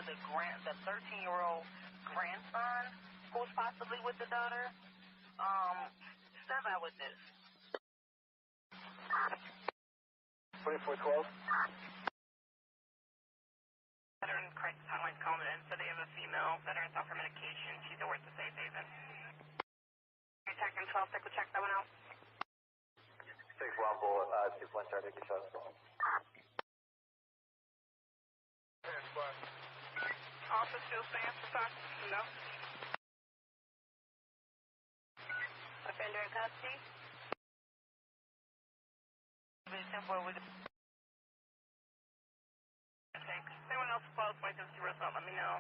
the 13-year-old grandson who's possibly with the daughter. Step out with this. 2412. Veteran crisis hotline's calling in, so they have a female veteran off her medication. She's at work to Safe Haven. Attacking 12, take a check that one out. 6 Rumble, 2 point start, take a shot. Officer still stands for talk? No. Offender in custody? Temporary with thanks. Anyone else close, might just see result, let me know.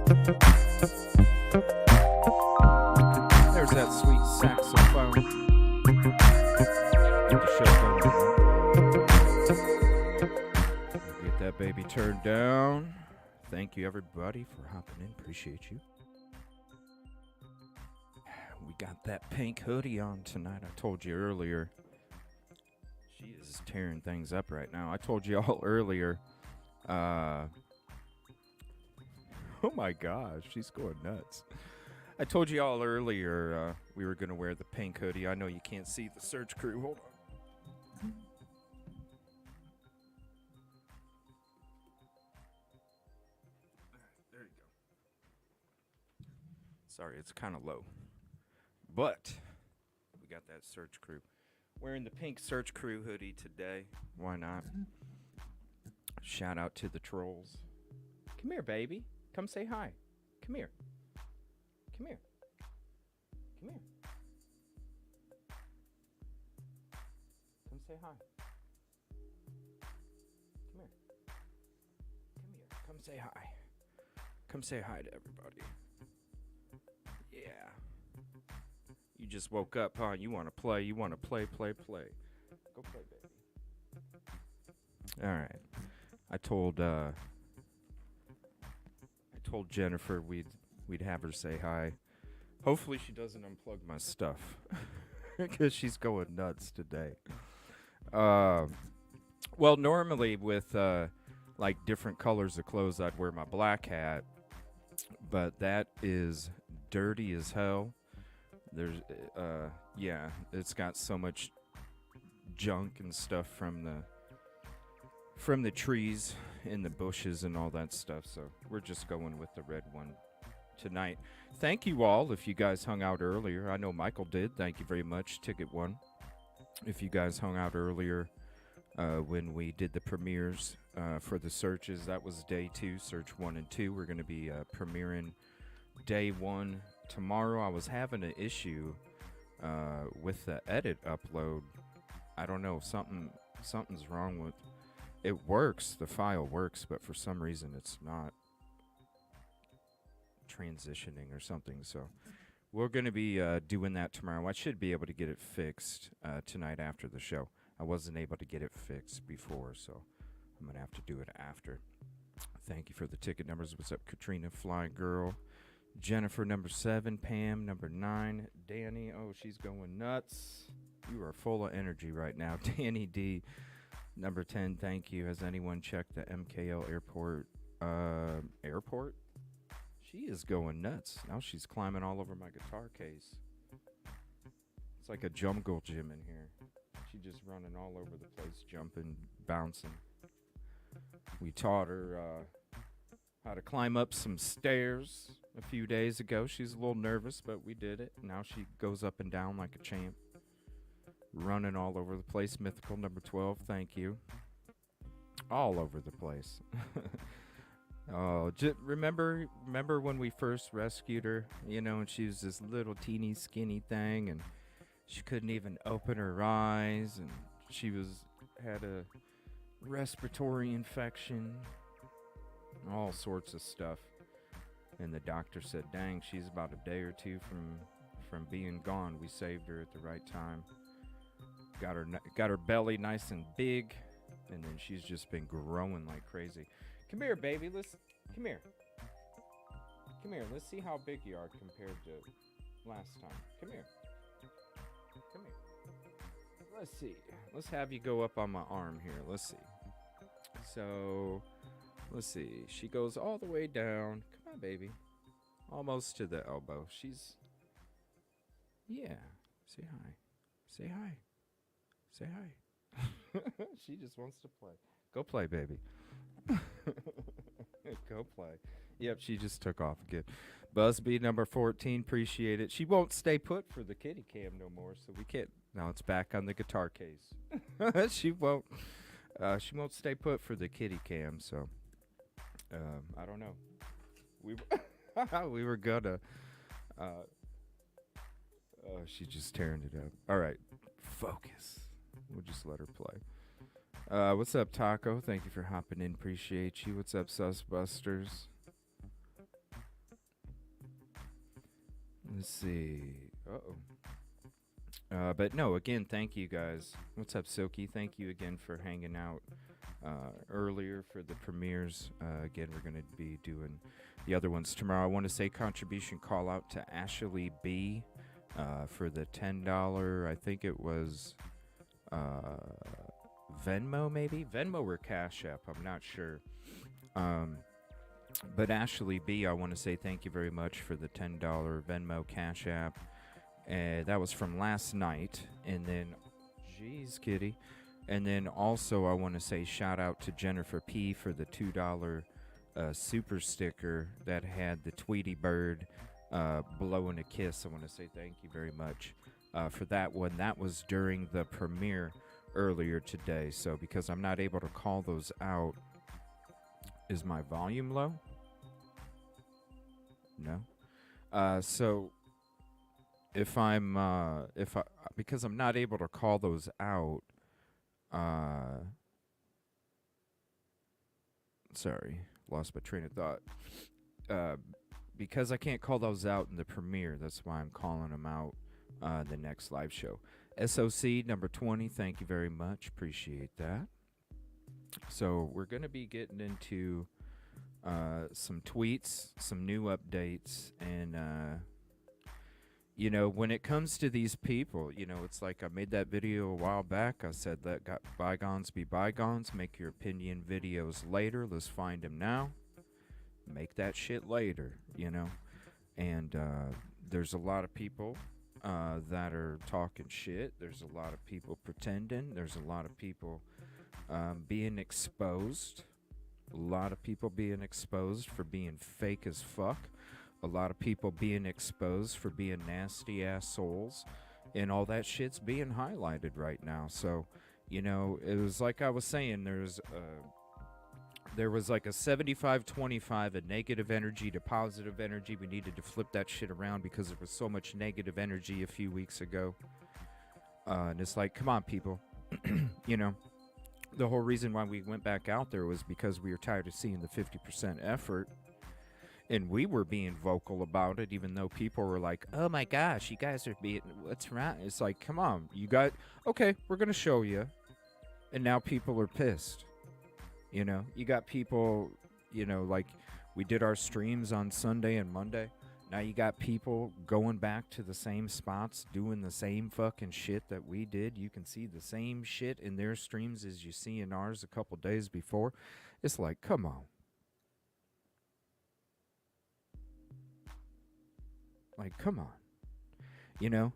There's that sweet saxophone. Get the show going. Get that baby turned down. Thank you, everybody, for hopping in. Appreciate you. We got that pink hoodie on tonight. I told you earlier. She is tearing things up right now. I told you all earlier. Oh my gosh, she's going nuts. I told you all earlier we were going to wear the pink hoodie. I know you can't see the search crew. Hold on. There you go. Sorry, it's kind of low. But we got that search crew. Wearing the pink search crew hoodie today. Why not? Shout out to the trolls. Come here, baby. Come say hi. Come here. Come here. Come here. Come say hi. Come here. Come here. Come say hi. Come say hi to everybody. Yeah. You just woke up, huh? You want to play. You want to play. Go play, baby. All right. I told Jennifer we'd have her say hi. Hopefully she doesn't unplug my stuff because she's going nuts today. Well, normally with like different colors of clothes, I'd wear my black hat, but that is dirty as hell. There's, yeah, it's got so much junk and stuff from the trees in the bushes and all that stuff. So we're just going with the red one tonight. Thank you all if you guys hung out earlier. I know Michael did. Thank you very much, Ticket One. If you guys hung out earlier when we did the premieres for the searches, that was day 2, search 1 and 2. We're going to be premiering day 1 tomorrow. I was having an issue with the edit upload. I don't know, something's wrong with it. Works, the file works, but for some reason it's not transitioning or something. So we're going to be doing that tomorrow. I should be able to get it fixed tonight after the show. I wasn't able to get it fixed before, so I'm going to have to do it after. Thank you for the ticket numbers. What's up, Katrina, Fly Girl? Jennifer, number 7. Pam, number 9. Danny, oh, she's going nuts. You are full of energy right now. Danny D, number 10, thank you. Has anyone checked the MKL airport? Airport? She is going nuts. Now she's climbing all over my guitar case. It's like a jungle gym in here. She's just running all over the place, jumping, bouncing. We taught her how to climb up some stairs a few days ago. She's a little nervous, but we did it. Now she goes up and down like a champ. Running all over the place. Mythical, number 12, thank you. All over the place. Oh, remember when we first rescued her, you know, and she was this little teeny skinny thing, and she couldn't even open her eyes, and she had a respiratory infection, all sorts of stuff. And the doctor said, dang, she's about a day or two from being gone. We saved her at the right time. Got her belly nice and big, and then she's just been growing like crazy. Come here, baby. Come here. Come here. Let's see how big you are compared to last time. Come here. Come here. Let's see. Let's have you go up on my arm here. Let's see. So, let's see. She goes all the way down. Come on, baby. Almost to the elbow. Yeah. Say hi. Say hi. Say hi. She just wants to play. Go play, baby. Go play. Yep, she just took off again. Busby, number 14, appreciate it. She won't stay put for the kitty cam no more, so we can't. Now it's back on the guitar case. She won't stay put for the kitty cam, so I don't know. We were gonna. She's just tearing it up. All right, focus. We'll just let her play. What's up, Taco? Thank you for hopping in. Appreciate you. What's up, Susbusters? Let's see. Uh-oh. But no, again, thank you guys. What's up, Silky? Thank you again for hanging out earlier for the premieres. Again, we're going to be doing the other ones tomorrow. I want to say contribution call out to Ashley B for the $10. I think it was Venmo, maybe? Venmo or Cash App. I'm not sure. But Ashley B, I want to say thank you very much for the $10 Venmo Cash App. That was from last night. And then, geez, kitty. And then also I want to say shout out to Jennifer P for the $2 super sticker that had the Tweety Bird blowing a kiss. I want to say thank you very much for that one. That was during the premiere earlier today. So because I'm not able to call those out, is my volume low? No. So if I'm because I'm not able to call those out, sorry, lost my train of thought. Because I can't call those out in the premiere, that's why I'm calling them out the next live show. SOC number 20, thank you very much. Appreciate that. So we're going to be getting into some tweets, some new updates, and you know, when it comes to these people, you know, it's like I made that video a while back. I said, let bygones be bygones. Make your opinion videos later. Let's find them now. Make that shit later, you know. And there's a lot of people that are talking shit. There's a lot of people pretending. There's a lot of people being exposed. A lot of people being exposed for being fake as fuck. A lot of people being exposed for being nasty ass souls, and all that shit's being highlighted right now. So, you know, it was like I was saying, there was like a 75-25, a negative energy to positive energy. We needed to flip that shit around because there was so much negative energy a few weeks ago. And it's like, come on, people. You know, the whole reason why we went back out there was because we were tired of seeing the 50% effort. And we were being vocal about it, even though people were like, oh my gosh, you guys are being, what's wrong? It's like, come on, you got, okay, we're going to show you. And now people are pissed. You know, you got people, you know, like we did our streams on Sunday and Monday. Now you got people going back to the same spots, doing the same fucking shit that we did. You can see the same shit in their streams as you see in ours a couple days before. It's like, come on. Like, come on, you know.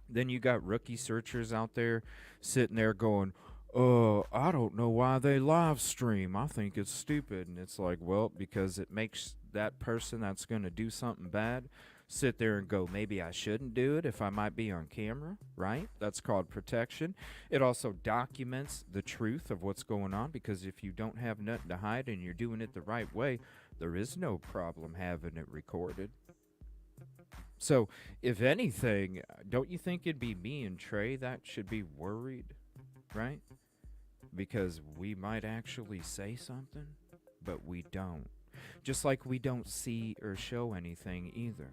Then you got rookie searchers out there sitting there going, I don't know why they live stream. I think it's stupid. And it's like, well, because it makes that person that's going to do something bad sit there and go, maybe I shouldn't do it if I might be on camera, right? That's called protection. It also documents the truth of what's going on, because if you don't have nothing to hide and you're doing it the right way, there is no problem having it recorded. So, if anything, don't you think it'd be me and Trey that should be worried, right? Because we might actually say something, but we don't. Just like we don't see or show anything either.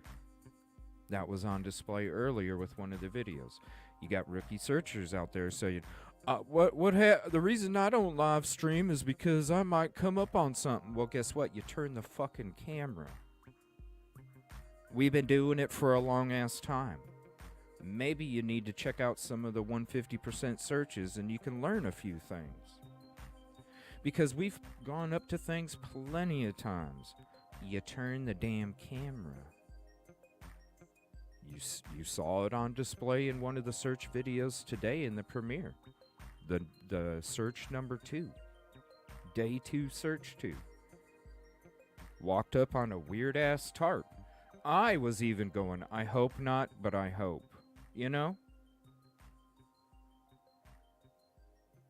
That was on display earlier with one of the videos. You got rookie searchers out there saying, the reason I don't live stream is because I might come up on something. Well, guess what? You turn the fucking camera. We've been doing it for a long-ass time. Maybe you need to check out some of the 150% searches and you can learn a few things. Because we've gone up to things plenty of times. You turn the damn camera. You saw it on display in one of the search videos today in the premiere. The search number 2. Day 2 search 2. Walked up on a weird-ass tarp. I was even going, I hope not, but I hope. You know?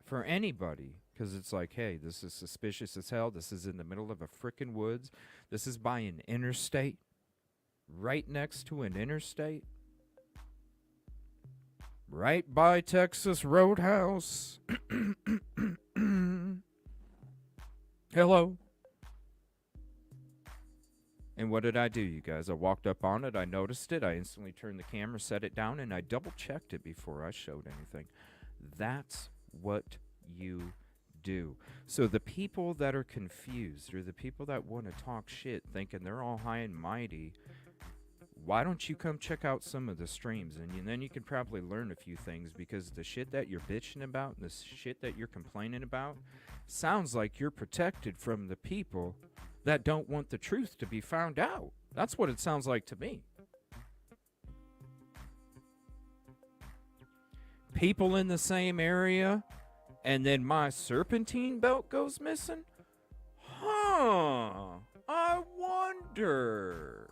For anybody. Because it's like, hey, this is suspicious as hell. This is in the middle of a frickin' woods. This is by an interstate. Right next to an interstate. Right by Texas Roadhouse. Hello. And what did I do, you guys? I walked up on it. I noticed it. I instantly turned the camera, set it down, and I double-checked it before I showed anything. That's what you do. So the people that are confused, or the people that want to talk shit thinking they're all high and mighty, why don't you come check out some of the streams, and then you can probably learn a few things, because the shit that you're bitching about and the shit that you're complaining about sounds like you're protected from the people that don't want the truth to be found out. That's what it sounds like to me. People in the same area, and then my serpentine belt goes missing? Huh. I wonder.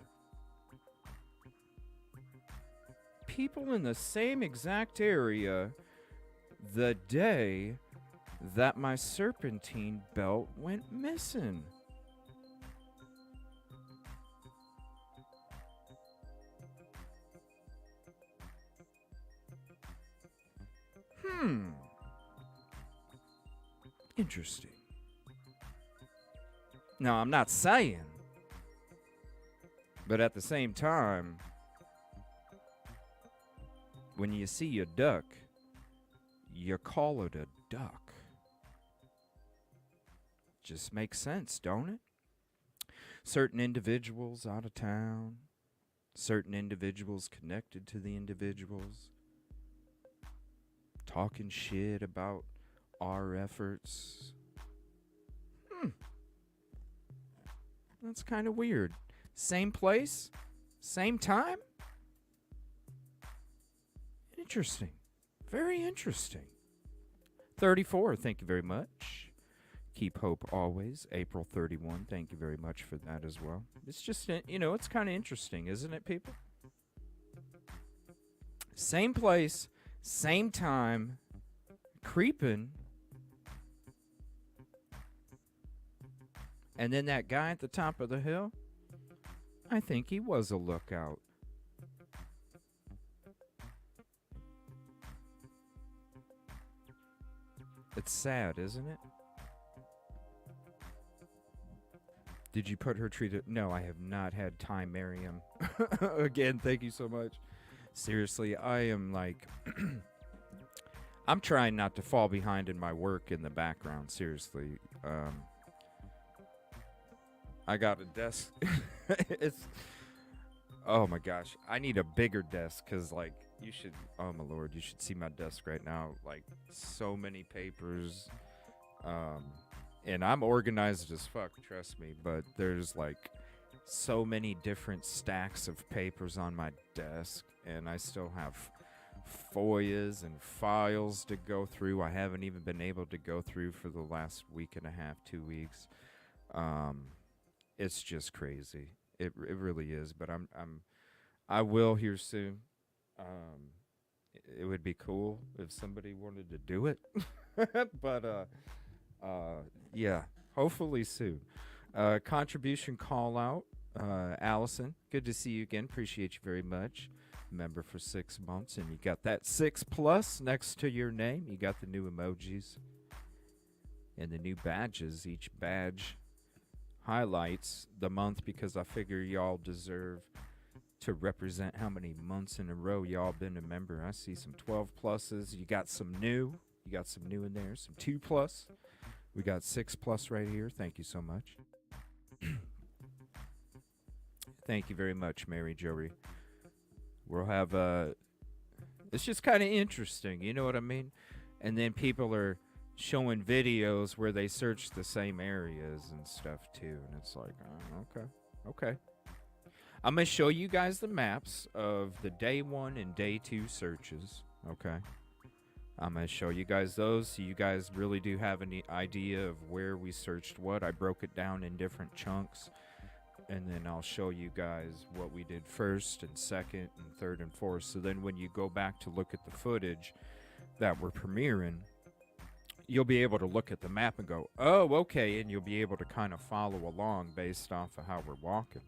People in the same exact area the day that my serpentine belt went missing. Interesting. Now, I'm not saying, but at the same time, when you see a duck, you call it a duck. Just makes sense, don't it? Certain individuals out of town, certain individuals connected to the individuals, talking shit about our efforts. That's kind of weird. Same place, same time? Interesting. Very interesting. 34, thank you very much. Keep hope always. April 31, thank you very much for that as well. It's just, it's kind of interesting, isn't it, people? Same place, same time, creeping. And then that guy at the top of the hill, I think he was a lookout. It's sad, isn't it? Did you put her tree to... No, I have not had time, Miriam. Again, thank you so much. Seriously, I am like... I'm trying not to fall behind in my work in the background, seriously. I got a desk. It's... Oh my gosh. I need a bigger desk, because like, you should... Oh my lord, you should see my desk right now. Like, so many papers. And I'm organized as fuck, trust me. But there's like so many different stacks of papers on my desk. And I still have FOIAs and files to go through. I haven't even been able to go through for the last week and a half, 2 weeks. It's just crazy. It really is. But I will here soon. It would be cool if somebody wanted to do it. But yeah, hopefully soon. Contribution call out. Allison, good to see you again. Appreciate you very much. Member for 6 months, and you got that 6+ next to your name. You got the new emojis and the new badges. Each badge highlights the month, because I figure y'all deserve to represent how many months in a row y'all been a member. I see some 12+. You got some new. You got some new in there. Some 2+. We got 6+ right here. Thank you so much. Thank you very much, Mary Jory. We'll have it's just kind of interesting, you know what I mean? And then people are showing videos where they search the same areas and stuff too, and it's like, oh, okay. I'm gonna show you guys the maps of the day 1 and day 2 searches. Okay, I'm gonna show you guys those, so you guys really do have an idea of where we searched what. I broke it down in different chunks. And then I'll show you guys what we did first and second and third and fourth. So then when you go back to look at the footage that we're premiering, you'll be able to look at the map and go, oh, okay. And you'll be able to kind of follow along based off of how we're walking.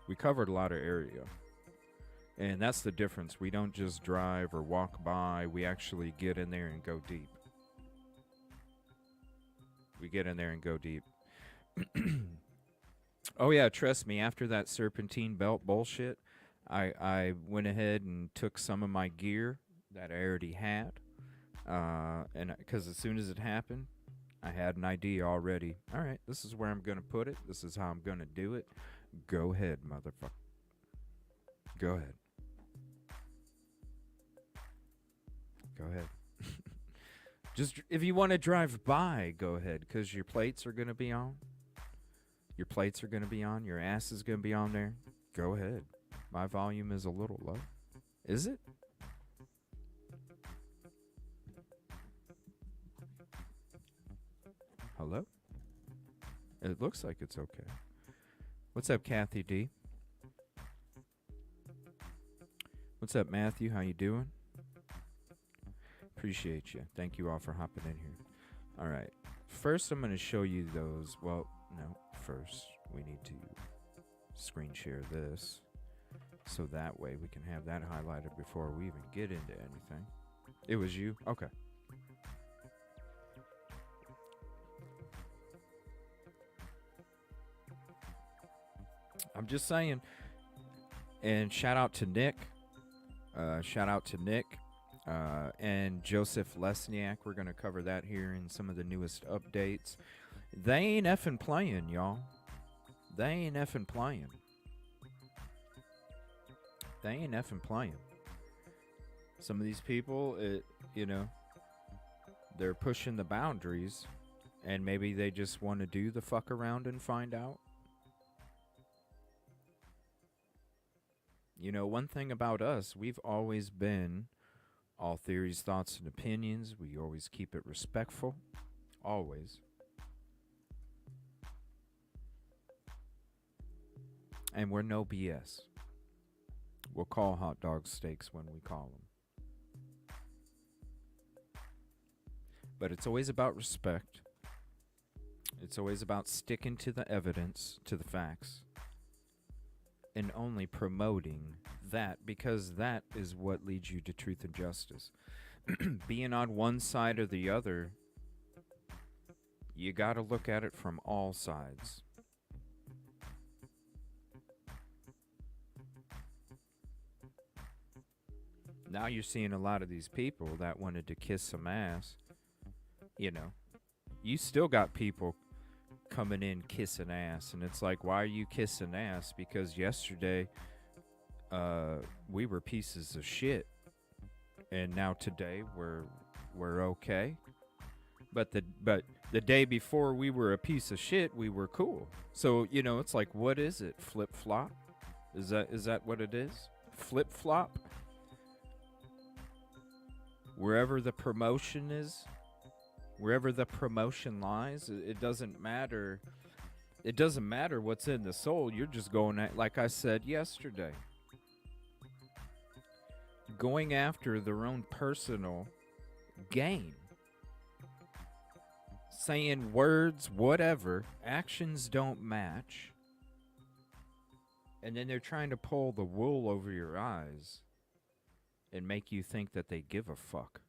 We covered a lot of area. And that's the difference. We don't just drive or walk by. We actually get in there and go deep. We get in there and go deep. Oh yeah, trust me. After that serpentine belt bullshit, I went ahead and took some of my gear that I already had, and because as soon as it happened, I had an idea already. All right, this is where I'm gonna put it. This is how I'm gonna do it. Go ahead, motherfucker. Go ahead. Go ahead. Just if you want to drive by, go ahead, because your plates are gonna be on. Your plates are gonna be on. Your ass is gonna be on there. Go ahead. My volume is a little low. Is it? Hello? It looks like it's okay. What's up, Kathy D? What's up, Matthew? How you doing? Appreciate you. Thank you all for hopping in here. All right. First, I'm going to show you those. Well, no. First, we need to screen share this. So that way we can have that highlighted before we even get into anything. It was you? Okay. I'm just saying. And shout out to Nick. And Joseph Lesniak. We're going to cover that here in some of the newest updates. They ain't effing playing, y'all. They ain't effing playing. They ain't effing playing. Some of these people, they're pushing the boundaries, and maybe they just want to do the fuck around and find out. You know, one thing about us, we've always been all theories, thoughts, and opinions. We always keep it respectful. Always. And we're no BS. We'll call hot dog steaks when we call them. But it's always about respect. It's always about sticking to the evidence, to the facts, and only promoting that, because that is what leads you to truth and justice. Being on one side or the other, you got to look at it from all sides. Now you're seeing a lot of these people that wanted to kiss some ass. You know, you still got people coming in kissing ass, and it's like, why are you kissing ass? Because yesterday we were pieces of shit, and now today we're okay. But the day before we were a piece of shit, we were cool. So, you know, it's like, what is it? Flip flop? Is that what it is? Flip flop? Wherever the promotion is, wherever the promotion lies, it doesn't matter. It doesn't matter what's in the soul. You're just going at, like I said yesterday, going after their own personal gain. Saying words, whatever, actions don't match. And then they're trying to pull the wool over your eyes and make you think that they give a fuck.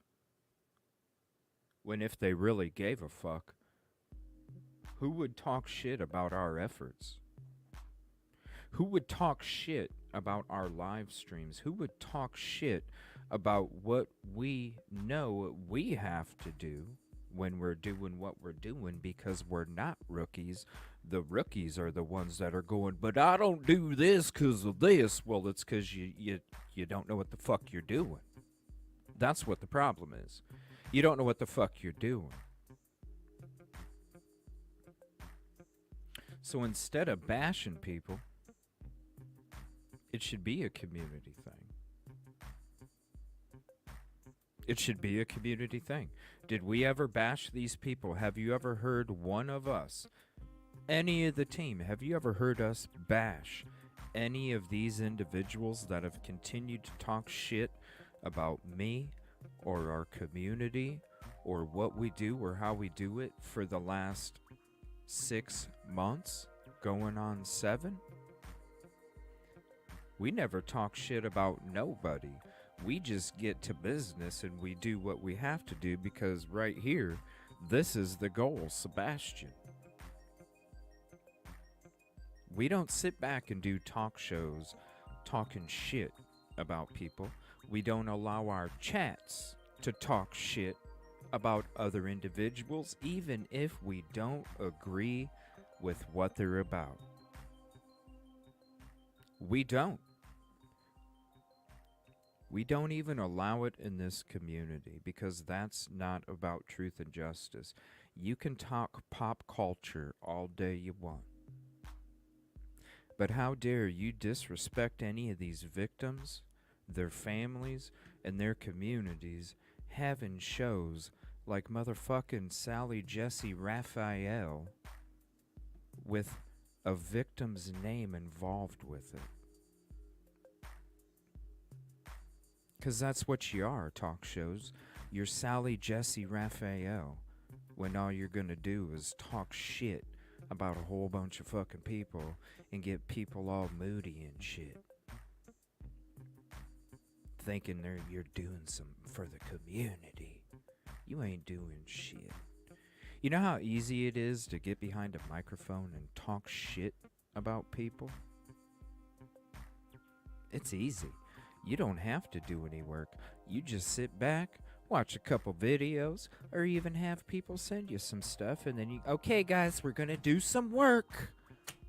When if they really gave a fuck, who would talk shit about our efforts? Who would talk shit about our live streams? Who would talk shit about what we know we have to do when we're doing what we're doing? Because we're not rookies. The rookies are the ones that are going, but I don't do this because of this. Well, it's because you don't know what the fuck you're doing. That's what the problem is. You don't know what the fuck you're doing. So instead of bashing people, it should be a community thing. It should be a community thing. Did we ever bash these people? Have you ever heard one of us, any of the team, have you ever heard us bash any of these individuals that have continued to talk shit about me or our community or what we do or how we do it for the last 6 months, going on 7? We never talk shit about nobody. We just get to business and we do what we have to do, because right here, this is the goal, Sebastian. We don't sit back and do talk shows talking shit about people. We don't allow our chats to talk shit about other individuals, even if we don't agree with what they're about. We don't. We don't even allow it in this community because that's not about truth and justice. You can talk pop culture all day you want. But how dare you disrespect any of these victims, their families, and their communities having shows like motherfucking Sally Jesse Raphael with a victim's name involved with it. Because that's what you are, talk shows. You're Sally Jesse Raphael when all you're going to do is talk shit about a whole bunch of fucking people and get people all moody and shit. Thinking you're doing something for the community. You ain't doing shit. You know how easy it is to get behind a microphone and talk shit about people? It's easy. You don't have to do any work. You just sit back, watch a couple videos, or even have people send you some stuff, and then okay guys, we're gonna do some work.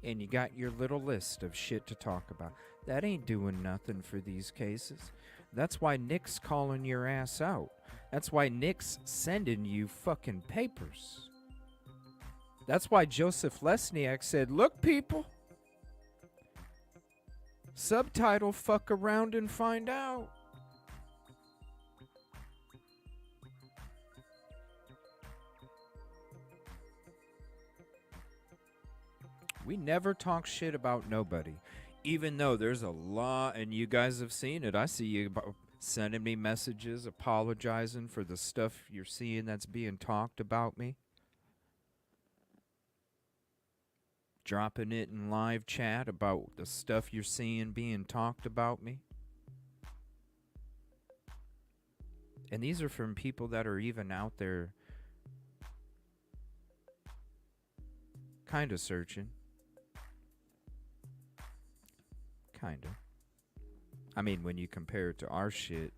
And you got your little list of shit to talk about. That ain't doing nothing for these cases. That's why Nick's calling your ass out. That's why Nick's sending you fucking papers. That's why Joseph Lesniak said, look people, subtitle fuck around and find out. We never talk shit about nobody. Even though there's a lot, and you guys have seen it. I see you sending me messages apologizing for the stuff you're seeing that's being talked about me. Dropping it in live chat about the stuff you're seeing being talked about me. And these are from people that are even out there kind of searching. Kind of. I mean, when you compare it to our shit,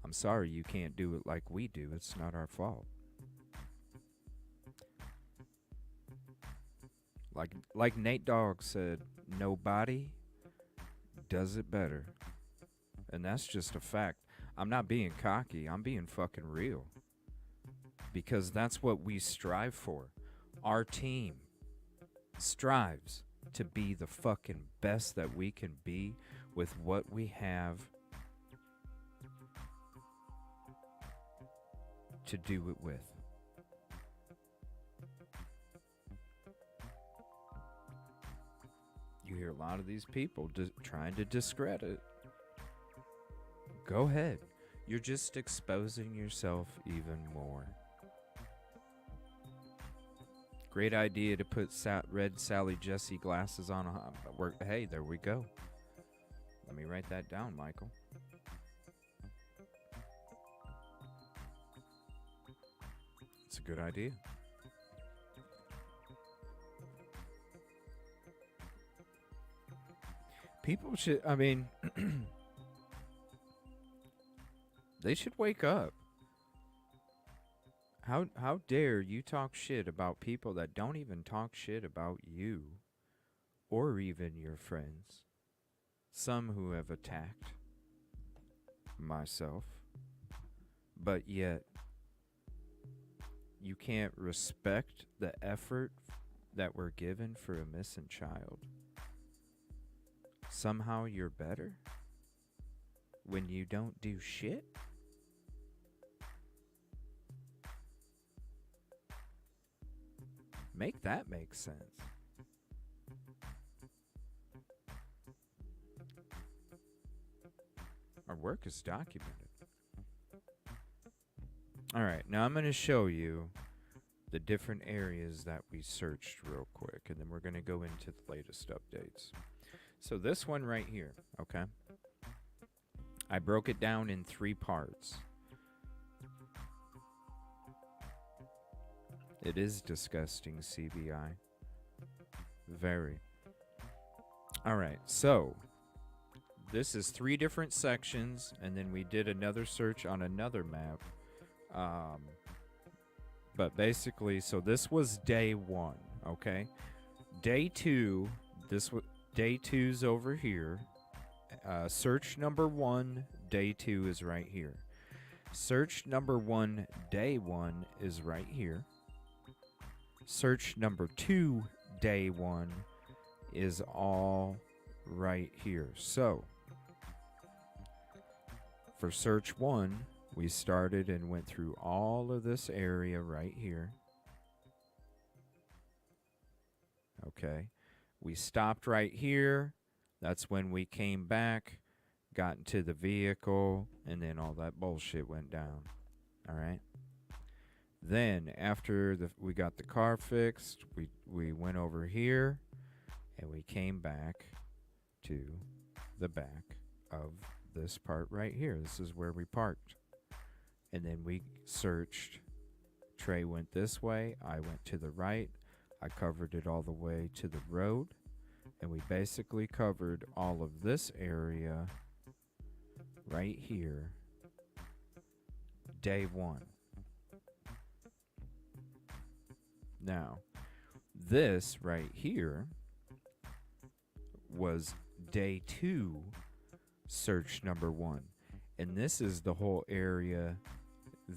I'm sorry you can't do it like we do. It's not our fault. Like Nate Dogg said, nobody does it better. And that's just a fact. I'm not being cocky. I'm being fucking real. Because that's what we strive for. Our team strives to be the fucking best that we can be with what we have to do it with. You hear a lot of these people trying to discredit. Go ahead. You're just exposing yourself even more. Great idea to put red Sally Jesse glasses on. Hey, there we go. Let me write that down, Michael. It's a good idea. People should, I mean, they should wake up. How dare you talk shit about people that don't even talk shit about you or even your friends? Some who have attacked myself, but yet you can't respect the effort that we're given for a missing child. Somehow you're better when you don't do shit? Make that make sense. Our work is documented. Alright, now I'm going to show you the different areas that we searched real quick, and then we're going to go into the latest updates. So this one right here, okay? I broke it down in 3 parts. It is disgusting, CBI. Very. All right, so this is 3 different sections, and then we did another search on another map. But basically, so this was day 1, okay? Day 2, day 2's over here. Search number 1, day 2 is right here. Search number 1, day 1 is right here. Search number 2, day 1 is all right here. So, for search 1, we started and went through all of this area right here. Okay. We stopped right here. That's when we came back, got into the vehicle, and then all that bullshit went down. All right. Then after we got the car fixed, we went over here, and we came back to the back of this part right here. This is where we parked. And then we searched. Trey went this way. I went to the right. I covered it all the way to the road. And we basically covered all of this area right here. Day 1. Now, this right here was day 2, search number 1. And this is the whole area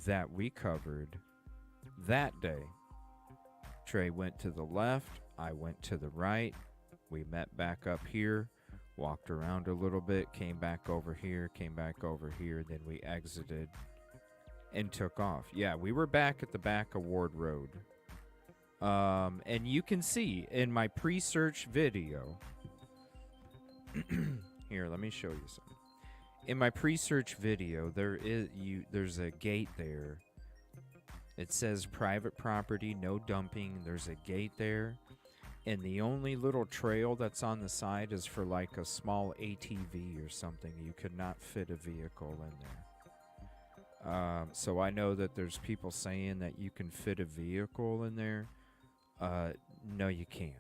that we covered that day. Trey went to the left, I went to the right. We met back up here, walked around a little bit, came back over here, then we exited and took off. Yeah, we were back at the back of Ward Road. And you can see in my pre-search video, here, let me show you something. In my pre-search video, there's a gate there. It says private property, no dumping. There's a gate there. And the only little trail that's on the side is for like a small ATV or something. You could not fit a vehicle in there. So I know that there's people saying that you can fit a vehicle in there. No, you can't.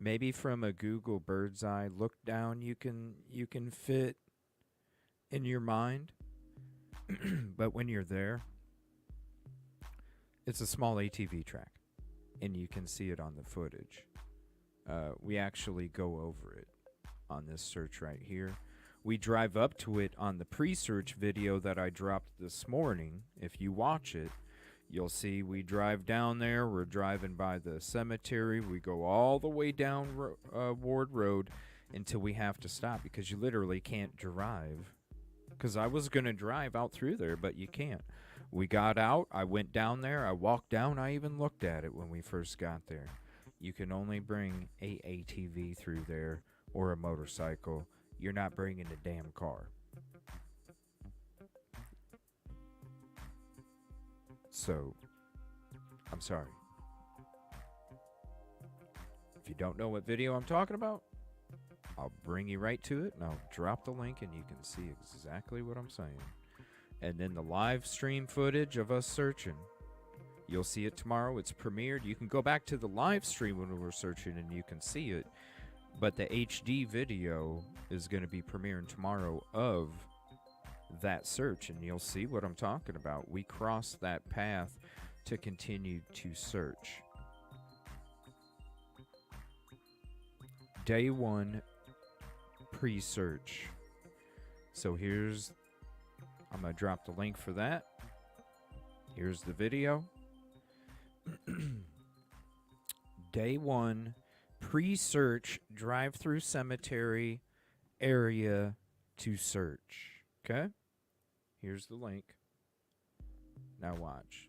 Maybe from a Google bird's eye look down, you can fit in your mind. But when you're there, it's a small ATV track, and you can see it on the footage. We actually go over it on this search right here. We drive up to it on the pre-search video that I dropped this morning. If you watch it, you'll see we drive down there. We're driving by the cemetery. We go all the way down Ward Road until we have to stop because you literally can't drive. Because I was going to drive out through there, but you can't. We got out. I went down there. I walked down. I even looked at it when we first got there. You can only bring a ATV through there or a motorcycle. You're not bringing a damn car. So, I'm sorry. If you don't know what video I'm talking about, I'll bring you right to it, and I'll drop the link, and you can see exactly what I'm saying. And then the live stream footage of us searching, you'll see it tomorrow. It's premiered. You can go back to the live stream when we were searching, and you can see it. But the HD video is going to be premiering tomorrow of that search, and you'll see what I'm talking about. We crossed that path to continue to search. Day 1 pre-search. So I'm going to drop the link for that. Here's the video. Day 1 pre-search drive-through cemetery area to search. Okay? Here's the link. Now watch.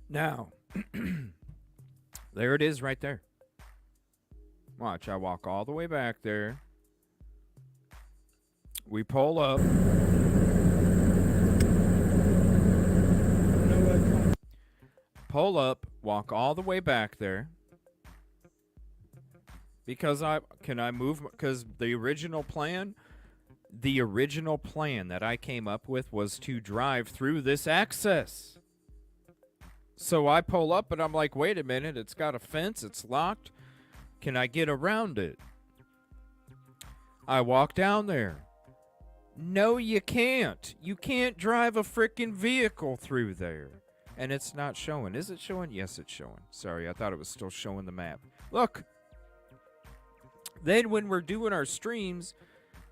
Now, there it is right there. Watch, I walk all the way back there. We pull up. Pull up, walk all the way back there. Because because the original plan, the original plan that I came up with was to drive through this access. So I pull up and I'm like, wait a minute, it's got a fence, it's locked. Can I get around it? I walk down there. No, you can't. You can't drive a freaking vehicle through there. And it's not showing. Is it showing? Yes, it's showing. Sorry, I thought it was still showing the map. Look. Then when we're doing our streams,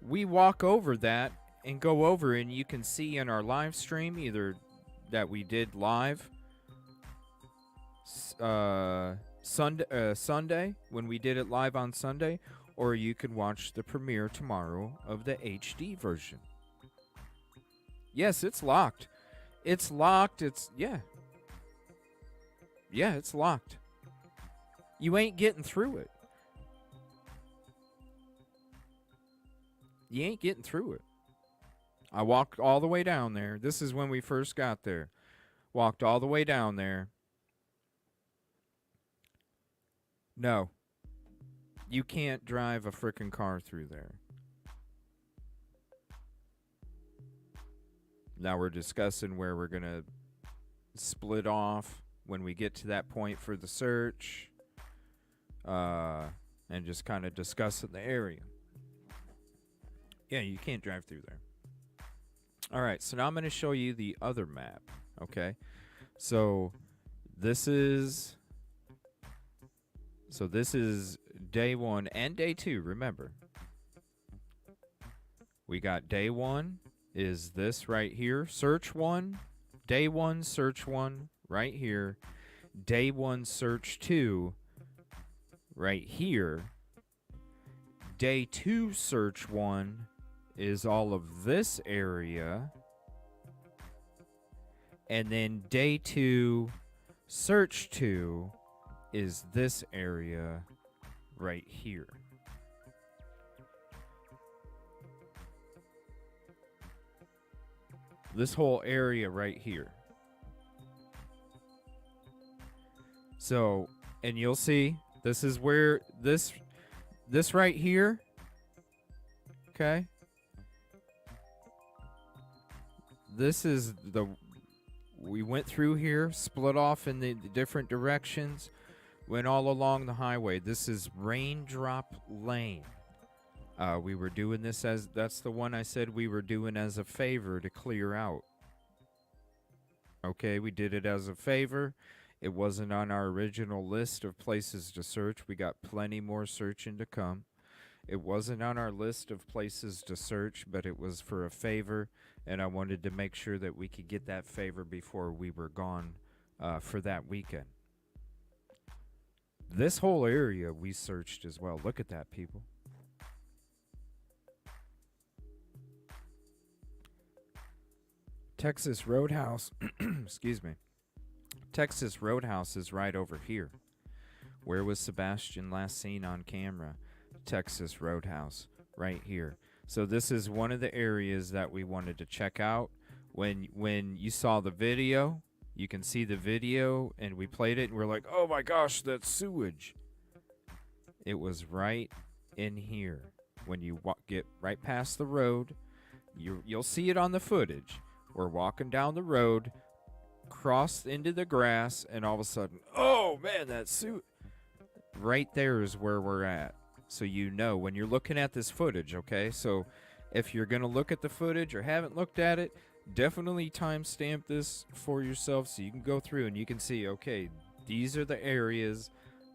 we walk over that and go over, and you can see in our live stream either that we did live Sunday, when we did it live on Sunday, or you can watch the premiere tomorrow of the HD version. Yes, it's locked. It's locked. Yeah, it's locked. You ain't getting through it. You ain't getting through it. I walked all the way down there. This is when we first got there. Walked all the way down there. No. You can't drive a frickin' car through there. Now we're discussing where we're going to split off when we get to that point for the search. And just kind of discussing the area. Yeah, you can't drive through there. All right, so now I'm going to show you the other map, okay? So this is day 1 and day 2, remember. We got day 1 is this right here, search 1. Day 1, search 1 right here. Day 1, search 2 right here. Day 2, search 1 is all of this area. And then day 2, search 2 is this area right here. This whole area right here. So, and you'll see, this is where this right here, okay? This is we went through here, split off in the different directions, went all along the highway. This is Raindrop Lane. We were doing this that's the one I said we were doing as a favor to clear out. Okay, we did it as a favor. It wasn't on our original list of places to search. We got plenty more searching to come. It wasn't on our list of places to search, but it was for a favor, and I wanted to make sure that we could get that favor before we were gone for that weekend. This whole area we searched as well. Look at that, people. Texas Roadhouse, excuse me. Texas Roadhouse is right over here. Where was Sebastian last seen on camera? Texas Roadhouse, right here. So this is one of the areas that we wanted to check out. When you saw the video, you can see the video, and we played it, and we're like, oh my gosh, that's sewage. It was right in here. When you get right past the road, you'll see it on the footage. We're walking down the road, crossed into the grass, and all of a sudden, oh man, that's sewage. Right there is where we're at. So you know when you're looking at this footage, okay? So if you're going to look at the footage or haven't looked at it, definitely timestamp this for yourself so you can go through and you can see, okay, these are the areas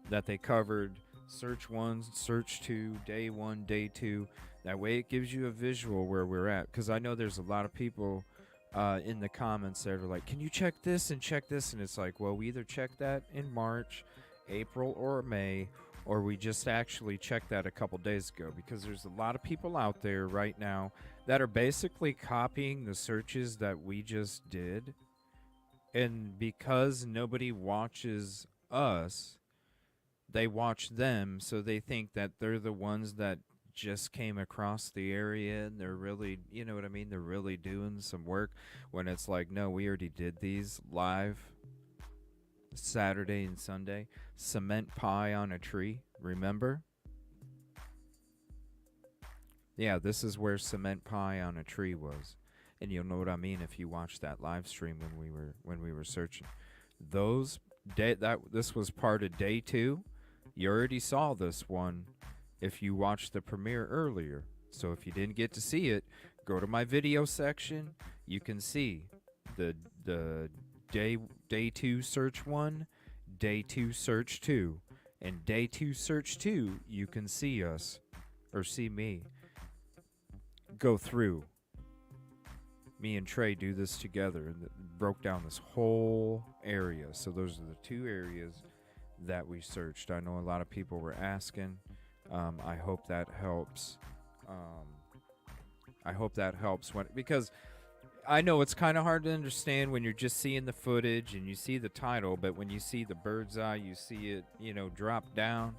that they covered. Search 1, search 2, day 1, day 2. That way it gives you a visual where we're at. Because I know there's a lot of people in the comments that are like, can you check this and check this? And it's like, well, we either check that in March, April, or May, or we just actually checked that a couple days ago, because there's a lot of people out there right now that are basically copying the searches that we just did. And because nobody watches us, they watch them, so they think that they're the ones that just came across the area and they're really, you know what I mean? They're really doing some work, when it's like, no, we already did these live Saturday and Sunday. Cement pie on a tree, remember? Yeah, this is where cement pie on a tree was. And you'll know what I mean if you watch that live stream when we were searching. This was part of day 2. You already saw this one if you watched the premiere earlier. So if you didn't get to see it, go to my video section. You can see the day 2 search 1, day 2 search 2, and day 2 search 2. You can see us or see me go through. Me and Trey do this together and broke down this whole area. So those are the 2 areas that we searched. I know a lot of people were asking. I hope that helps. Because I know it's kind of hard to understand when you're just seeing the footage and you see the title, but when you see the bird's eye, you see it, drop down.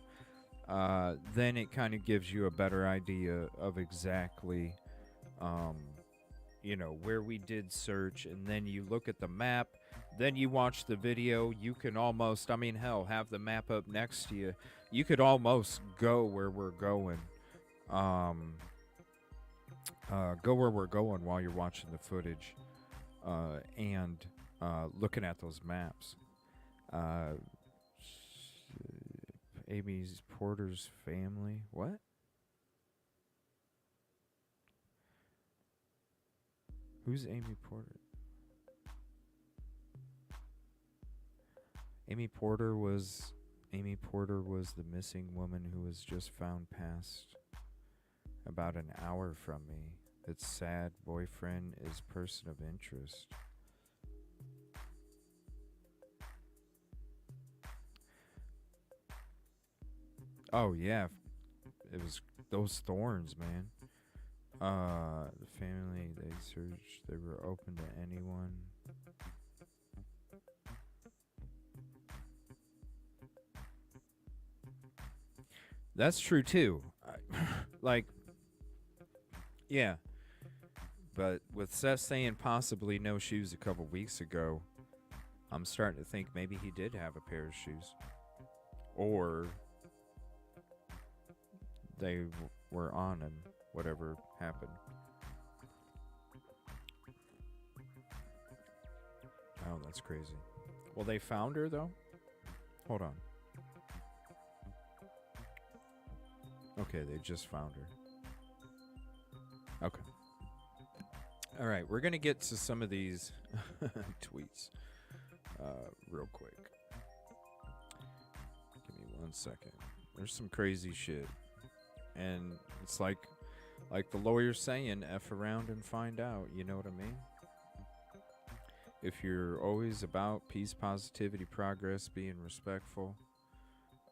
Then it kind of gives you a better idea of exactly, where we did search. And then you look at the map, then you watch the video. You can almost, have the map up next to you. You could almost go where we're going. Go where we're going while you're watching the footage and looking at those maps. Amy Porter's family. What? Who's Amy Porter? Amy Porter was the missing woman who was just found passed about an hour from me. Its sad boyfriend is person of interest. Oh yeah, it was those thorns, man. The family, they searched, they were open to anyone. That's true too. Yeah. But with Seth saying possibly no shoes a couple weeks ago, I'm starting to think maybe he did have a pair of shoes. Or they were on him, whatever happened. Oh, that's crazy. Well, they found her, though? Hold on. Okay, they just found her. Okay. All right, we're going to get to some of these tweets real quick. Give me 1 second. There's some crazy shit. And it's like the lawyer's saying, F around and find out. You know what I mean? If you're always about peace, positivity, progress, being respectful,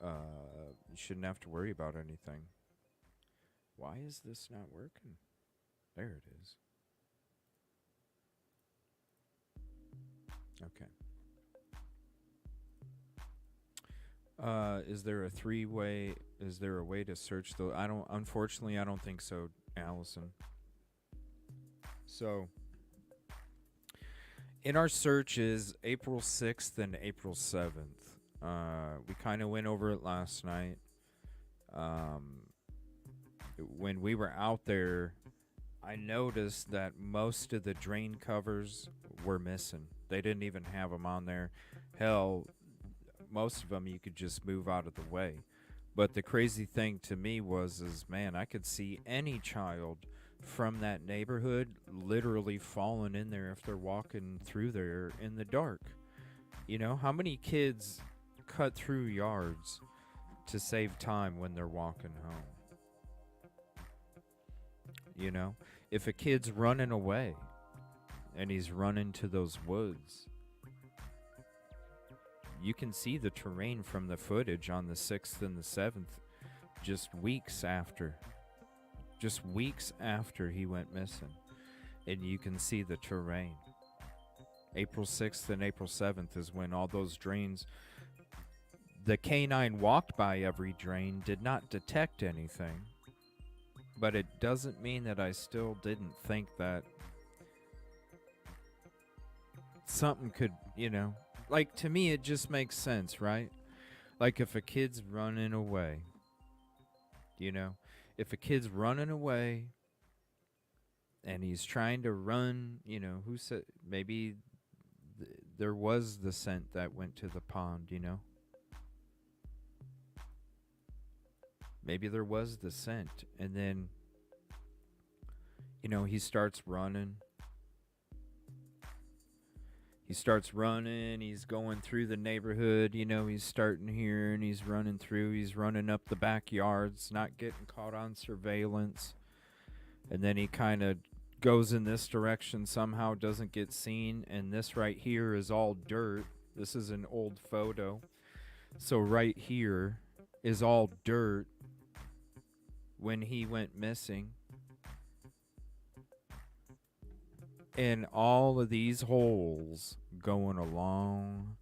you shouldn't have to worry about anything. Why is this not working? There it is. Okay. Is there a three-way? Is there a way to search the? Unfortunately, I don't think so, Allison. So, in our searches, April 6th and April 7th, we kind of went over it last night. When we were out there, I noticed that most of the drain covers were missing. They didn't even have them on there. Hell, most of them you could just move out of the way. But the crazy thing to me was, man, I could see any child from that neighborhood literally falling in there if they're walking through there in the dark. You know, how many kids cut through yards to save time when they're walking home? You know, if a kid's running away and he's running to those woods, you can see the terrain from the footage on the 6th and the 7th just weeks after he went missing. And you can see the terrain. April 6th and April 7th is when all those drains, the canine walked by every drain, did not detect anything. But it doesn't mean that I still didn't think that something could, you know, like, to me it just makes sense, right? Like, if a kid's running away, you know, if a kid's running away and he's trying to run, who said maybe there was the scent that went to the pond, Maybe there was the scent, and then, he starts running. He's going through the neighborhood, he's starting here and he's running through, he's running up the backyards, not getting caught on surveillance. And then he kind of goes in this direction, somehow doesn't get seen, and this right here is all dirt. This is an old photo. So right here is all dirt when he went missing. And all of these holes going along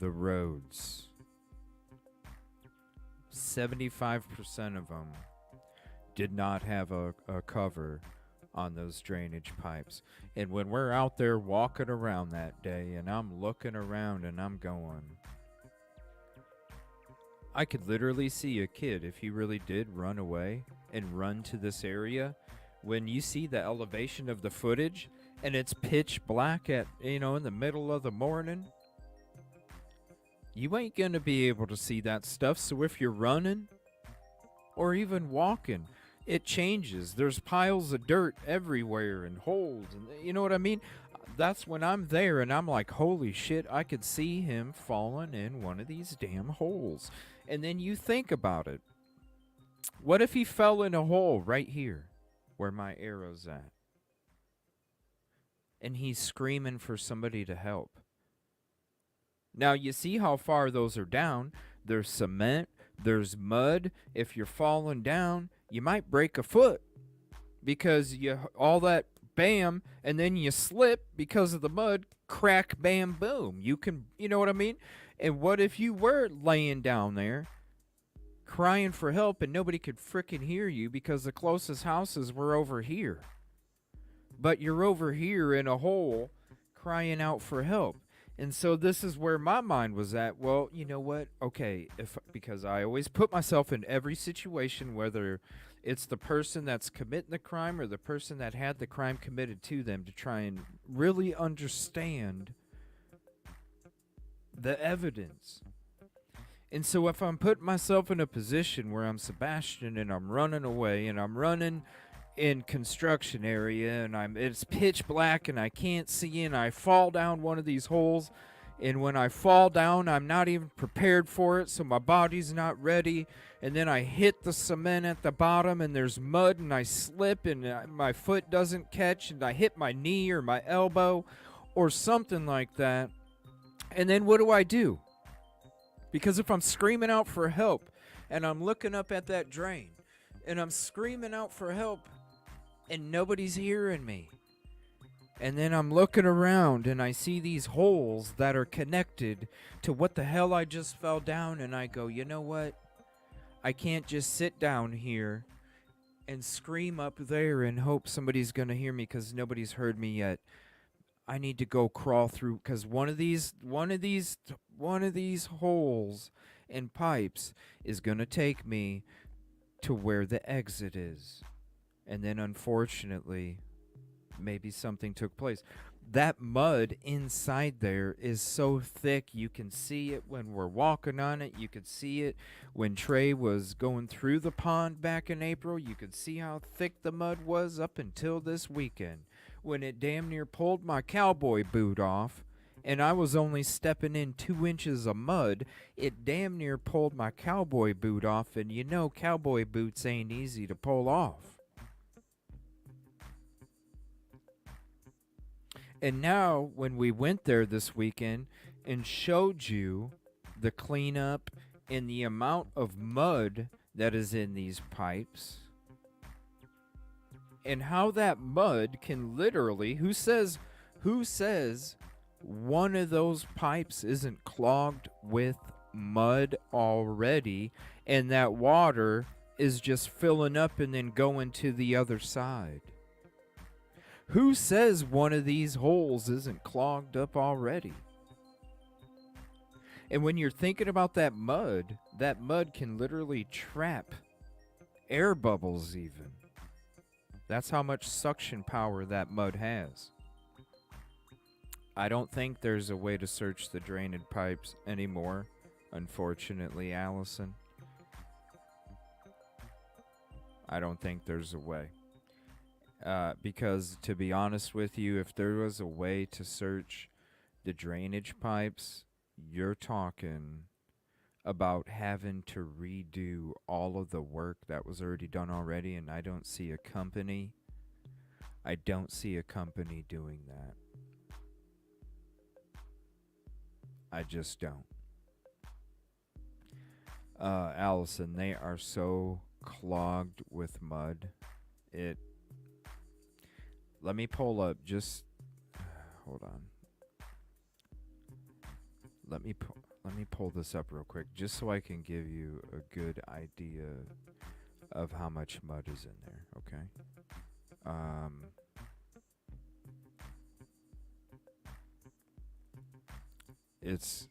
the roads, 75% of them did not have a cover on those drainage pipes. And when we're out there walking around that day, and I'm looking around and I'm going, I could literally see a kid, if he really did run away and run to this area, when you see the elevation of the footage and it's pitch black at, in the middle of the morning, you ain't going to be able to see that stuff. So if you're running or even walking, it changes. There's piles of dirt everywhere and holes, and you know what I mean? That's when I'm there and I'm like, holy shit, I could see him falling in one of these damn holes. And then you think about it. What if he fell in a hole right here where my arrow's at? And he's screaming for somebody to help. Now, you see how far those are down. There's cement. There's mud. If you're falling down, you might break a foot because all that bam, and then you slip because of the mud, crack, bam, boom. You know what I mean? And what if you were laying down there crying for help and nobody could frickin' hear you because the closest houses were over here? But you're over here in a hole crying out for help. And so this is where my mind was at. Well, you know what? Okay, because I always put myself in every situation, whether it's the person that's committing the crime or the person that had the crime committed to them, to try and really understand the evidence. And so if I'm putting myself in a position where I'm Sebastian and I'm running away and I'm running in construction area and it's pitch black and I can't see and I fall down one of these holes, and when I fall down I'm not even prepared for it, so my body's not ready, and then I hit the cement at the bottom and there's mud and I slip and my foot doesn't catch and I hit my knee or my elbow or something like that. And then what do? Because if I'm screaming out for help and I'm looking up at that drain and I'm screaming out for help and nobody's hearing me, and then I'm looking around and I see these holes that are connected to what the hell I just fell down, and I go, you know what? I can't just sit down here and scream up there and hope somebody's going to hear me because nobody's heard me yet. I need to go crawl through, because one of these holes and pipes is going to take me to where the exit is. And then unfortunately, maybe something took place. That mud inside there is so thick, you can see it when we're walking on it. You could see it when Trey was going through the pond back in April. You could see how thick the mud was up until this weekend, when it damn near pulled my cowboy boot off, and I was only stepping in 2 inches of mud. It damn near pulled my cowboy boot off, and you know cowboy boots ain't easy to pull off. And now, when we went there this weekend and showed you the cleanup and the amount of mud that is in these pipes, and how that mud can literally, who says one of those pipes isn't clogged with mud already, and that water is just filling up and then going to the other side? Who says one of these holes isn't clogged up already? And when you're thinking about that mud can literally trap air bubbles even. That's how much suction power that mud has. I don't think there's a way to search the drainage pipes anymore, unfortunately, Allison. I don't think there's a way. Because, to be honest with you, if there was a way to search the drainage pipes, you're talking about having to redo all of the work that was already done already, and I don't see a company doing that. I just don't. Allison, they are so clogged with mud. Let me pull up just hold on. Let me pull this up real quick just so I can give you a good idea of how much mud is in there, okay? It's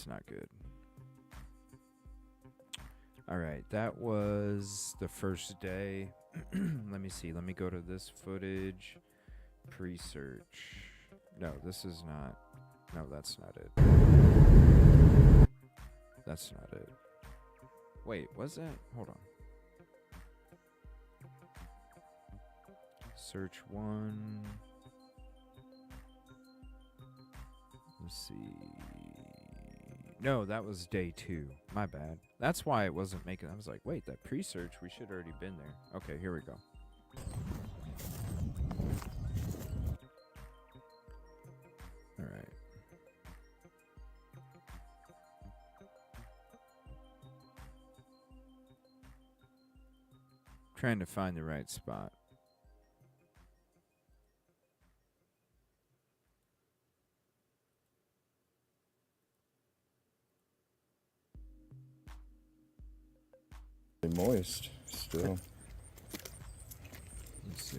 not good. All right, that was the first day. Let me see. Let me go to this footage. Pre-search. No, this is not. No, that's not it. That's not it. Wait, was that? Hold on. Search 1. Let's see. No, that was day 2. My bad. That's why it wasn't making. I was like, wait, that pre-search, we should already been there. Okay, here we go. All right. Trying to find the right spot. Moist still. Let's see.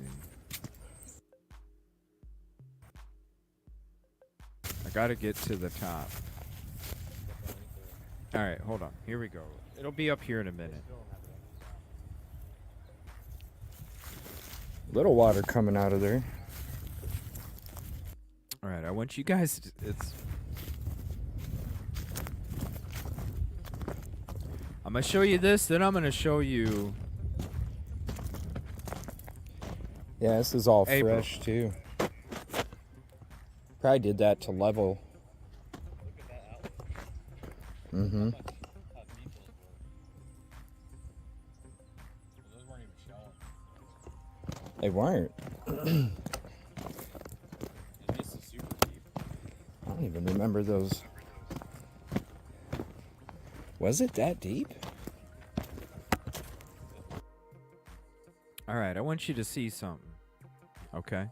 I gotta get to the top. All right, hold on. Here we go. It'll be up here in a minute. Little water coming out of there. All right, I want you guys. I'm gonna show you this, then I'm gonna show you. Yeah, this is all April. fresh too. Probably did that to level. Mm-hmm. They weren't. I don't even remember those. Was it that deep? All right, I want you to see something. Okay.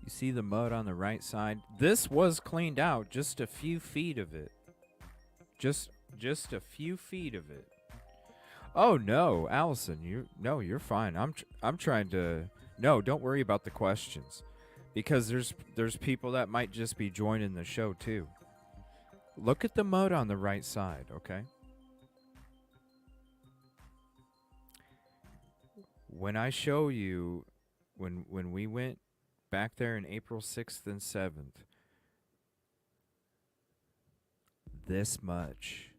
You see the mud on the right side? This was cleaned out, just a few feet of it. Just a few feet of it. Oh no, Allison, you're fine. I'm trying to. No, don't worry about the questions, because there's people that might just be joining the show too. Look at the mud on the right side, okay? When I show you, when we went back there in April 6th and 7th, this much.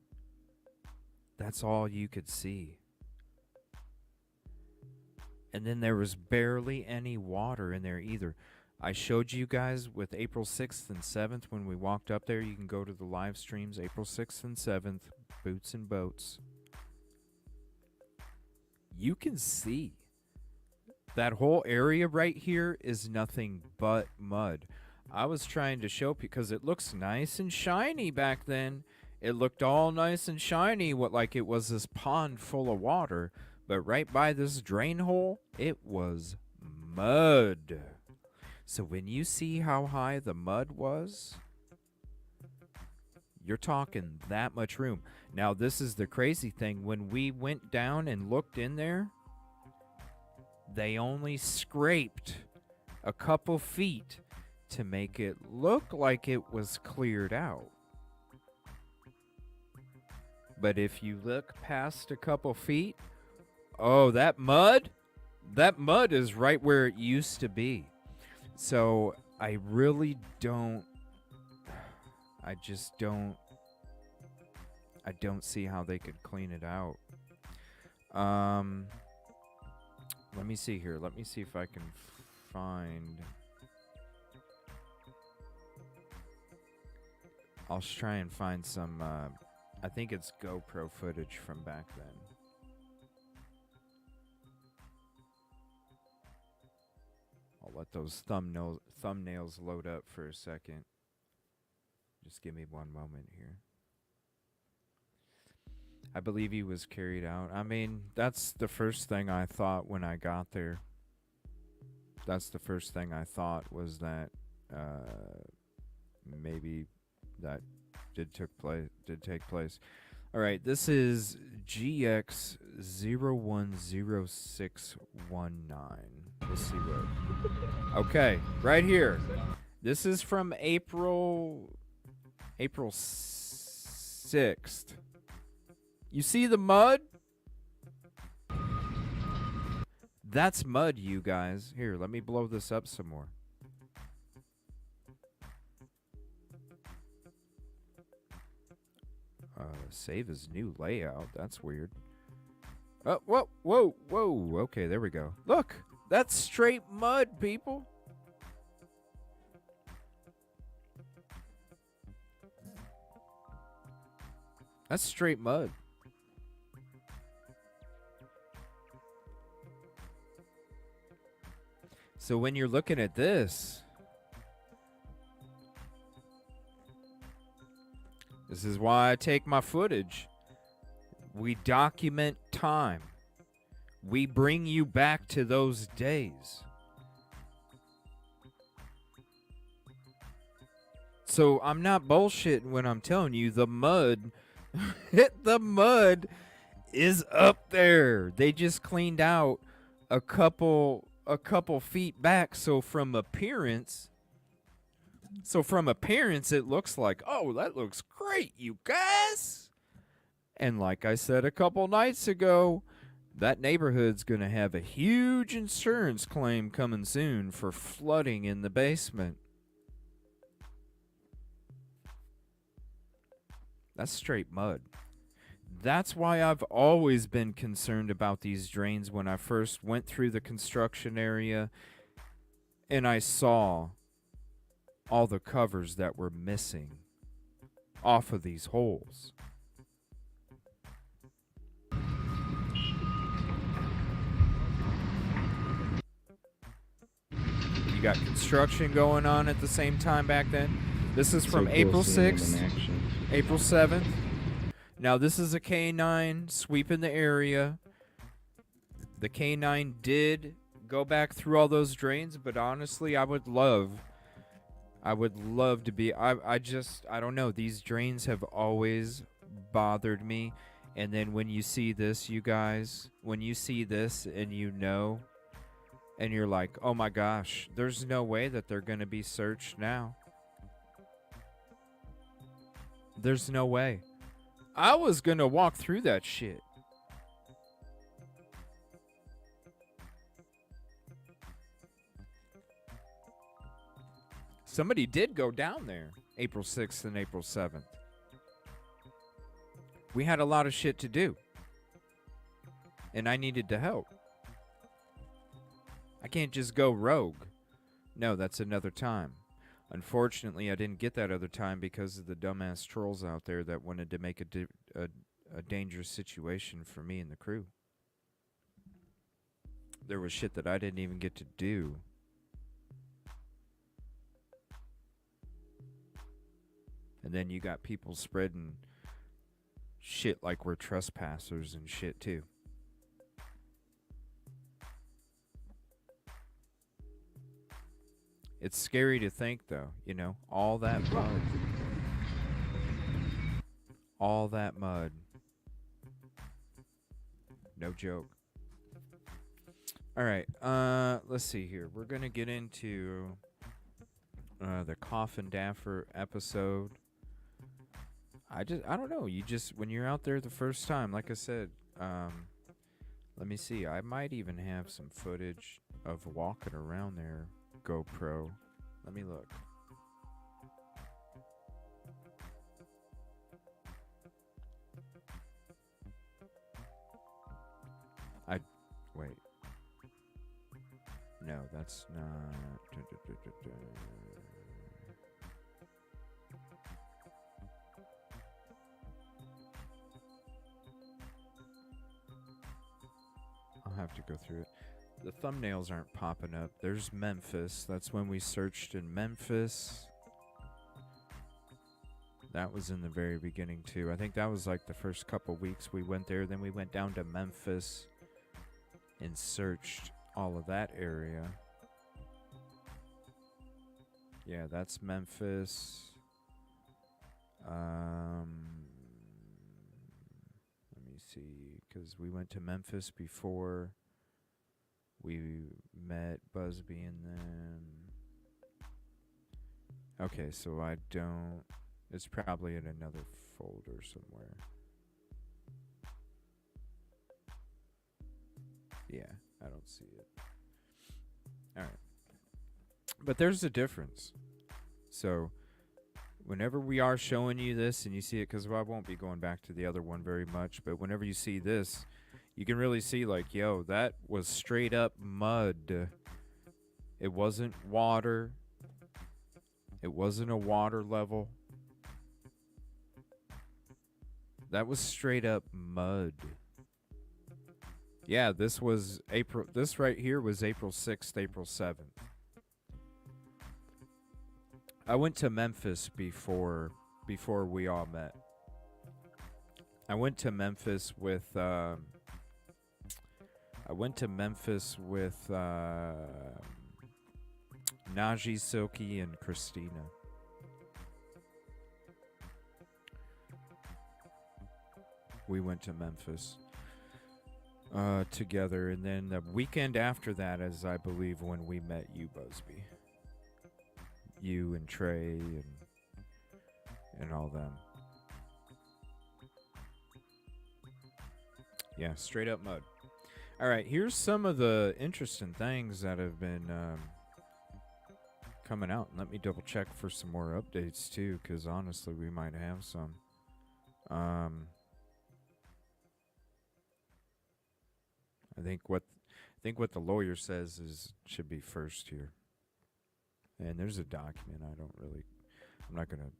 That's all you could see. And then there was barely any water in there either. I showed you guys with April 6th and 7th when we walked up there. You can go to the live streams, April 6th and 7th, Boots and Boats. You can see that whole area right here is nothing but mud. I was trying to show because it looks nice and shiny back then. It looked all nice and shiny, like it was this pond full of water. But right by this drain hole, it was mud. So when you see how high the mud was, you're talking that much room. Now, this is the crazy thing. When we went down and looked in there, they only scraped a couple feet to make it look like it was cleared out. But if you look past a couple feet, oh, that mud is right where it used to be. So I really don't, I don't see how they could clean it out. Let me see here. Let me see if I can find. I'll try and find some, I think it's GoPro footage from back then. I'll let those thumbnails load up for a second. Just give me one moment here. I believe he was carried out. I mean, that's the first thing I thought when I got there. That's the first thing I thought was that maybe that did take place. All right, this is GX010619. Let's see what. Okay, right here. This is from April 6th. You see the mud? That's mud, you guys. Here, let me blow this up some more. Save his new layout. That's weird. Oh, whoa, whoa, whoa. Okay, there we go. Look, that's straight mud, people. That's straight mud. So when you're looking at this, this is why I take my footage. We document time. We bring you back to those days. So I'm not bullshitting when I'm telling you the mud, the mud is up there. They just cleaned out a couple feet back. So from appearance, it looks like, oh, that looks great, you guys. And like I said a couple nights ago, that neighborhood's going to have a huge insurance claim coming soon for flooding in the basement. That's straight mud. That's why I've always been concerned about these drains when I first went through the construction area and I saw all the covers that were missing off of these holes. You got construction going on at the same time back then. This is from April 6th, April 7th. Now this is a K9 sweeping the area. The K9 did go back through all those drains, but honestly, I would love to be, I don't know. These drains have always bothered me. And then when you see this, you guys, when you see this and you know, and you're like, oh my gosh, there's no way that they're going to be searched now. There's no way. I was going to walk through that shit. Somebody did go down there April 6th and April 7th. We had a lot of shit to do. And I needed to help. I can't just go rogue. No, that's another time. Unfortunately, I didn't get that other time because of the dumbass trolls out there that wanted to make a dangerous situation for me and the crew. There was shit that I didn't even get to do. And then you got people spreading shit like we're trespassers and shit too. It's scary to think, though, you know, all that mud. All that mud. No joke. All right, let's see here. We're going to get into the Coff and Daffer episode. I don't know. You just, when you're out there the first time, like I said, let me see. I might even have some footage of walking around there. GoPro. Let me look. Wait. No, that's not. I'll have to go through it. The thumbnails aren't popping up. There's Memphis. That's when we searched in Memphis. That was in the very beginning, too. I think that was like the first couple weeks we went there. Then we went down to Memphis and searched all of that area. Yeah, that's Memphis. Let me see, because we went to Memphis before we met Busby and them. Okay, so I don't... It's probably in another folder somewhere. Yeah, I don't see it. Alright. But there's a difference. So, whenever we are showing you this and you see it, because I won't be going back to the other one very much, but whenever you see this, you can really see, like, yo, that was straight up mud. It wasn't water. It wasn't a water level. That was straight up mud. Yeah, this was April. This right here was April 6th, April 7th. I went to Memphis before we all met. I went to Memphis with Najee, Silky, and Christina. We went to Memphis together, and then the weekend after that is, I believe, when we met you, Busby. You and Trey and all them. Yeah, straight up mud. All right, here's some of the interesting things that have been coming out. Let me double check for some more updates too, because honestly, we might have some. I think what the lawyer says should be first here. And there's a document. I'm not gonna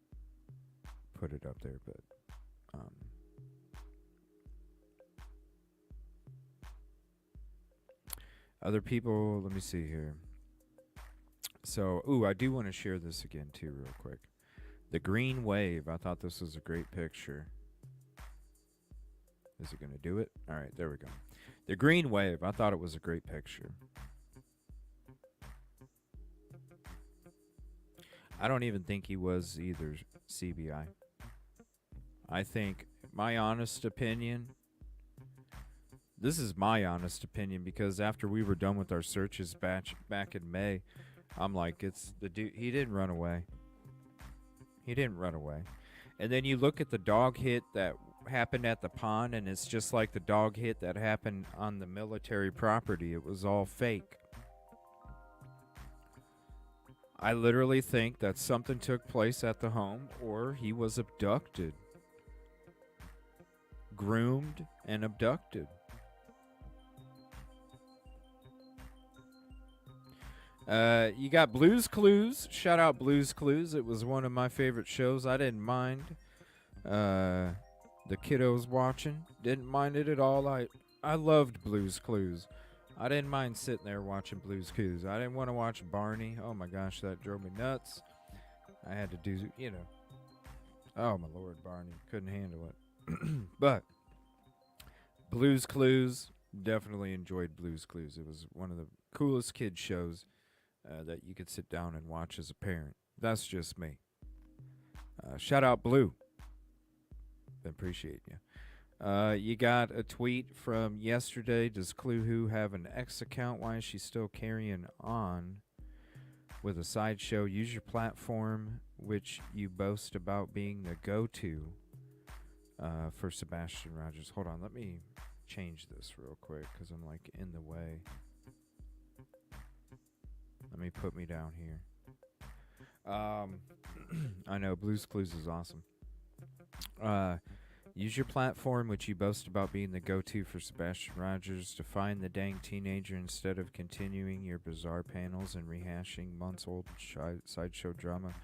put it up there, but other people. Let me see here. So, I do want to share this again too, real quick. The green wave. I thought this was a great picture. Is it gonna do it? All right, there we go. The green wave, I thought it was a great picture. I don't even think he was either, CBI. I think, my honest opinion, this is my honest opinion, because after we were done with our searches back in May, I'm like, it's the dude, he didn't run away. He didn't run away. And then you look at the dog hit that happened at the pond, and it's just like the dog hit that happened on the military property. It was all fake. I literally think that something took place at the home, or he was abducted, groomed and abducted. You got Blue's Clues. Shout out Blue's Clues. It was one of my favorite shows. I didn't mind the kiddos watching. Didn't mind it at all. I loved Blue's Clues. I didn't mind sitting there watching Blue's Clues. I didn't want to watch Barney. Oh my gosh, that drove me nuts. I had to do, oh my Lord, Barney. Couldn't handle it. But Blue's Clues, definitely enjoyed Blue's Clues. It was one of the coolest kid shows that you could sit down and watch as a parent. That's just me. Shout out Blue. Appreciate you. You got a tweet from yesterday. Does Clue Who have an X account? Why is she still carrying on? with a sideshow. Use your platform, which you boast about being the go-to for Sebastian Rogers. Hold on, let me change this real quick because I'm like in the way. Let me put me down here. I know Blue's Clues is awesome. Use your platform, which you boast about being the go-to for Sebastian Rogers, to find the dang teenager instead of continuing your bizarre panels and rehashing months-old sideshow drama.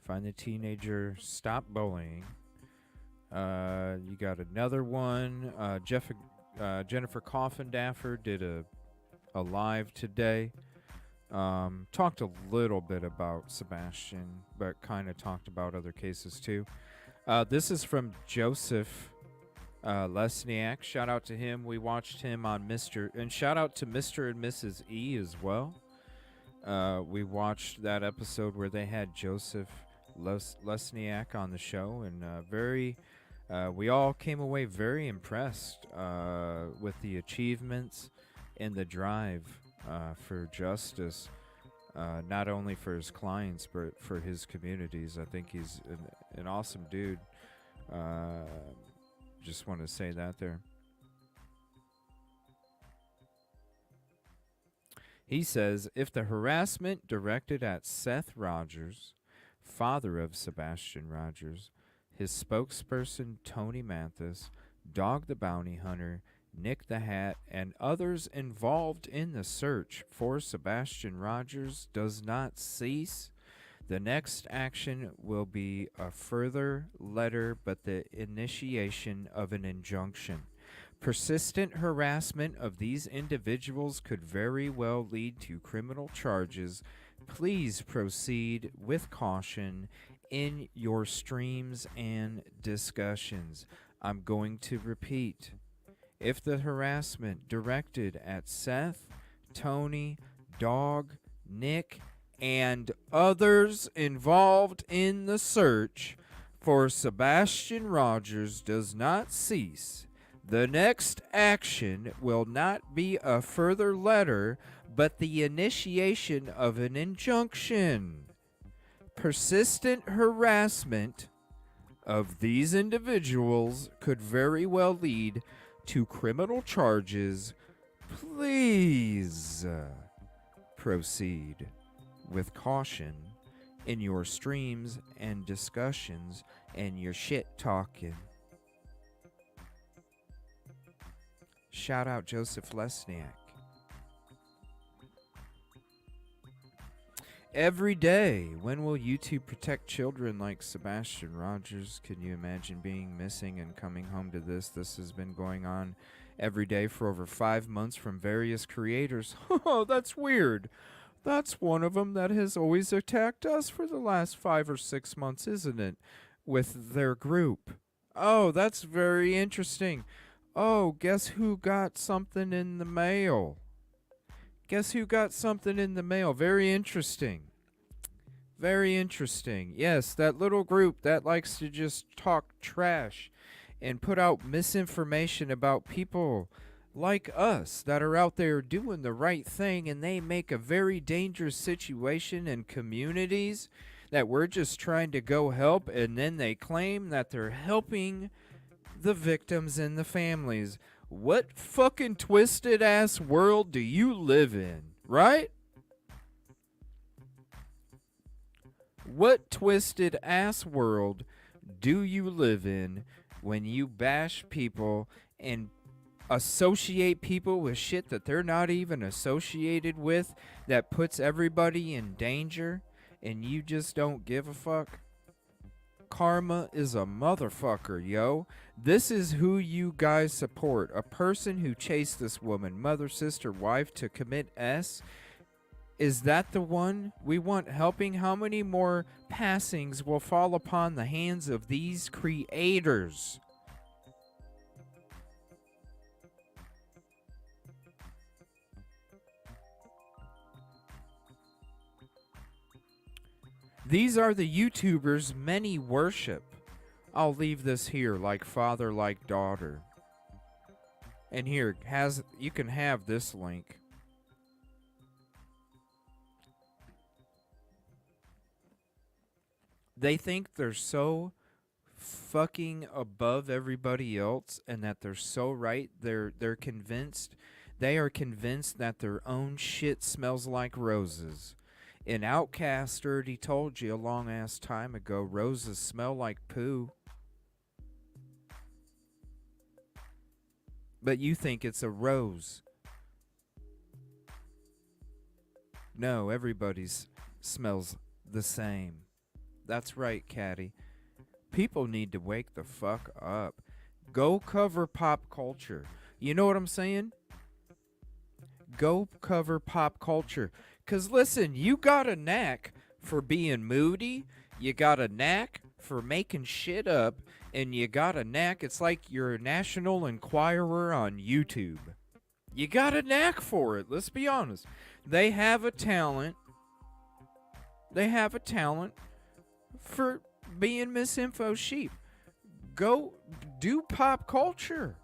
Find the teenager, stop bullying. You got another one. Jennifer Coffindaffer did a live today. Talked a little bit about Sebastian, but kind of talked about other cases too. This is from Joseph Lesniak. Shout out to him. We watched him on and shout out to Mr. and Mrs. E as well. We watched that episode where they had Joseph Lesniak on the show, and we all came away very impressed with the achievements and the drive for justice, not only for his clients but for his communities. I think he's an awesome dude. Just want to say that there. He says, if the harassment directed at Seth Rogers, father of Sebastian Rogers, his spokesperson Tony Mathis, Dog the Bounty Hunter, Nick the Hat, and others involved in the search for Sebastian Rogers does not cease, the next action will be a further letter but the initiation of an injunction. Persistent harassment of these individuals could very well lead to criminal charges. Please proceed with caution in your streams and discussions. I'm going to repeat. If the harassment directed at Seth, Tony, Dog, Nick, and others involved in the search for Sebastian Rogers does not cease, the next action will not be a further letter, but the initiation of an injunction. Persistent harassment of these individuals could very well lead to criminal charges. Please proceed with caution in your streams and discussions and your shit talking. Shout out Joseph Lesniak. Every day, when will YouTube protect children like Sebastian Rogers? Can you imagine being missing and coming home to this? This has been going on every day for over 5 months from various creators. Oh, that's weird. That's one of them that has always attacked us for the last 5 or 6 months, isn't it? With their group. Oh, that's very interesting. Oh, guess who got something in the mail? Guess who got something in the mail? Very interesting. Very interesting. Yes, that little group that likes to just talk trash and put out misinformation about people like us that are out there doing the right thing, and they make a very dangerous situation in communities that we're just trying to go help, and then they claim that they're helping the victims and the families. What fucking twisted ass world do you live in, right? What twisted ass world do you live in when you bash people and associate people with shit that they're not even associated with, that puts everybody in danger, and you just don't give a fuck? Karma is a motherfucker, yo. This is who you guys support. A person who chased this woman, mother, sister, wife, to commit S. Is that the one we want helping? How many more passings will fall upon the hands of these creators? These are the YouTubers many worship. I'll leave this here, like father, like daughter. And here, you can have this link. They think they're so fucking above everybody else and that they're so right. They're convinced. They are convinced that their own shit smells like roses. And Outcast already told you a long ass time ago, roses smell like poo. But you think it's a rose. No, everybody's smells the same. That's right, Caddy. People need to wake the fuck up. Go cover pop culture. You know what I'm saying? Go cover pop culture. Because listen, you got a knack for being moody. You got a knack for making shit up. And you got a knack. It's like you're a National Enquirer on YouTube. You got a knack for it. Let's be honest. They have a talent. They have a talent for being misinfo sheep. Go do pop culture.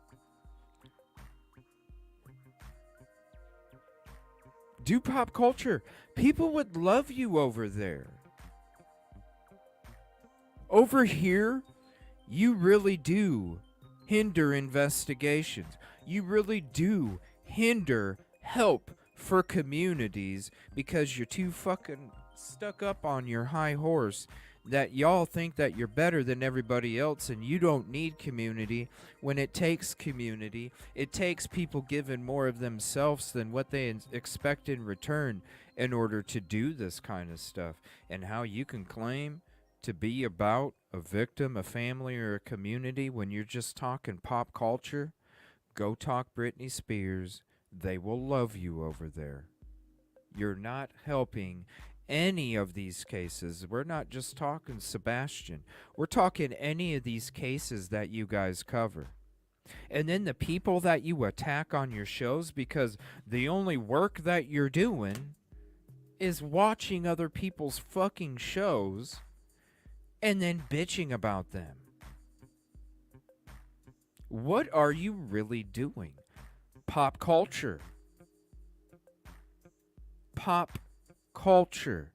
Do pop culture. People would love you over there. Over here, you really do hinder investigations. You really do hinder help for communities because you're too fucking stuck up on your high horse that y'all think that you're better than everybody else and you don't need community. When it takes community, it takes people giving more of themselves than what they expect in return in order to do this kind of stuff. And how you can claim to be about a victim, a family, or a community when you're just talking pop culture, go talk Britney Spears. They will love you over there. You're not helping any of these cases. We're not just talking Sebastian. We're talking any of these cases that you guys cover. And then the people that you attack on your shows because the only work that you're doing is watching other people's fucking shows and then bitching about them. What are you really doing? Pop culture. Pop culture.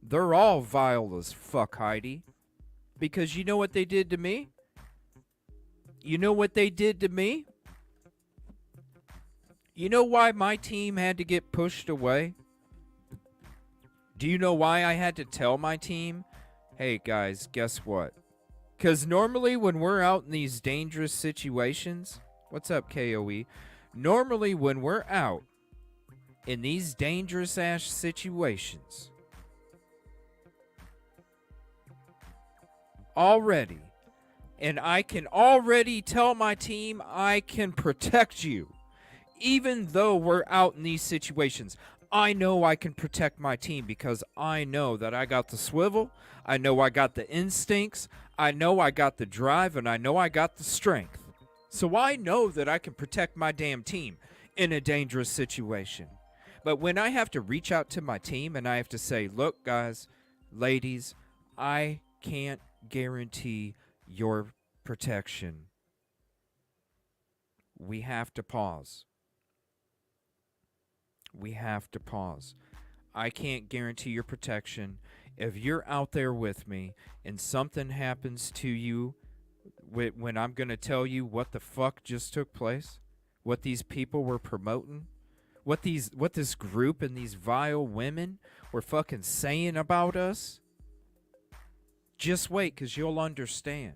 They're all vile as fuck, Heidi. Because you know what they did to me? You know what they did to me? You know why my team had to get pushed away? Do you know why I had to tell my team, hey guys, guess what? Because normally when we're out in these dangerous situations, what's up, KOE? Normally when we're out in these dangerous ass situations, already, and I can already tell my team I can protect you. Even though we're out in these situations, I know I can protect my team because I know that I got the swivel, I know I got the instincts, I know I got the drive, and I know I got the strength. So I know that I can protect my damn team in a dangerous situation. But when I have to reach out to my team and I have to say, look, guys, ladies, I can't guarantee your protection. We have to pause. We have to pause. I can't guarantee your protection. If you're out there with me and something happens to you when I'm going to tell you what the fuck just took place, what these people were promoting, what this group and these vile women were fucking saying about us, just wait, because you'll understand.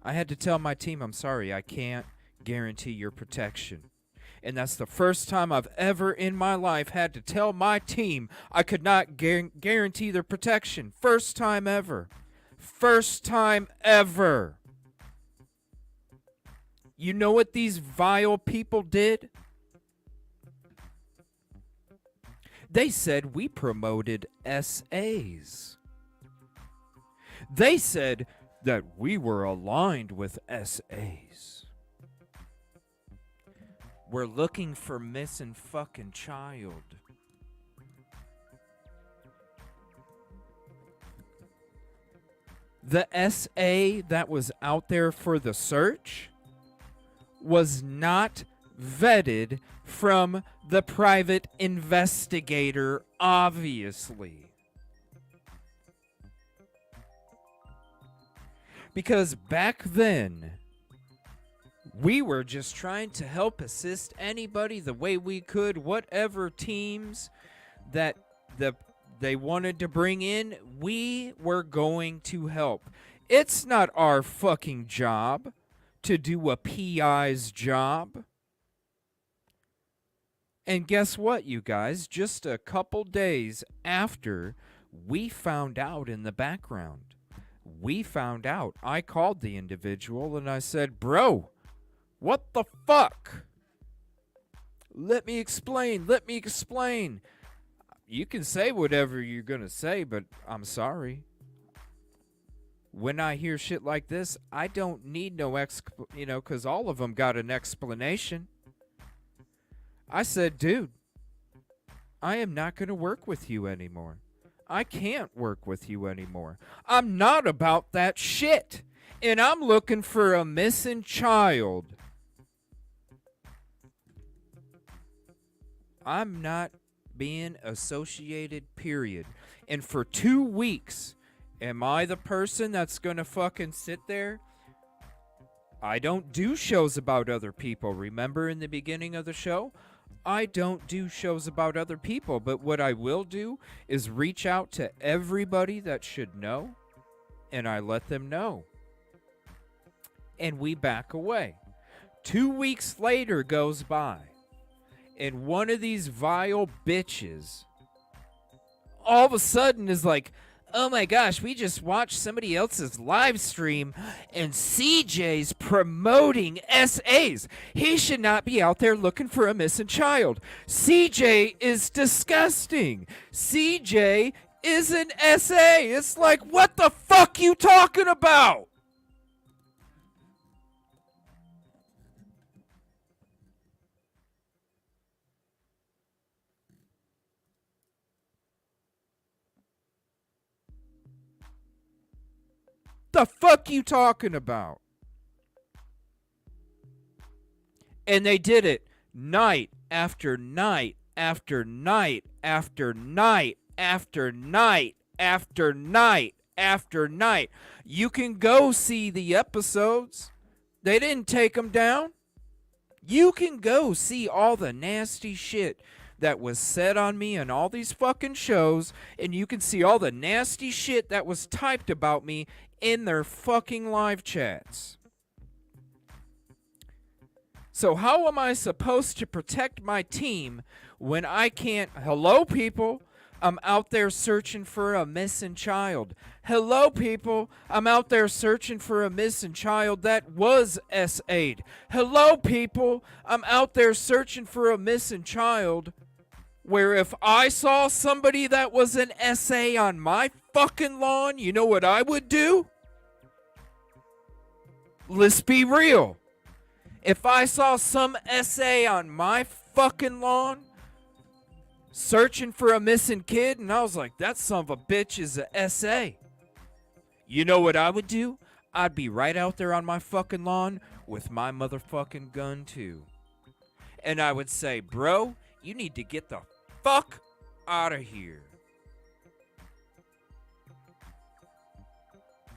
I had to tell my team, I'm sorry, I can't guarantee your protection. And that's the first time I've ever in my life had to tell my team I could not guarantee their protection. First time ever. First time ever. You know what these vile people did? They said we promoted SAs. They said that we were aligned with SAs. We're looking for missing fucking child. The SA that was out there for the search was not vetted from the private investigator, obviously. Because back then, we were just trying to help assist anybody the way we could, whatever teams that they wanted to bring in, we were going to help. It's not our fucking job to do a PI's job. And guess what, you guys? Just a couple days after we found out in the background, I called the individual and I said, bro, what the fuck? Let me explain. You can say whatever you're going to say, but I'm sorry. When I hear shit like this, I don't need no because all of them got an explanation. I said, dude, I am not going to work with you anymore. I can't work with you anymore. I'm not about that shit. And I'm looking for a missing child. I'm not being associated, period. And for 2 weeks, am I the person that's going to fucking sit there? I don't do shows about other people. Remember in the beginning of the show? I don't do shows about other people, but what I will do is reach out to everybody that should know, and I let them know. And we back away. 2 weeks later goes by, and one of these vile bitches all of a sudden is like, oh my gosh, we just watched somebody else's live stream and CJ's promoting SAs. He should not be out there looking for a missing child. CJ is disgusting. CJ is an SA. It's like, what the fuck you talking about? The fuck you talking about? And they did it night after night after night after night after night after night after night. You can go see the episodes. They didn't take them down. You can go see all the nasty shit that was said on me in all these fucking shows, and you can see all the nasty shit that was typed about me in their fucking live chats. So how am I supposed to protect my team when I can't? Hello, people. I'm out there searching for a missing child. Hello, people. I'm out there searching for a missing child that was SA'd. Hello, people. I'm out there searching for a missing child where if I saw somebody that was an SA on my fucking lawn, you know what I would do? Let's be real. If I saw some SA on my fucking lawn searching for a missing kid and I was like, that son of a bitch is a SA, you know what I would do? I'd be right out there on my fucking lawn with my motherfucking gun too. And I would say, bro, you need to get the fuck out of here.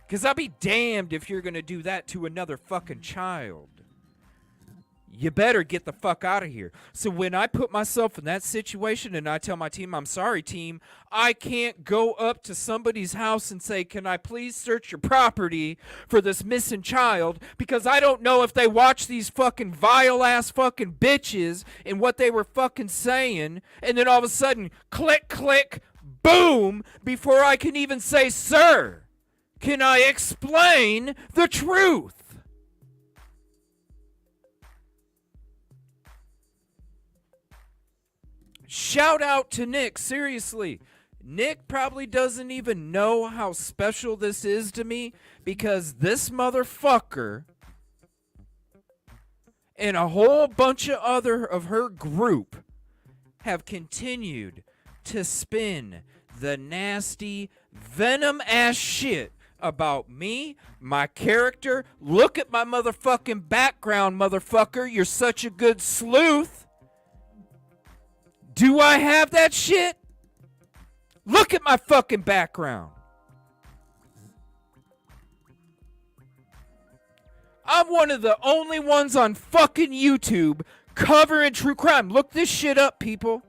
Because I'll be damned if you're going to do that to another fucking child. You better get the fuck out of here. So when I put myself in that situation and I tell my team, I'm sorry, team, I can't go up to somebody's house and say, can I please search your property for this missing child? Because I don't know if they watch these fucking vile-ass fucking bitches and what they were fucking saying. And then all of a sudden, click, click, boom, before I can even say, sir, can I explain the truth? Shout out to Nick, seriously. Nick probably doesn't even know how special this is to me because this motherfucker and a whole bunch of other of her group have continued to spin the nasty venom-ass shit about me, my character. Look at my motherfucking background, motherfucker. You're such a good sleuth. Do I have that shit? Look at my fucking background. I'm one of the only ones on fucking YouTube covering true crime. Look this shit up, people.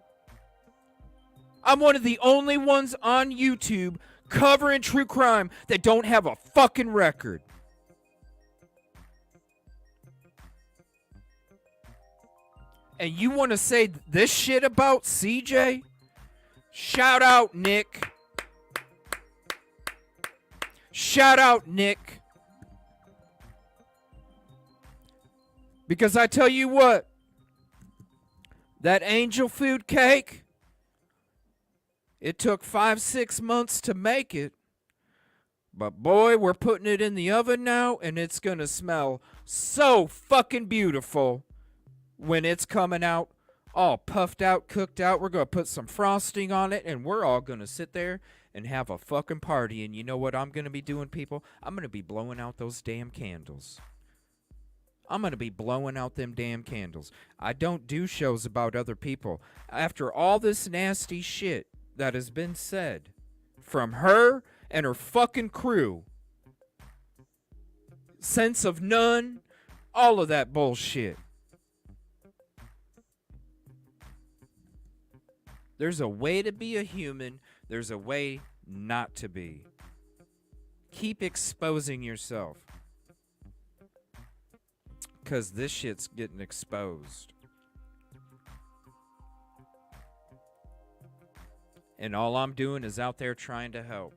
I'm one of the only ones on YouTube covering true crime that don't have a fucking record. And you want to say this shit about CJ? Shout out, Nick. Shout out, Nick. Because I tell you what, that angel food cake, it took 5-6 months to make it. But boy, we're putting it in the oven now, and it's going to smell so fucking beautiful when it's coming out all puffed out, cooked out. We're going to put some frosting on it, and we're all going to sit there and have a fucking party. And you know what I'm going to be doing, people? I'm going to be blowing out those damn candles. I'm going to be blowing out them damn candles. I don't do shows about other people. After all this nasty shit that has been said from her and her fucking crew, sense of none, all of that bullshit. There's a way to be a human. There's a way not to be. Keep exposing yourself. Because this shit's getting exposed. And all I'm doing is out there trying to help.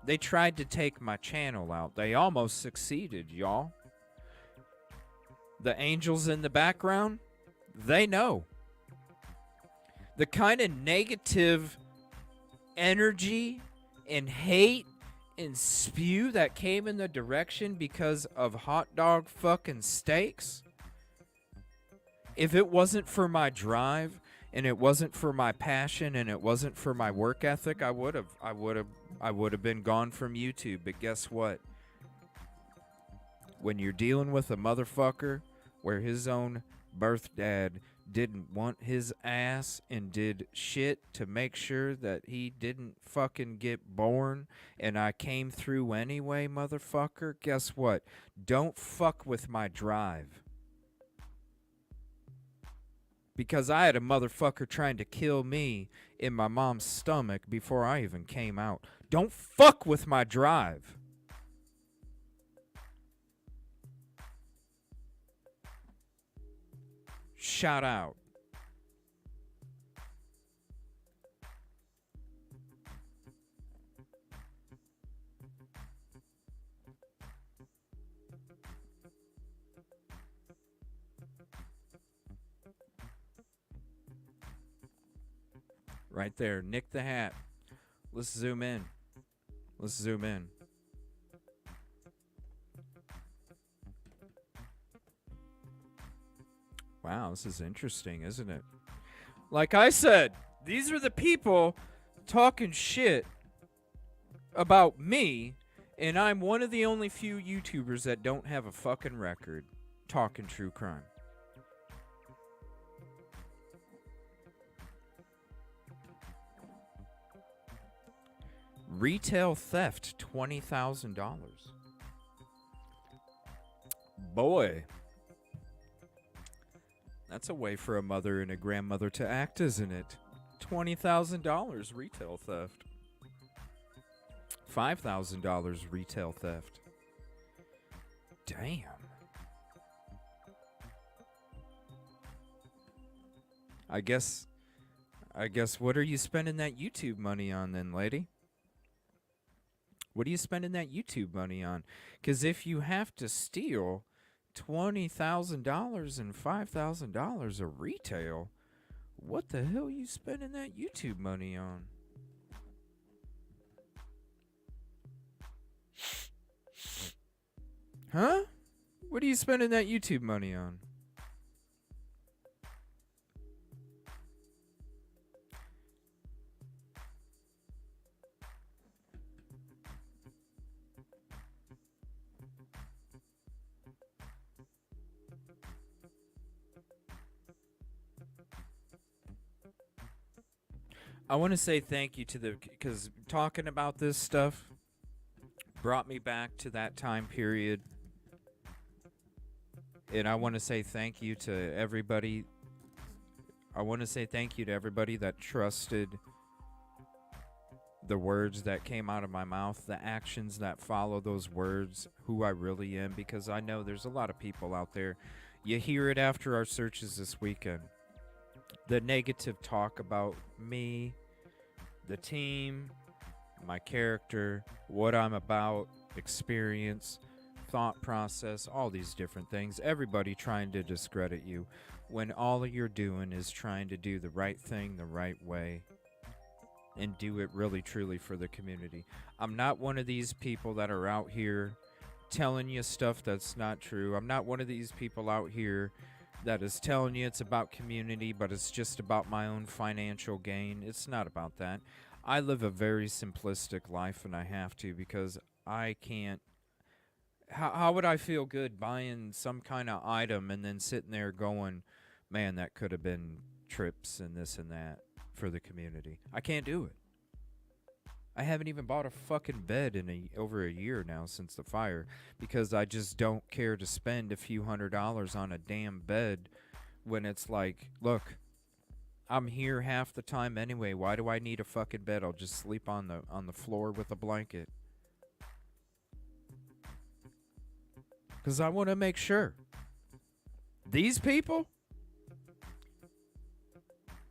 They tried to take my channel out. They almost succeeded, y'all. The angels in the background, they know. The kind of negative energy and hate and spew that came in the direction because of hot dog fucking steaks. If it wasn't for my drive and it wasn't for my passion and it wasn't for my work ethic, I would have been gone from YouTube. But guess what? When you're dealing with a motherfucker where his own birth dad didn't want his ass and did shit to make sure that he didn't fucking get born, and I came through anyway, motherfucker, guess what? Don't fuck with my drive. Because I had a motherfucker trying to kill me in my mom's stomach before I even came out. Don't fuck with my drive. Shout out. Right there, Nick the Hat. Let's zoom in. Let's zoom in. Wow, this is interesting, isn't it? Like I said, these are the people talking shit about me, and I'm one of the only few YouTubers that don't have a fucking record talking true crime. Retail theft, $20,000. Boy. That's a way for a mother and a grandmother to act, isn't it? $20,000 retail theft. $5,000 retail theft. Damn. I guess what are you spending that YouTube money on then, lady? What are you spending that YouTube money on? Because if you have to steal $20,000 and $5,000 of retail, what the hell are you spending that YouTube money on? Huh? What are you spending that YouTube money on? I want to say thank you to because talking about this stuff brought me back to that time period. And I want to say thank you to everybody. I want to say thank you to everybody that trusted the words that came out of my mouth, the actions that follow those words, who I really am, because I know there's a lot of people out there. You hear it after our searches this weekend. The negative talk about me, the team, my character, what I'm about, experience, thought process, all these different things. Everybody trying to discredit you when all you're doing is trying to do the right thing the right way and do it really truly for the community. I'm not one of these people that are out here telling you stuff that's not true. I'm not one of these people out here that is telling you it's about community, but it's just about my own financial gain. It's not about that. I live a very simplistic life, and I have to, because I can't. How would I feel good buying some kind of item and then sitting there going, man, that could have been trips and this and that for the community? I can't do it. I haven't even bought a fucking bed in over a year now since the fire, because I just don't care to spend a few $100s on a damn bed when it's like, look, I'm here half the time anyway. Why do I need a fucking bed? I'll just sleep on the floor with a blanket. Because I want to make sure. These people,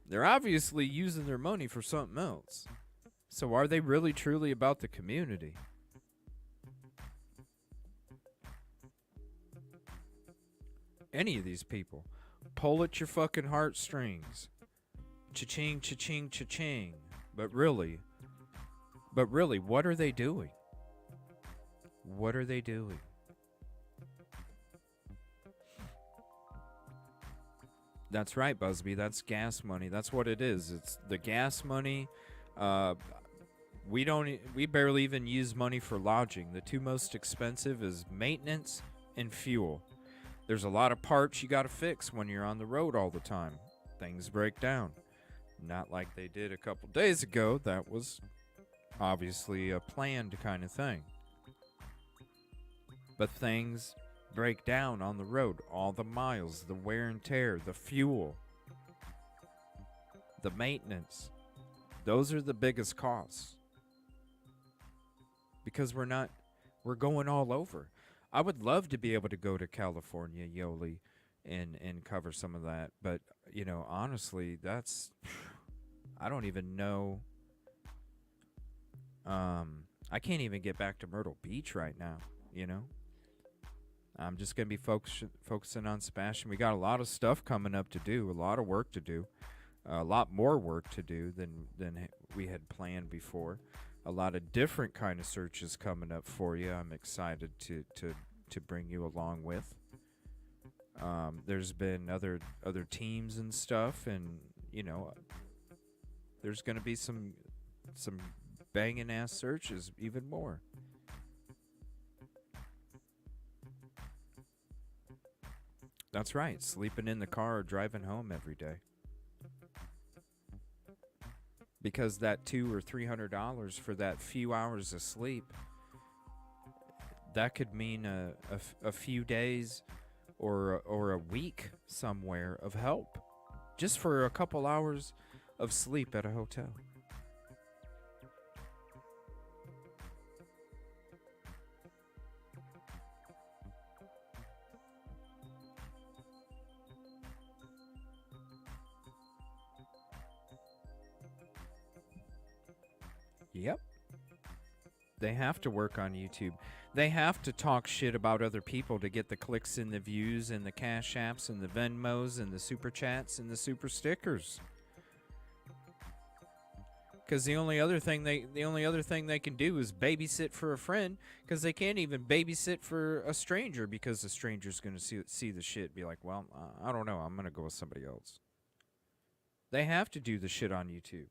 they're obviously using their money for something else. So are they really truly about the community? Any of these people, pull at your fucking heartstrings. Cha-ching, cha-ching, cha-ching. But really, what are they doing? What are they doing? That's right, Busby. That's gas money. That's what it is. It's the gas money. We barely even use money for lodging. The two most expensive is maintenance and fuel. There's a lot of parts you got to fix when you're on the road all the time. Things break down. Not like they did a couple days ago. That was obviously a planned kind of thing. But things break down on the road. All the miles, the wear and tear, the fuel, the maintenance. Those are the biggest costs. Because we're going all over. I would love to be able to go to California, Yoli, and cover some of that. But, you know, honestly, I don't even know. I can't even get back to Myrtle Beach right now, you know. I'm just going to be focusing on Sebastian. We got a lot of stuff coming up to do, a lot of work to do, a lot more work to do than we had planned before. A lot of different kind of searches coming up for you. I'm excited to bring you along with. There's been other teams and stuff, and you know, there's going to be some banging ass searches, even more. That's right, sleeping in the car or driving home every day. Because that $200 or $300 for that few hours of sleep, that could mean a few days or a week somewhere of help, just for a couple hours of sleep at a hotel. Yep. They have to work on YouTube. They have to talk shit about other people to get the clicks and the views and the cash apps and the Venmos and the super chats and the super stickers. Because the only other thing they can do is babysit for a friend, because they can't even babysit for a stranger, because the stranger's going to see the shit and be like, well, I don't know, I'm going to go with somebody else. They have to do the shit on YouTube.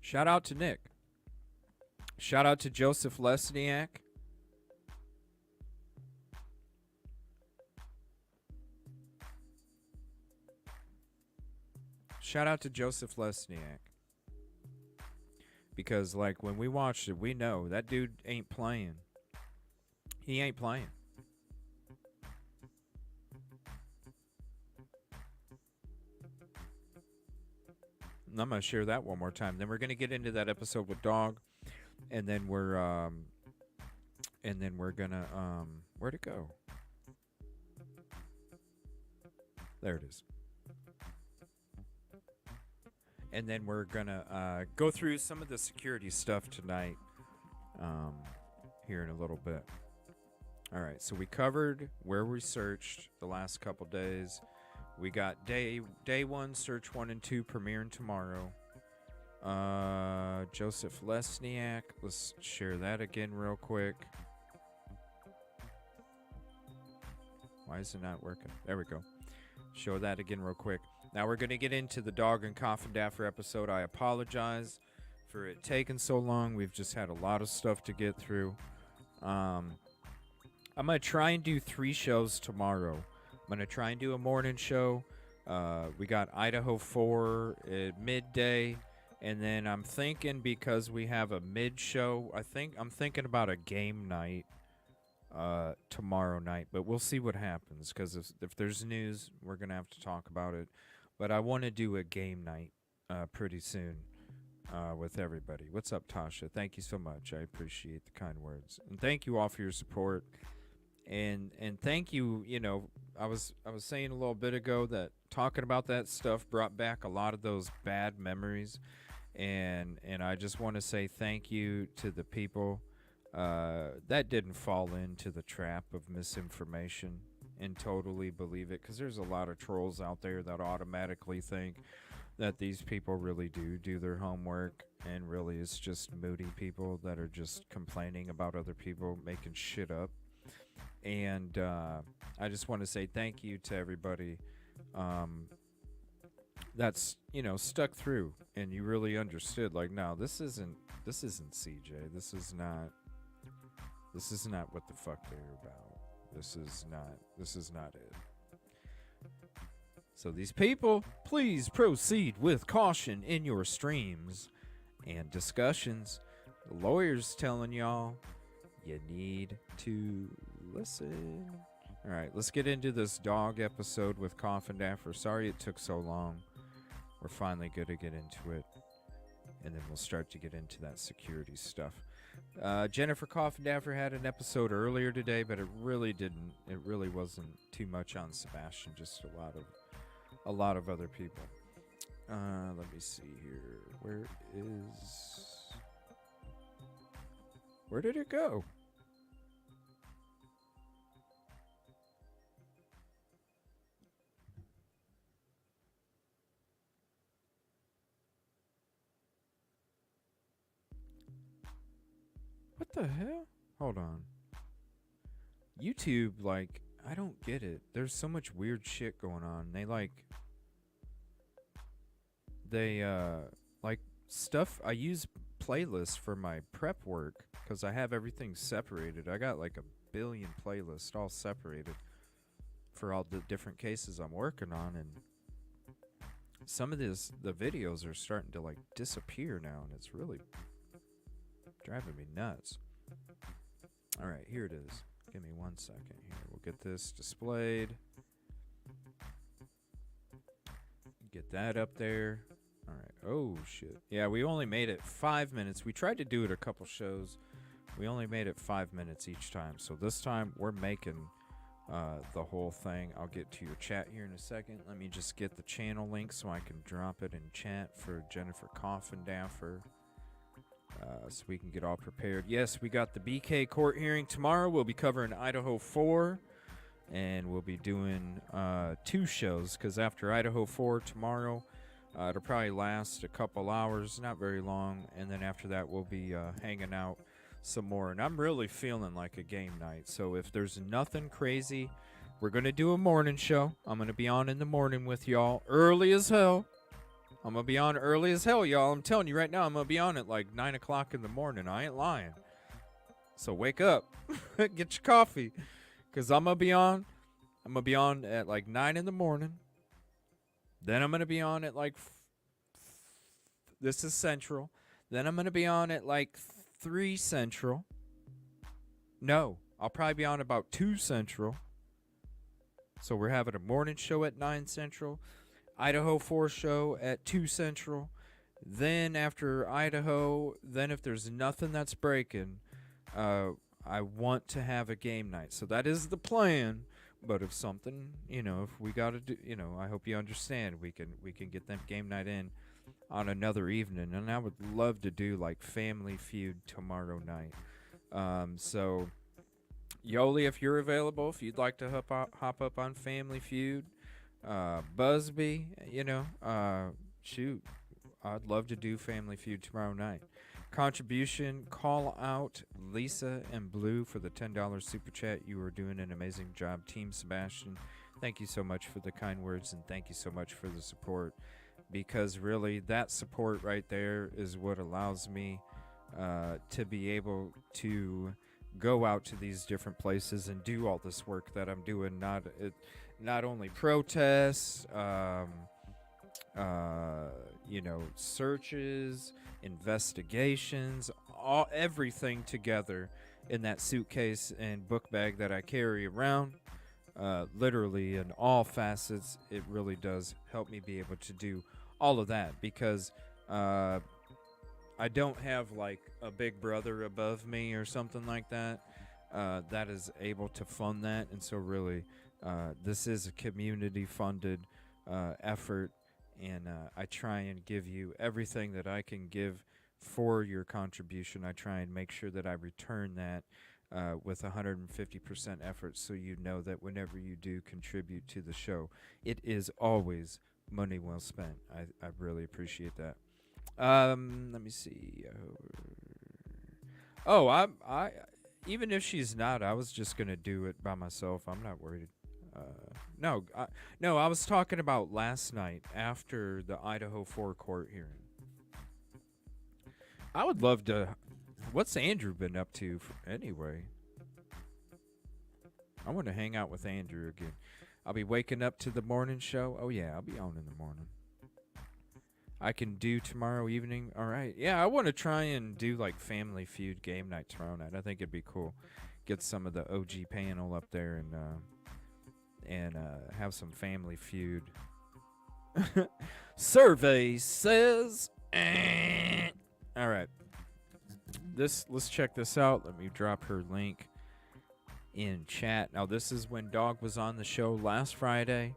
Shout out to Nick. Shout out to Joseph Lesniak. Shout out to Joseph Lesniak. because like when we watched it, we know that dude ain't playing. He ain't playing. And I'm gonna share that one more time. Then we're gonna get into that episode with Dog, and then we're gonna where'd it go? There it is. And then we're gonna go through some of the security stuff tonight. Here in a little bit. All right, so we covered where we searched the last couple days. We got day 1, search 1 and 2 premiering tomorrow. Joseph Lesniak. Let's share that again real quick. Why is it not working? There we go. Show that again real quick. Now we're going to get into the Dog and Coff and Daffer episode. I apologize for it taking so long. We've just had a lot of stuff to get through. I'm going to try and do 3 shows tomorrow. I'm going to try and do a morning show. We got Idaho 4 at midday. And then I'm thinking, because we have a mid show, I'm thinking about a game night tomorrow night. But we'll see what happens, because if there's news, we're going to have to talk about it. But I want to do a game night pretty soon with everybody. What's up, Tasha? Thank you so much. I appreciate the kind words. And thank you all for your support. And thank you, I was saying a little bit ago that talking about that stuff brought back a lot of those bad memories. And I just want to say thank you to the people that didn't fall into the trap of misinformation and totally believe it. Because there's a lot of trolls out there that automatically think that these people really do their homework, and really it's just moody people that are just complaining about other people making shit up. And I just want to say thank you to everybody that's stuck through, and you really understood, like, no, this isn't CJ, this is not what the fuck they're about. This is not it. So these people, please proceed with caution in your streams and discussions. The lawyer's telling y'all you need to listen. All right, let's get into this Dog episode with Coff and Daffer. Sorry it took so long. We're finally going to get into it, and then we'll start to get into that security stuff. Jennifer Coff and Daffer had an episode earlier today, but it really wasn't too much on Sebastian, just a lot of other people. Let me see here. Where did it go? What the hell? Hold on. YouTube, like, I don't get it. There's so much weird shit going on. They stuff. I use playlists for my prep work because I have everything separated. I got like 1 billion playlists all separated for all the different cases I'm working on, and some of the videos are starting to like disappear now, and it's really driving me nuts. All right, here it is. Give me 1 second here. We'll get this displayed. Get that up there. All right. Oh, shit. Yeah, we only made it 5 minutes. We tried to do it a couple shows. We only made it 5 minutes each time. So this time we're making the whole thing. I'll get to your chat here in a second. Let me just get the channel link so I can drop it in chat for Jennifer Coff and Daffer. So we can get all prepared. Yes, we got the BK court hearing tomorrow. We'll be covering Idaho 4, and we'll be doing 2 shows, because after Idaho 4 tomorrow, it'll probably last a couple hours, not very long, and then after that we'll be hanging out some more. And I'm really feeling like a game night, so if there's nothing crazy, we're going to do a morning show. I'm going to be on in the morning with y'all early as hell. I'm going to be on early as hell, y'all. I'm telling you right now, I'm going to be on at like 9 o'clock in the morning. I ain't lying. So wake up. Get your coffee. Because I'm going to be on. I'm going to be on at like 9 in the morning. Then I'm going to be on at like... This is Central. Then I'm going to be on at like 3 Central. No, I'll probably be on about 2 Central. So we're having a morning show at 9 Central. Idaho 4 show at 2 Central. Then after Idaho, then if there's nothing that's breaking, I want to have a game night. So that is the plan. But if something, if we got to do, I hope you understand, we can get that game night in on another evening. And I would love to do like Family Feud tomorrow night. So Yoli, if you're available, if you'd like to hop up on Family Feud, Busby, shoot, I'd love to do Family Feud tomorrow night. Contribution, call out Lisa and Blue for the $10 super chat. You are doing an amazing job, Team Sebastian. Thank you so much for the kind words, and thank you so much for the support, because really that support right there is what allows me to be able to go out to these different places and do all this work that I'm doing. Not only protests, searches, investigations, everything together in that suitcase and book bag that I carry around. Literally in all facets, it really does help me be able to do all of that, because I don't have like a big brother above me or something like that that is able to fund that. And so really this is a community funded effort, and I try and give you everything that I can give for your contribution. I try and make sure that I return that with 150% effort, so you know that whenever you do contribute to the show, it is always money well spent. I really appreciate that. Let me see. I even if she's not, I was just gonna do it by myself. I'm not worried. No, I was talking about last night after the Idaho 4 court hearing. I would love to. What's Andrew been up to anyway? I want to hang out with Andrew again. I'll be waking up to the morning show. Oh yeah, I'll be on in the morning. I can do tomorrow evening. All right. Yeah, I want to try and do like Family Feud game night tomorrow night. I think it'd be cool. Get some of the OG panel up there and have some Family Feud. Survey says. All right. Let's check this out. Let me drop her link in chat. Now this is when Dog was on the show last Friday.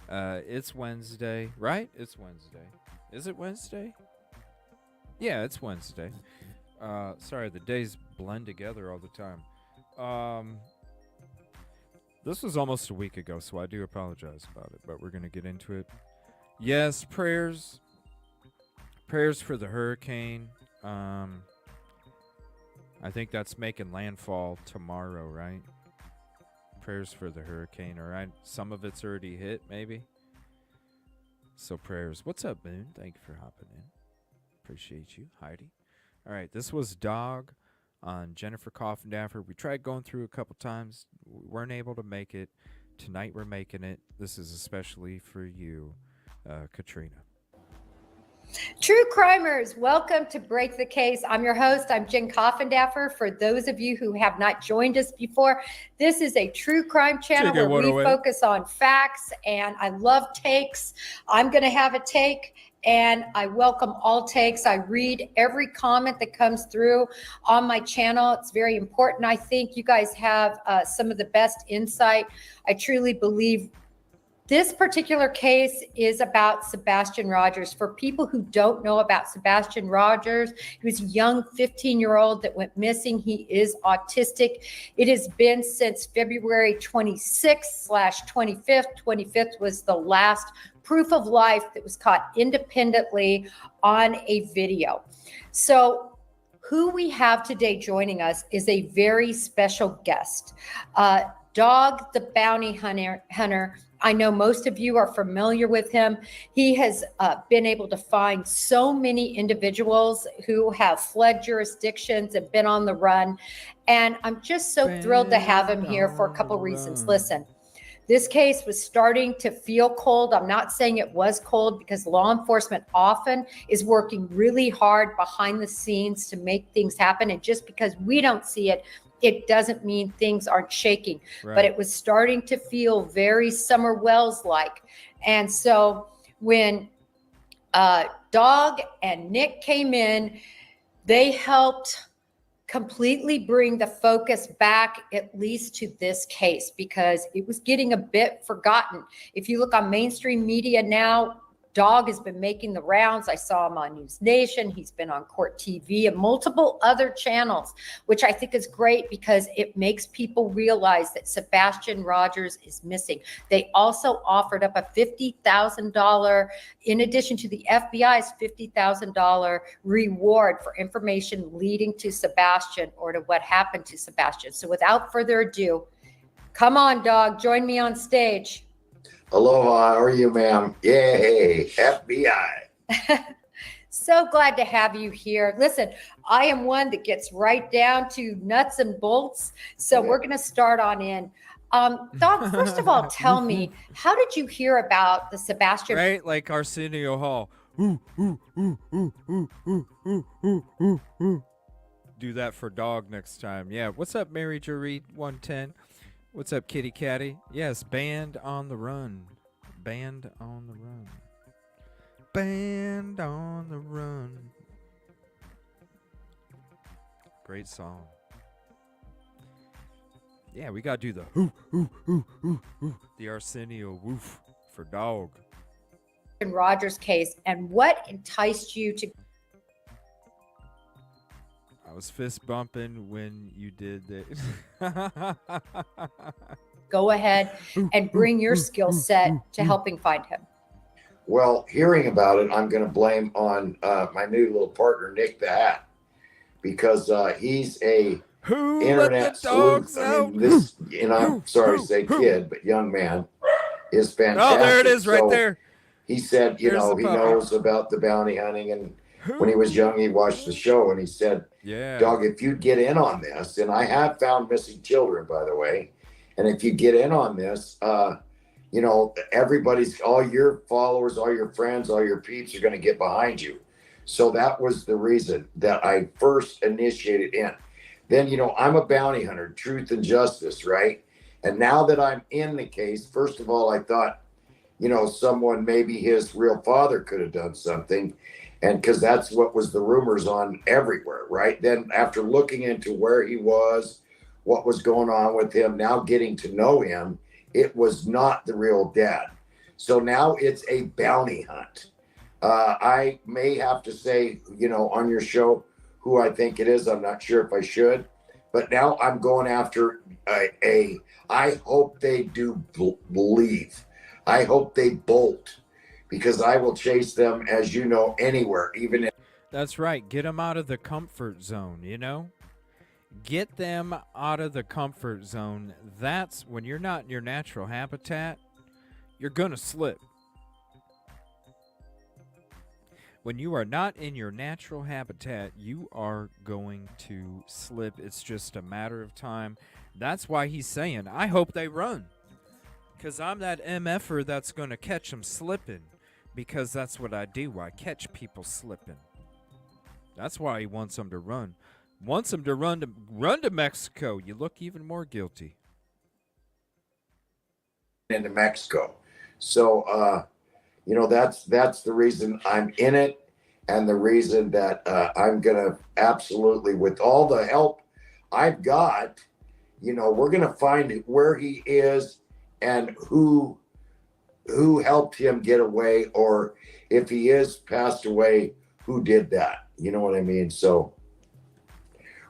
It's Wednesday, right? It's Wednesday. Is it Wednesday? Yeah, it's Wednesday. Sorry, the days blend together all the time. This was almost a week ago, so I do apologize about it, but we're going to get into it. Yes, prayers for the hurricane. I think that's making landfall tomorrow, right? Prayers for the hurricane, all right? Some of it's already hit, maybe. So prayers. What's up, Moon? Thank you for hopping in. Appreciate you, Heidi. All right, this was Dog on Jennifer Coff and Daffer. We tried going through a couple times. We weren't able to make it. Tonight we're making it. This is especially for you, Katrina. True crimers, welcome to Break the Case. I'm your host. I'm Jen Coffindaffer. For those of you who have not joined us before, this is a true crime channel where we focus on facts, and I love takes. I'm going to have a take, and I welcome all takes. I read every comment that comes through on my channel. It's very important. I think you guys have some of the best insight. I truly believe this particular case is about Sebastian Rogers. For people who don't know about Sebastian Rogers, he was a young 15-year-old that went missing. He is autistic. It has been since February 26th/25th. 25th was the last proof of life that was caught independently on a video. So who we have today joining us is a very special guest. Dog the Bounty Hunter. I know most of you are familiar with him. He has been able to find so many individuals who have fled jurisdictions and been on the run. And I'm just so thrilled to have him here for a couple reasons. Listen, This case was starting to feel cold. I'm not saying it was cold, because law enforcement often is working really hard behind the scenes to make things happen. And just because we don't see it, it doesn't mean things aren't shaking. Right. But it was starting to feel very Summer Wells-like. And so when Dog and Nick came in, they helped completely bring the focus back, at least to this case, because it was getting a bit forgotten. If you look on mainstream media now, Dog has been making the rounds. I saw him on News Nation. He's been on Court TV and multiple other channels, which I think is great because it makes people realize that Sebastian Rogers is missing. They also offered up a $50,000, in addition to the FBI's $50,000 reward for information leading to Sebastian or to what happened to Sebastian. So without further ado, come on, Dog, join me on stage. Aloha, how are you, ma'am? Yay, FBI. So glad to have you here. Listen, I am one that gets right down to nuts and bolts. So we're going to start on in. Doc, first of all, tell me, how did you hear about the Sebastian? Right, like Arsenio Hall. Do that for Dog next time. Yeah. What's up, Mary Jaree 110? What's up, Kitty Catty? Yes, Band on the Run. Band on the Run. Band on the Run. Great song. Yeah, we gotta do the the Arsenio woof for Dog. Rogers case, and what enticed you to? I was fist bumping when you did that. Go ahead and bring your skill set to helping find him. Well, hearing about it, I'm going to blame on my new little partner, Nick the Hat, because he's a internet sleuth. I mean, this, and I'm sorry to say kid, but young man is fantastic. Oh, there it is, right so there. He said, you know, he knows about the bounty hunting, and when he was young, he watched the show, and he said, yeah, Dog, if you'd get in on this, and I have found missing children, by the way, and if you get in on this, you know, everybody's, all your followers, all your friends, all your peeps are going to get behind you. So that was the reason that I first initiated in. Then, you know, I'm a bounty hunter, truth and justice, right? And now that I'm in the case, first of all, I thought, you know, someone, maybe his real father could have done something. And because that's what was the rumors on everywhere, right? Then after looking into where he was, what was going on with him, now getting to know him, it was not the real dad. So now it's a bounty hunt. I may have to say, you know, on your show who I think it is. I'm not sure if I should. But now I'm going after I hope they do believe. I hope they bolt. Because I will chase them, as you know, anywhere, even if. That's right. Get them out of the comfort zone, you know? Get them out of the comfort zone. That's when you're not in your natural habitat, you're going to slip. When you are not in your natural habitat, you are going to slip. It's just a matter of time. That's why he's saying, I hope they run. Because I'm that MFer that's going to catch them slipping. Because that's what I do. I catch people slipping. That's why he wants them to run. Wants them to run to Mexico. You look even more guilty. Into Mexico. So, you know, that's the reason I'm in it. And the reason that I'm going to absolutely, with all the help I've got, you know, we're going to find where he is and who helped him get away, or if he is passed away, who did that? You know what I mean? So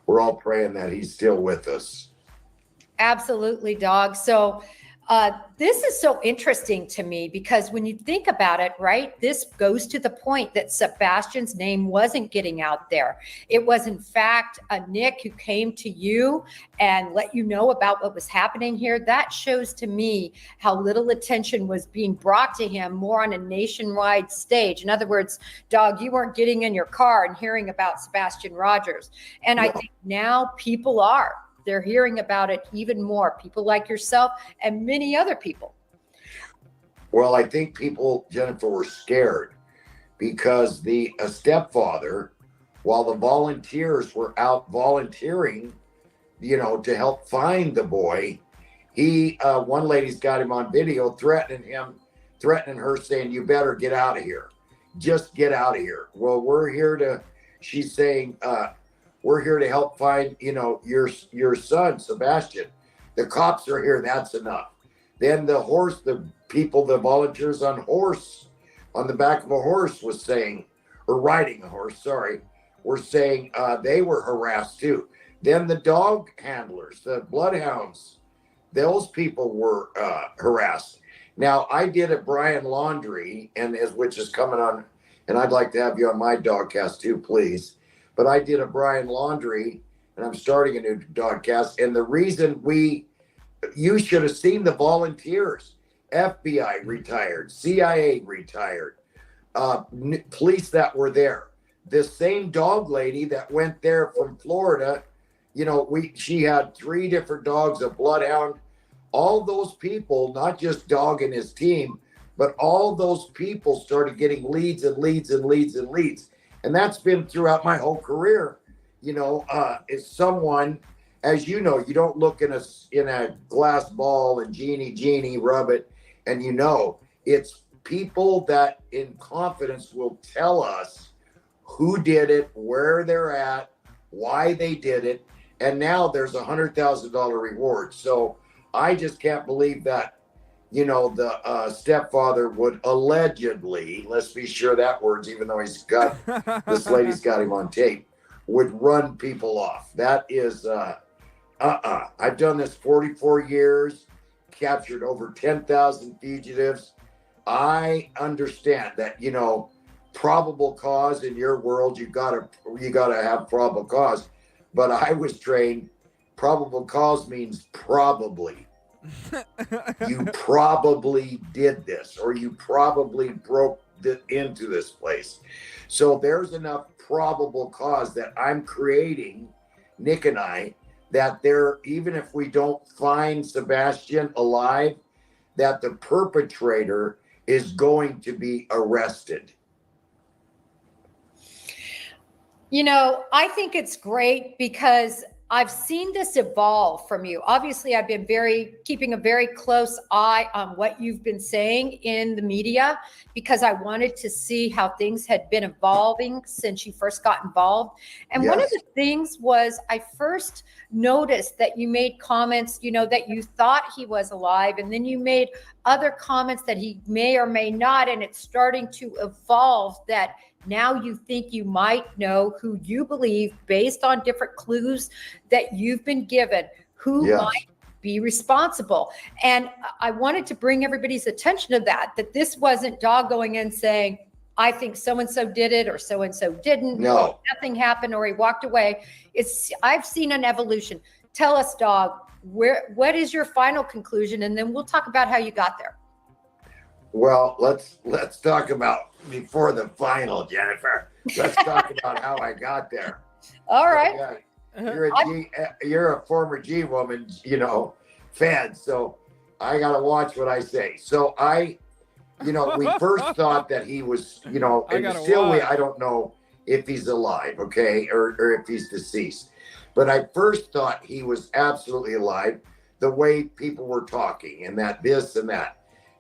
we're all praying that he's still with us. Absolutely, Dog. So this is so interesting to me because when you think about it, right, this goes to the point that Sebastian's name wasn't getting out there. It was, in fact, a Nick who came to you and let you know about what was happening here. That shows to me how little attention was being brought to him more on a nationwide stage. In other words, Dog, you weren't getting in your car and hearing about Sebastian Rogers. And I think now people are. they're hearing about it even more. People like yourself and many other people. Well, I think people, Jennifer, were scared because the stepfather, while the volunteers were out volunteering, to help find the boy, one lady's got him on video threatening her, saying, "You better get out of here. Just get out of here." Well, she's saying, we're here to help find, your son, Sebastian. The cops are here. That's enough. Then the volunteers on the back of a horse was saying, or riding a horse, sorry, were saying they were harassed too. Then the dog handlers, the bloodhounds, those people were harassed. Now, I did a Brian Laundrie, which is coming on, and I'd like to have you on my dogcast too, please. But I did a Brian Laundrie, and I'm starting a new dogcast. And the reason you should have seen the volunteers. FBI retired, CIA retired, police that were there. The same dog lady that went there from Florida, she had 3 different dogs, a bloodhound. All those people, not just Dog and his team, but all those people started getting leads and leads and leads and leads. And that's been throughout my whole career. It's someone, as you know, you don't look in a glass ball and genie, rub it. And it's people that in confidence will tell us who did it, where they're at, why they did it. And now there's $100,000 reward. So I just can't believe that, the stepfather would allegedly, let's be sure that word's, even though this lady's got him on tape, would run people off. That is, I've done this 44 years, captured over 10,000 fugitives. I understand that, probable cause in your world, you gotta have probable cause. But I was trained, probable cause means probably. You probably did this, or you probably broke into this place. So there's enough probable cause that I'm creating, Nick and I, that even if we don't find Sebastian alive, that the perpetrator is going to be arrested. I think it's great because I've seen this evolve from you. Obviously, I've been keeping a very close eye on what you've been saying in the media because I wanted to see how things had been evolving since you first got involved. And One of the things was I first noticed that you made comments, that you thought he was alive. And then you made other comments that he may or may not. And it's starting to evolve that now you think you might know who you believe, based on different clues that you've been given, who might be responsible. And I wanted to bring everybody's attention to that this wasn't Dog going in saying, I think so-and-so did it or so-and-so didn't. No. Or nothing happened or he walked away. I've seen an evolution. Tell us, Dog, what is your final conclusion? And then we'll talk about how you got there. Well, let's talk about before the final, Jennifer. Let's talk about how I got there. All right. You're a former G woman, fan. So I got to watch what I say. So we first thought that he was, I don't know if he's alive, okay, or if he's deceased. But I first thought he was absolutely alive, the way people were talking and that this and that.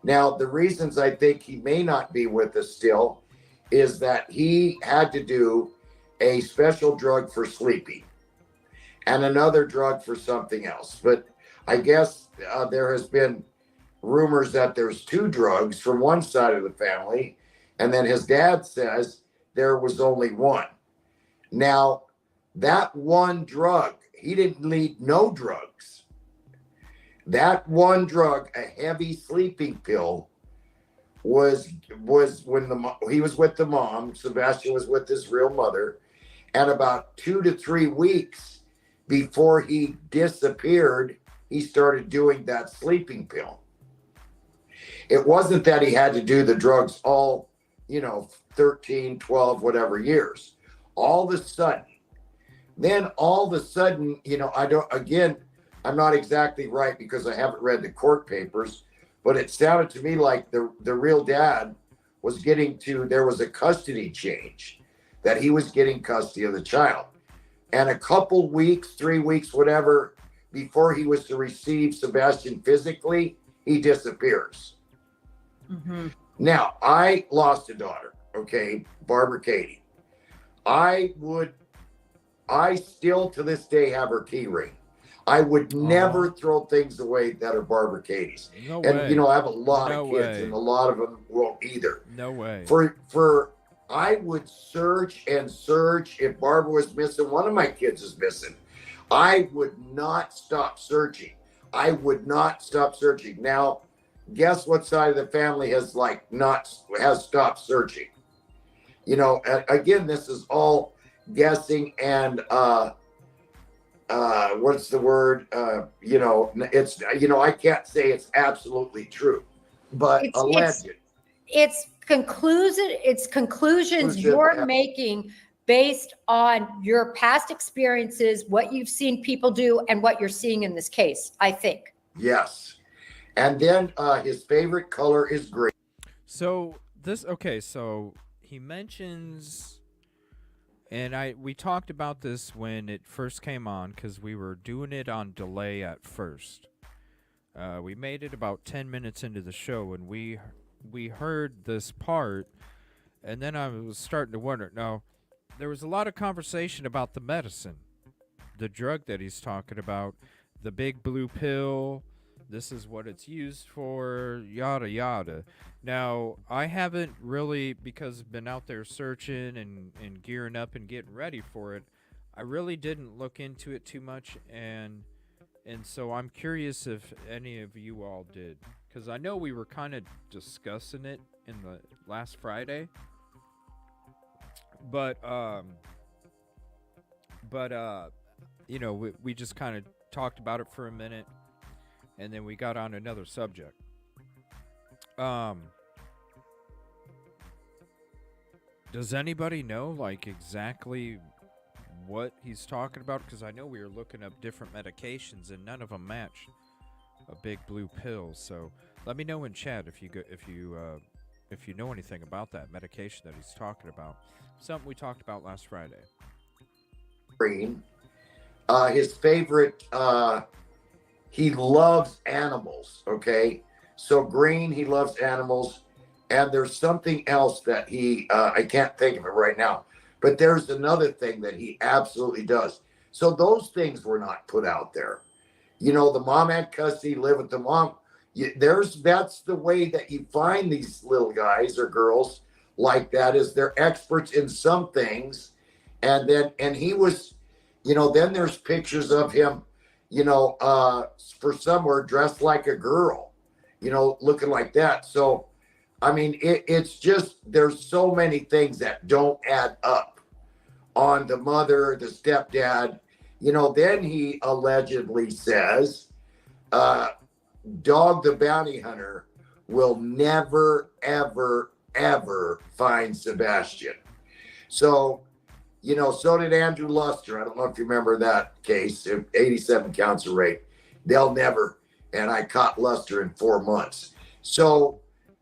Now, the reasons I think he may not be with us still is that he had to do a special drug for sleeping and another drug for something else. But I guess there has been rumors that there's 2 drugs from one side of the family, and then his dad says there was only 1. Now, that one drug, he didn't need no drugs. That one drug, a heavy sleeping pill, was when he was with the mom. Sebastian was with his real mother, and about 2 to 3 weeks before he disappeared, he started doing that sleeping pill. It wasn't that he had to do the drugs all, 13, 12, whatever years. All of a sudden, Then all of a sudden, I'm not exactly right because I haven't read the court papers, but it sounded to me like the real dad was there was a custody change, that he was getting custody of the child. And a couple weeks, 3 weeks, whatever, before he was to receive Sebastian physically, he disappears. Mm-hmm. Now, I lost a daughter, okay, Barbara Katie. I still to this day have her key ring. I would never throw things away that are Barbara Katie's. No and way. I have a lot No of kids, way. and a lot of them won't either. No way. I would search and search. If Barbara was missing, one of my kids is missing, I would not stop searching. Now, guess what side of the family has stopped searching? Again, this is all guessing and what's the word? It's I can't say it's absolutely true, but alleged. It's conclusions you're making based on your past experiences, what you've seen people do, and what you're seeing in this case, I think. Yes. And then his favorite color is green. So he mentions, and we talked about this when it first came on because we were doing it on delay at first. We made it about 10 minutes into the show, and we heard this part, and then I was starting to wonder. Now, there was a lot of conversation about the medicine, the drug that he's talking about, the big blue pill. This is what it's used for, yada yada. Now, I haven't really, because I've been out there searching and gearing up and getting ready for it, I really didn't look into it too much, and so I'm curious if any of you all did, because I know we were kind of discussing it in the last Friday, but we just kind of talked about it for a minute, and then we got on another subject. Does anybody know exactly what he's talking about? Because I know we were looking up different medications and none of them match a big blue pill. So let me know in chat if you know anything about that medication that he's talking about. Something we talked about last Friday. Green. His favorite, he loves animals. Okay. So green, he loves animals. And there's something else that I can't think of it right now, but there's another thing that he absolutely does. So those things were not put out there. The mom had custody, live with the mom. That's the way that you find these little guys or girls like that, is they're experts in some things. And he was, then there's pictures of him, for somewhere dressed like a girl, looking like that. So, I mean, it's just, there's so many things that don't add up on the mother, the stepdad. Then he allegedly says, Dog the Bounty Hunter will never, ever, ever find Sebastian. So, so did Andrew Luster. I don't know if you remember that case, 87 counts of rape. They'll never, and I caught Luster in 4 months. So,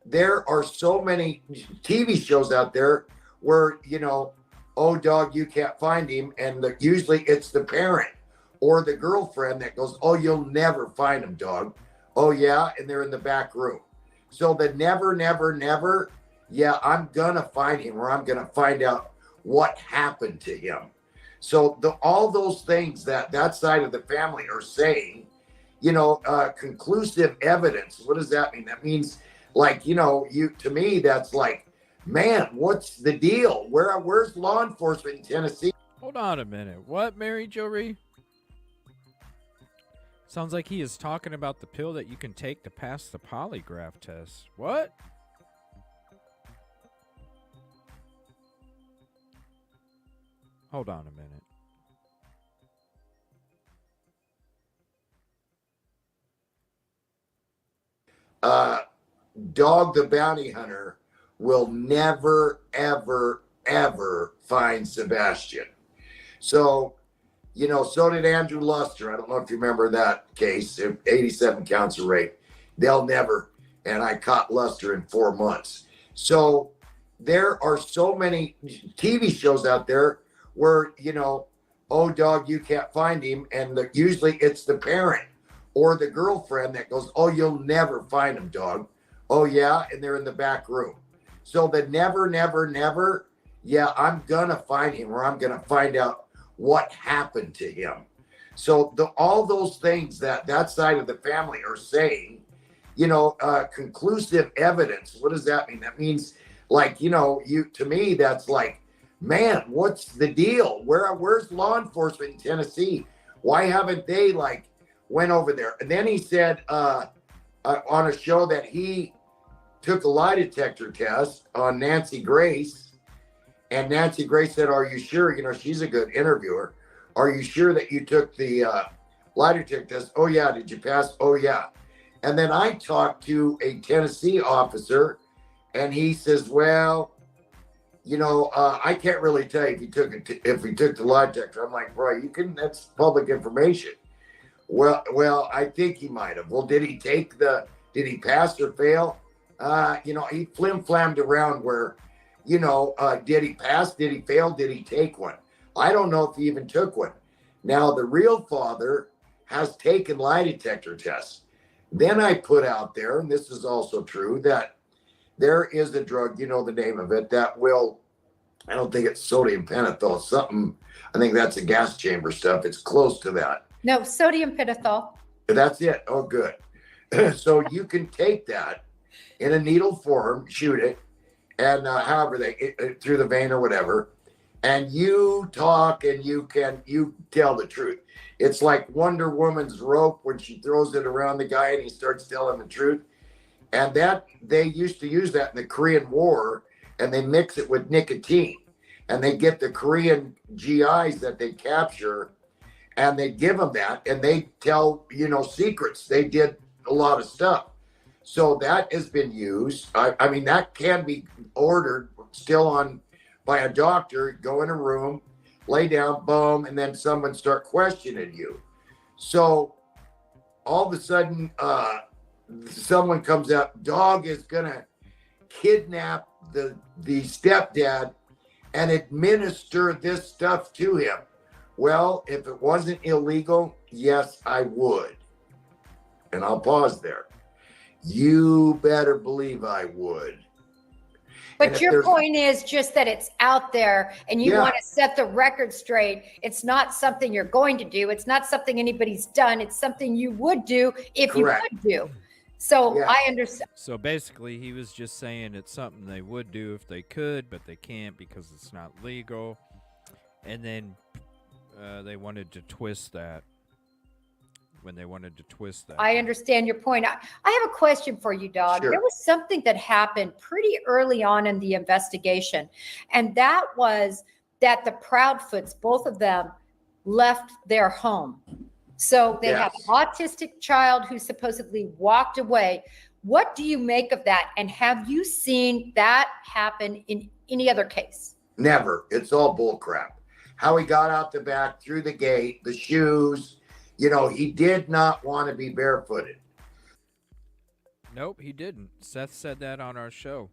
there are so many TV shows out there where, oh, dog, you can't find him. And usually it's the parent or the girlfriend that goes, oh, you'll never find him, dog. Oh, yeah. And they're in the back room. So the never, never, never. Yeah, I'm going to find him, or I'm going to find out what happened to him. So all those things that side of the family are saying, conclusive evidence. What does that mean? That means, to me, that's like, man, what's the deal? Where's law enforcement in Tennessee? Hold on a minute. What, Mary Jo Ree? Sounds like he is talking about the pill that you can take to pass the polygraph test. What? Hold on a minute. Dog the Bounty Hunter will never, ever, ever find Sebastian. So, You know, so did Andrew Luster. I don't know if you remember that case, 87 counts of rape. They'll never. And I caught Luster in 4 months. So there are so many TV shows out there where, you know, oh, dog, you can't find him. And usually it's the parent or the girlfriend that goes, oh, you'll never find him, dog. Oh, yeah. And they're in the back room. So the never, never, never. Yeah, I'm going to find him, or I'm going to find out what happened to him. So all those things that side of the family are saying, you know, conclusive evidence. What does that mean? That means, like, you know, to me, that's like, man, what's the deal? Where's law enforcement in Tennessee? Why haven't they like went over there? And then he said on a show that he took a lie detector test on Nancy Grace. And Nancy Grace said, are you sure? You know, she's a good interviewer. Are you sure that you took the lie detector test? Oh, yeah. Did you pass? Oh, yeah. And then I talked to a Tennessee officer, and he says, well, you know, I can't really tell you if he took the lie detector. I'm like, bro, that's public information. Well, I think he might have. Well, did he pass or fail? You know, he flim-flammed around where, you know, did he pass? Did he fail? Did he take one? I don't know if he even took one. Now, the real father has taken lie detector tests. Then I put out there, and this is also true, that there is a drug, you know the name of it, that will, I don't think it's sodium pentothal, something, I think that's a gas chamber stuff. It's close to that. No, sodium pentothal. That's it. Oh, good. So you can take that in a needle form, shoot it, and however through the vein or whatever, and you talk and you tell the truth. It's like Wonder Woman's rope when she throws it around the guy and he starts telling the truth. And that they used to use that in the Korean War, and they mix it with nicotine, and they get the Korean GIs that they capture, and they give them that, and they tell, you know, secrets. They did a lot of stuff. So that has been used. I mean, that can be ordered still by a doctor. Go in a room, lay down, boom, and then someone start questioning you. So all of a sudden, someone comes out, dog is gonna kidnap the stepdad and administer this stuff to him. Well, if it wasn't illegal, yes, I would. And I'll pause there. You better believe I would. But your point is just that it's out there and you want to set the record straight. It's not something you're going to do. It's not something anybody's done. It's something you would do if Correct. You could do. So I understand. So basically, he was just saying it's something they would do if they could, but they can't because it's not legal. And then they wanted to twist that. I understand your point. I have a question for you, Dog. Sure. There was something that happened pretty early on in the investigation, and that was that the Proudfoots, both of them, left their home. So they have an autistic child who supposedly walked away. What do you make of that? And have you seen that happen in any other case? Never. It's all bull crap. How he got out the back, through the gate, the shoes. You know, he did not want to be barefooted. Nope, he didn't. Seth said that on our show.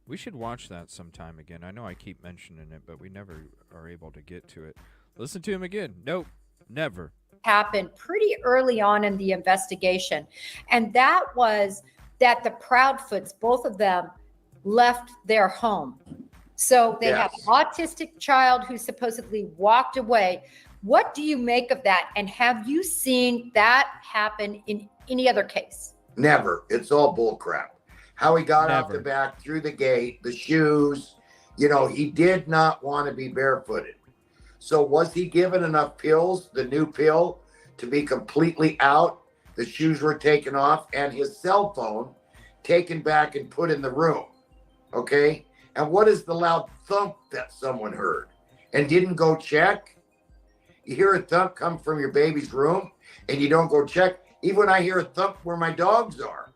We should watch that sometime again. I know I keep mentioning it, but we never are able to get to it. Listen to him again. Nope, never. Happened pretty early on in the investigation. And that was that the Proudfoots, both of them, left their home. So they have an autistic child who supposedly walked away. What do you make of that? And have you seen that happen in any other case? Never. It's all bull crap. How he got out the back, through the gate, the shoes. You know, he did not want to be barefooted. So was he given enough pills, the new pill, to be completely out? The shoes were taken off and his cell phone taken back and put in the room. Okay? And what is the loud thump that someone heard and didn't go check? You hear a thump come from your baby's room and you don't go check. Even when I hear a thump where my dogs are,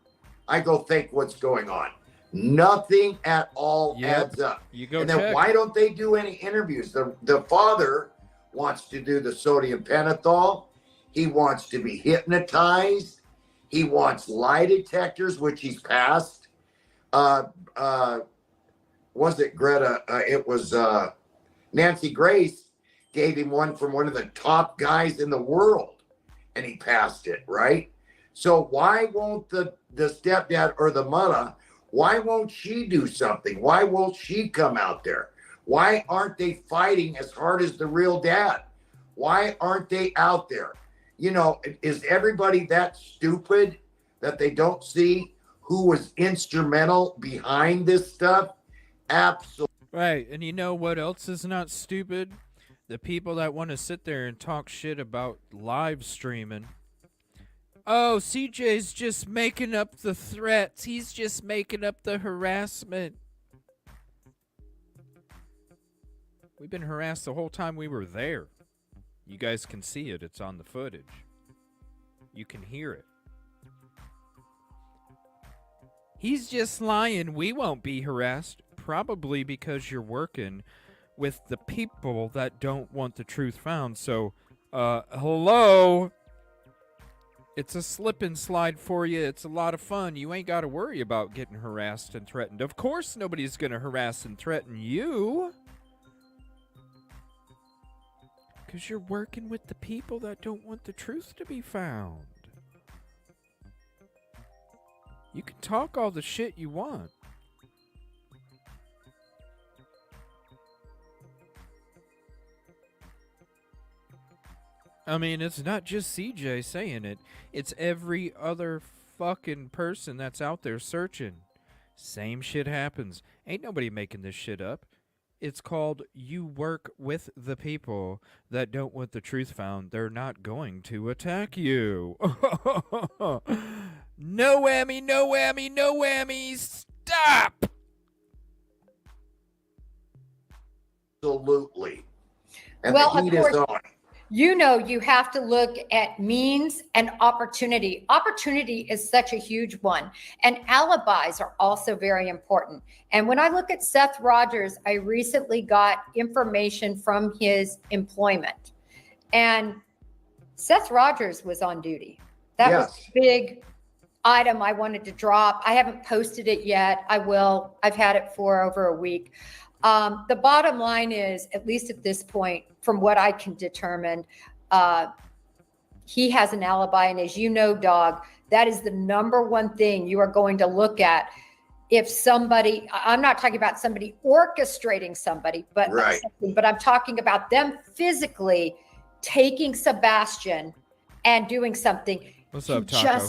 I go think what's going on. Nothing at all adds up. You go and then check. Why don't they do any interviews? The father wants to do the sodium pentothal. He wants to be hypnotized. He wants lie detectors, which he's passed. Was it Greta? It was Nancy Grace gave him one from one of the top guys in the world, and he passed it, right? So why won't the stepdad or the mother, why won't she do something? Why won't she come out there? Why aren't they fighting as hard as the real dad? Why aren't they out there? You know, is everybody that stupid that they don't see who was instrumental behind this stuff? Absolutely. Right, and you know what else is not stupid? The people that want to sit there and talk shit about live streaming. Oh, CJ's just making up the threats. He's just making up the harassment. We've been harassed the whole time we were there. You guys can see it. It's on the footage. You can hear it. He's just lying. We won't be harassed. Probably because you're working with the people that don't want the truth found. So, hello? It's a slip and slide for you. It's a lot of fun. You ain't got to worry about getting harassed and threatened. Of course nobody's going to harass and threaten you. Because you're working with the people that don't want the truth to be found. You can talk all the shit you want. I mean, it's not just CJ saying it. It's every other fucking person that's out there searching. Same shit happens. Ain't nobody making this shit up. It's called you work with the people that don't want the truth found. They're not going to attack you. No whammy, no whammy, no whammy. Stop! Absolutely. And Well, the heat of course, is on. you know, you have to look at means and opportunity. Opportunity is such a huge one. And alibis are also very important. And when I look at Seth Rogers, I recently got information from his employment. And Seth Rogers was on duty. That was a big item I wanted to drop. I haven't posted it yet. I will. I've had it for over a week. The bottom line is, at least at this point, from what I can determine, he has an alibi. And as you know, Dog, that is the number one thing you are going to look at. If somebody, I'm not talking about somebody orchestrating somebody, but I'm talking about them physically taking Sebastian and doing something. What's up, Taco?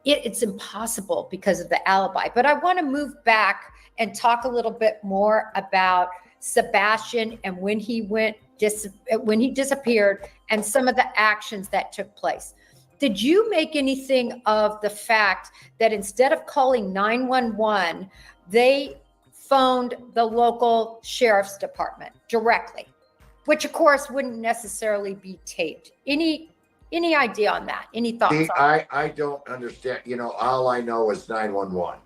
It's impossible because of the alibi. But I want to move back and talk a little bit more about Sebastian and when he disappeared and some of the actions that took place. Did you make anything of the fact that instead of calling 911, they phoned the local sheriff's department directly, which of course wouldn't necessarily be taped? Any idea on that? Any thoughts? See, I don't understand. You know, all I know is 911.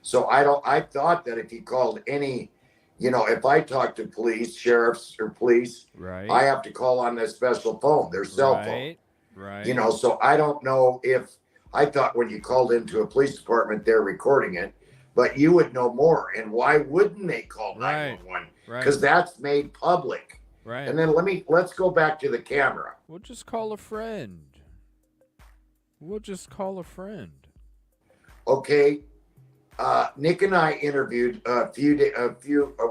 So I thought that if you called any, you know, if I talk to police, sheriffs or police, right, I have to call on their special phone, their cell phone. Right. You know, so I don't know if, I thought when you called into a police department, they're recording it, but you would know more. And why wouldn't they call 911? Because that's made public. Right. And then let's go back to the camera. We'll just call a friend. Okay. Nick and I interviewed a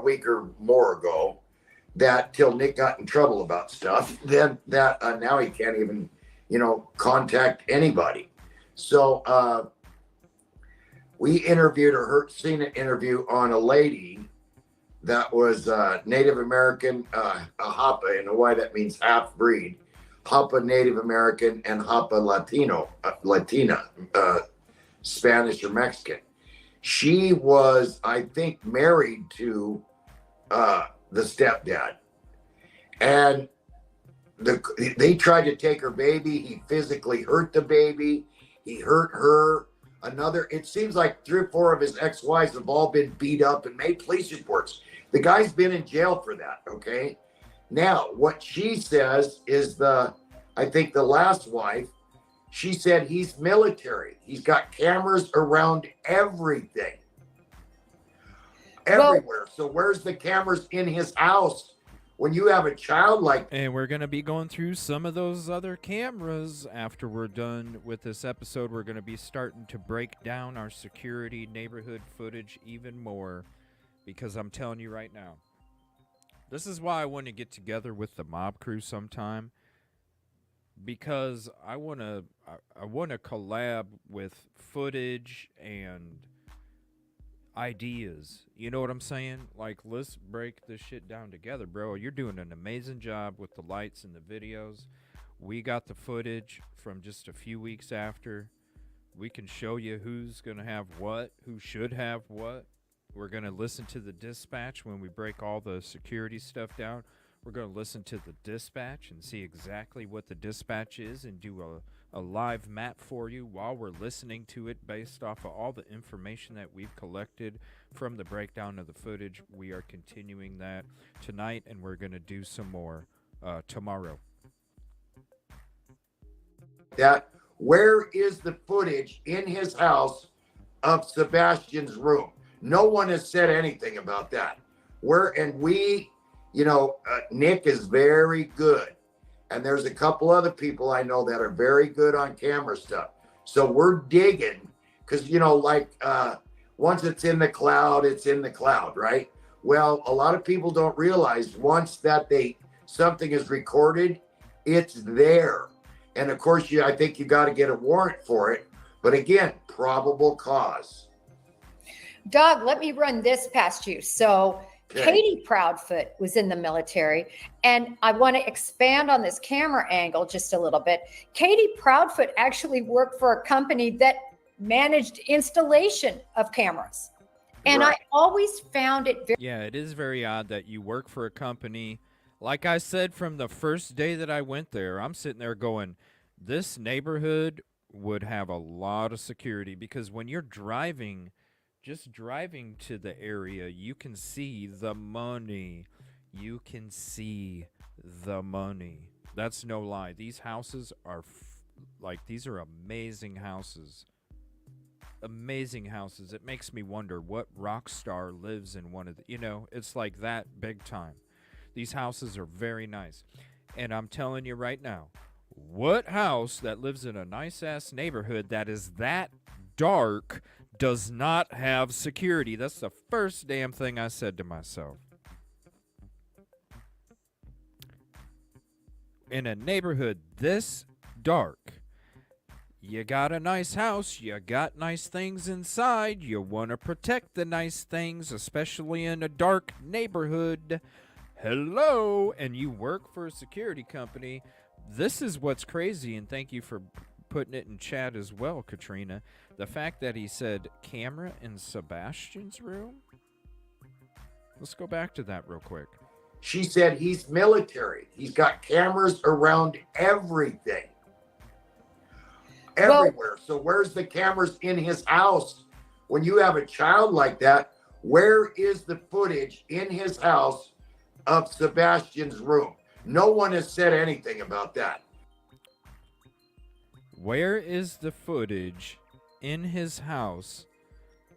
week or more ago that till Nick got in trouble about stuff, then that now he can't even, you know, contact anybody. So we interviewed seen an interview on a lady that was Native American, a Hapa in Hawaii. That means half breed, Hapa Native American and Hapa Latina, Spanish or Mexican. She was, I think, married to the stepdad, and they tried to take her baby. He physically hurt the baby. He hurt her. It seems like 3 or 4 of his ex-wives have all been beat up and made police reports. The guy's been in jail for that, okay? Now, what she says is I think the last wife, she said he's military. He's got cameras around everything. Everywhere. So where's the cameras in his house when you have a child like that? And we're going to be going through some of those other cameras after we're done with this episode. We're going to be starting to break down our security neighborhood footage even more, because I'm telling you right now, this is why I want to get together with the mob crew sometime, because I want to collab with footage and ideas. You know what I'm saying? Like, let's break this shit down together, bro. You're doing an amazing job with the lights and the videos. We got the footage from just a few weeks after. We can show you who's going to have what, who should have what. We're going to listen to the dispatch when we break all the security stuff down. We're going to listen to the dispatch and see exactly what the dispatch is and do a live map for you while we're listening to it based off of all the information that we've collected from the breakdown of the footage. We are continuing that tonight, and we're going to do some more tomorrow. Where is the footage in his house of Sebastian's room? No one has said anything about that. Nick is very good. And there's a couple other people I know that are very good on camera stuff. So we're digging because, once it's in the cloud, right? Well, a lot of people don't realize once that something is recorded, it's there. And of course, I think you got to get a warrant for it. But again, probable cause. Doug, let me run this past you. So Katie Proudfoot was in the military, and I want to expand on this camera angle just a little bit. Katie Proudfoot actually worked for a company that managed installation of cameras. And right. I always found it very... Yeah, it is very odd that you work for a company. Like I said, from the first day that I went there, I'm sitting there going, this neighborhood would have a lot of security, because when you're driving... Just driving to the area, you can see the money. You can see the money. That's no lie. These houses are, these are amazing houses. Amazing houses. It makes me wonder what rock star lives in one of the, it's like that big time. These houses are very nice. And I'm telling you right now, what house that lives in a nice-ass neighborhood that is that dark does not have security? That's the first damn thing I said to myself. In a neighborhood this dark, you got a nice house, you got nice things inside, you want to protect the nice things, especially in a dark neighborhood. Hello, and you work for a security company. This is what's crazy, and thank you for putting it in chat as well, Katrina. The fact that he said camera in Sebastian's room. Let's go back to that real quick. She said he's military. He's got cameras around everything. Everywhere. So where's the cameras in his house when you have a child like that? Where is the footage in his house of Sebastian's room? No one has said anything about that. Where is the footage in his house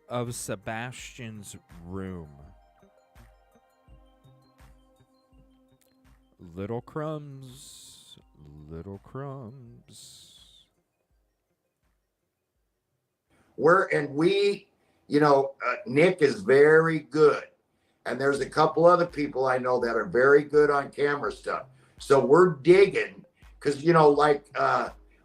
of Sebastian's room? Little crumbs, little crumbs. Nick is very good. And there's a couple other people I know that are very good on camera stuff. So we're digging because,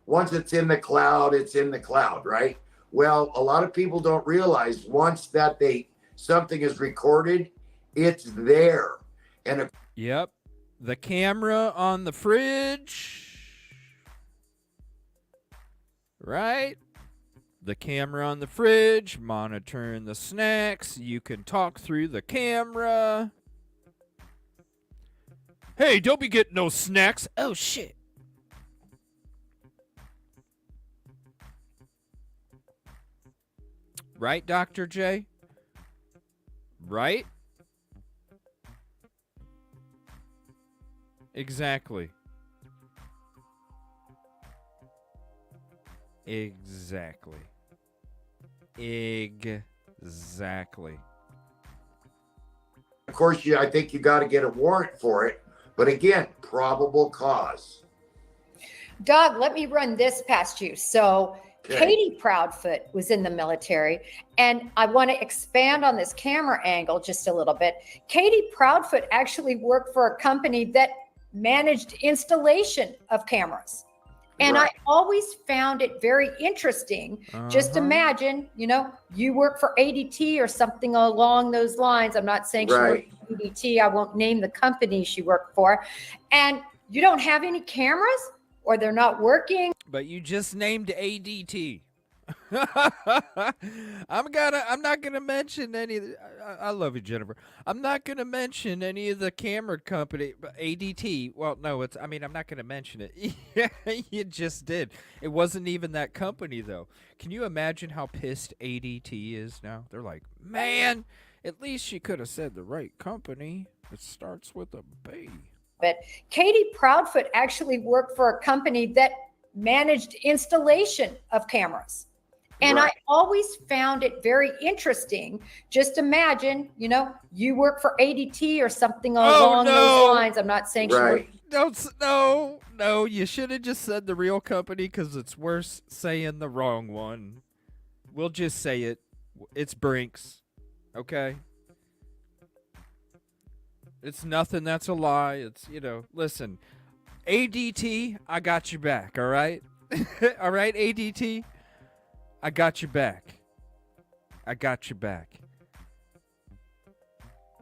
once it's in the cloud, right? Well, a lot of people don't realize once that something is recorded, it's there. And yep, the camera on the fridge, right? The camera on the fridge, monitoring the snacks. You can talk through the camera. Hey, don't be getting no snacks. Oh, shit. Right, Dr. J? Right? Exactly. Exactly. Exactly. Of course, I think you got to get a warrant for it. But again, probable cause. Doug, let me run this past you. So Okay. Katie Proudfoot was in the military, and I want to expand on this camera angle just a little bit. Katie Proudfoot actually worked for a company that managed installation of cameras. And Right. I always found it very interesting. Just imagine, you work for ADT or something along those lines. I'm not saying she Right. worked for ADT. I won't name the company she worked for. And you don't have any cameras, or they're not working. But you just named ADT. I'm not gonna mention any. I love you, Jennifer. I'm not gonna mention any of the camera company, but ADT. Well, no, I'm not gonna mention it. Yeah, you just did. It wasn't even that company though. Can you imagine how pissed ADT is now? They're like, man, at least she could have said the right company. It starts with a B. But Katie Proudfoot actually worked for a company that managed installation of cameras. And Right. I always found it very interesting. Just imagine, you work for ADT or something along those lines. I'm not saying Right. No, you should have just said the real company because it's worse saying the wrong one. We'll just say it. It's Brinks. Okay? It's nothing. That's a lie. It's, listen. ADT, I got your back, all right? All right, ADT? I got your back. I got your back.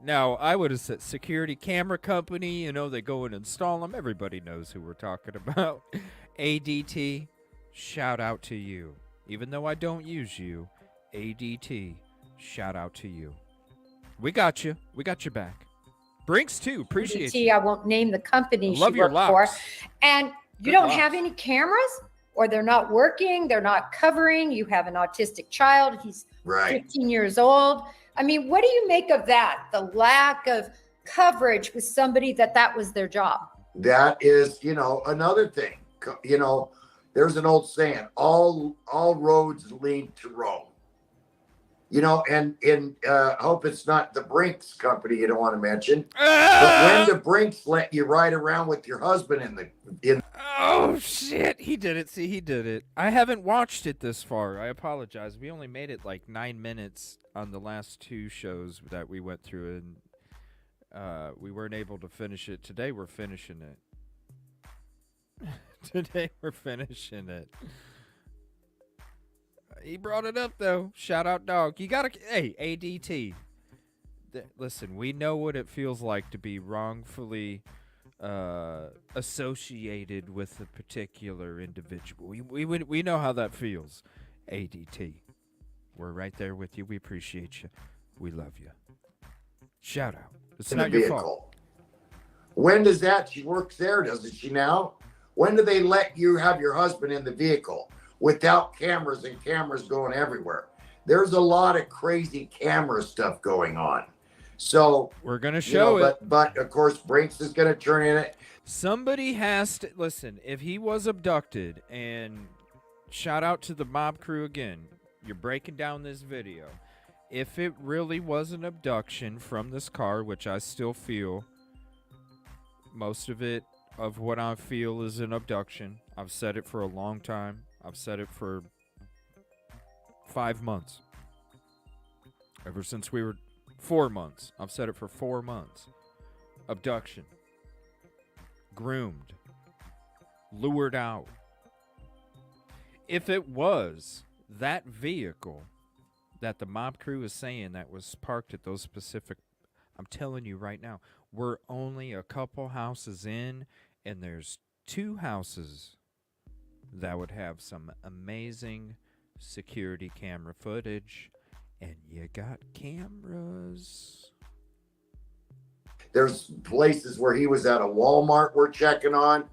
Now, I would have said security camera company, they go and install them. Everybody knows who we're talking about. ADT, shout out to you. Even though I don't use you, ADT, shout out to you. We got you. We got your back. Brinks too. Appreciate ADT, you. I won't name the company she Love your worked for. locks. And you Good don't locks. have any cameras, or they're not working, they're not covering. You have an autistic child. He's Right. 15 years old. I mean, what do you make of that? The lack of coverage with somebody that was their job. That is, another thing. There's an old saying: all roads lead to Rome. And I hope it's not the Brinks company you don't want to mention. But when the Brinks let you ride around with your husband in Oh, shit. He did it. See, he did it. I haven't watched it this far. I apologize. We only made it like 9 minutes on the last two shows that we went through, and we weren't able to finish it. Today, we're finishing it. Today, we're finishing it. He brought it up, though. Shout out, dog. You gotta... Hey, ADT. Listen, we know what it feels like to be wrongfully associated with a particular individual. We know how that feels. ADT. We're right there with you. We appreciate you. We love you. Shout out. It's the not your vehicle. fault. When does that? She works there, doesn't she now? When do they let you have your husband in the vehicle without cameras and cameras going everywhere? There's a lot of crazy camera stuff going on. So We're going to show it. But of course, Brinks is going to turn in it. Somebody has to listen. If he was abducted, and shout out to the mob crew again, you're breaking down this video. If it really was an abduction from this car, which I still feel, most of it, of what I feel is an abduction. I've said it for a long time. I've said it for 5 months. Ever since we were 4 months. I've said it for 4 months. Abduction. Groomed. Lured out. If it was that vehicle that the mob crew is saying that was parked at those specific, I'm telling you right now, we're only a couple houses in, and there's 2 houses that would have some amazing security camera footage, and you got cameras. There's places where he was at a Walmart we're checking on.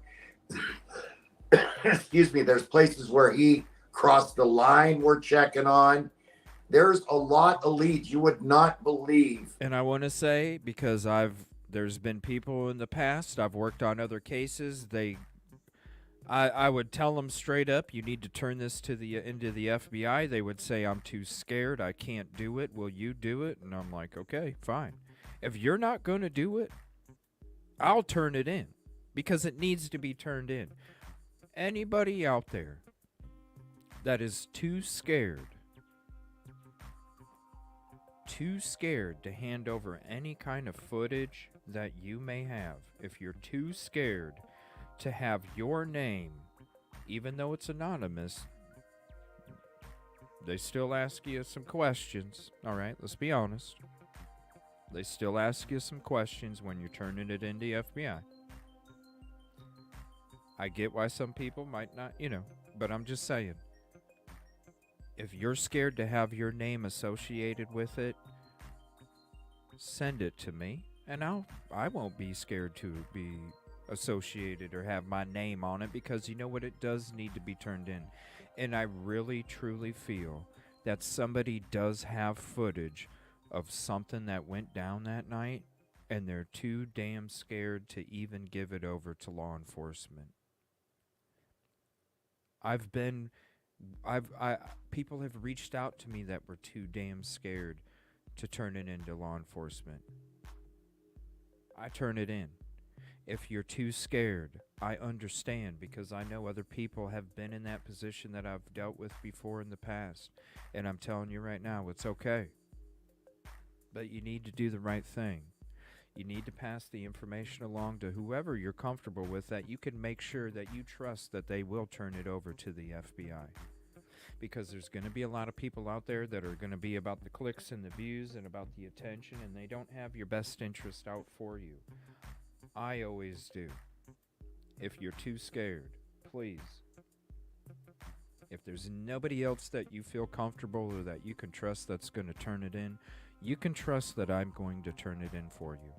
Excuse me. There's places where he crossed the line we're checking on. There's a lot of leads you would not believe. And I want to say, because There's been people in the past, I've worked on other cases, I would tell them straight up, you need to turn this into the FBI. They would say, I'm too scared, I can't do it, will you do it? And I'm like, okay, fine. If you're not going to do it, I'll turn it in, because it needs to be turned in. Anybody out there that is too scared to hand over any kind of footage that you may have, if you're too scared to have your name, even though it's anonymous, they still ask you some questions. All right, let's be honest. They still ask you some questions when you're turning it into FBI. I get why some people might not, but I'm just saying, if you're scared to have your name associated with it, send it to me, and I won't be scared to be associated or have my name on it, because you know what, it does need to be turned in. And I really truly feel that somebody does have footage of something that went down that night, and they're too damn scared to even give it over to law enforcement. People have reached out to me that were too damn scared to turn it into law enforcement. I turn it in. If you're too scared, I understand, because I know other people have been in that position that I've dealt with before in the past. And I'm telling you right now, it's okay. But you need to do the right thing. You need to pass the information along to whoever you're comfortable with, that you can make sure that you trust that they will turn it over to the FBI. Because there's going to be a lot of people out there that are going to be about the clicks and the views and about the attention, and they don't have your best interest out for you. I always do. If you're too scared, please. If there's nobody else that you feel comfortable or that you can trust that's going to turn it in, you can trust that I'm going to turn it in for you.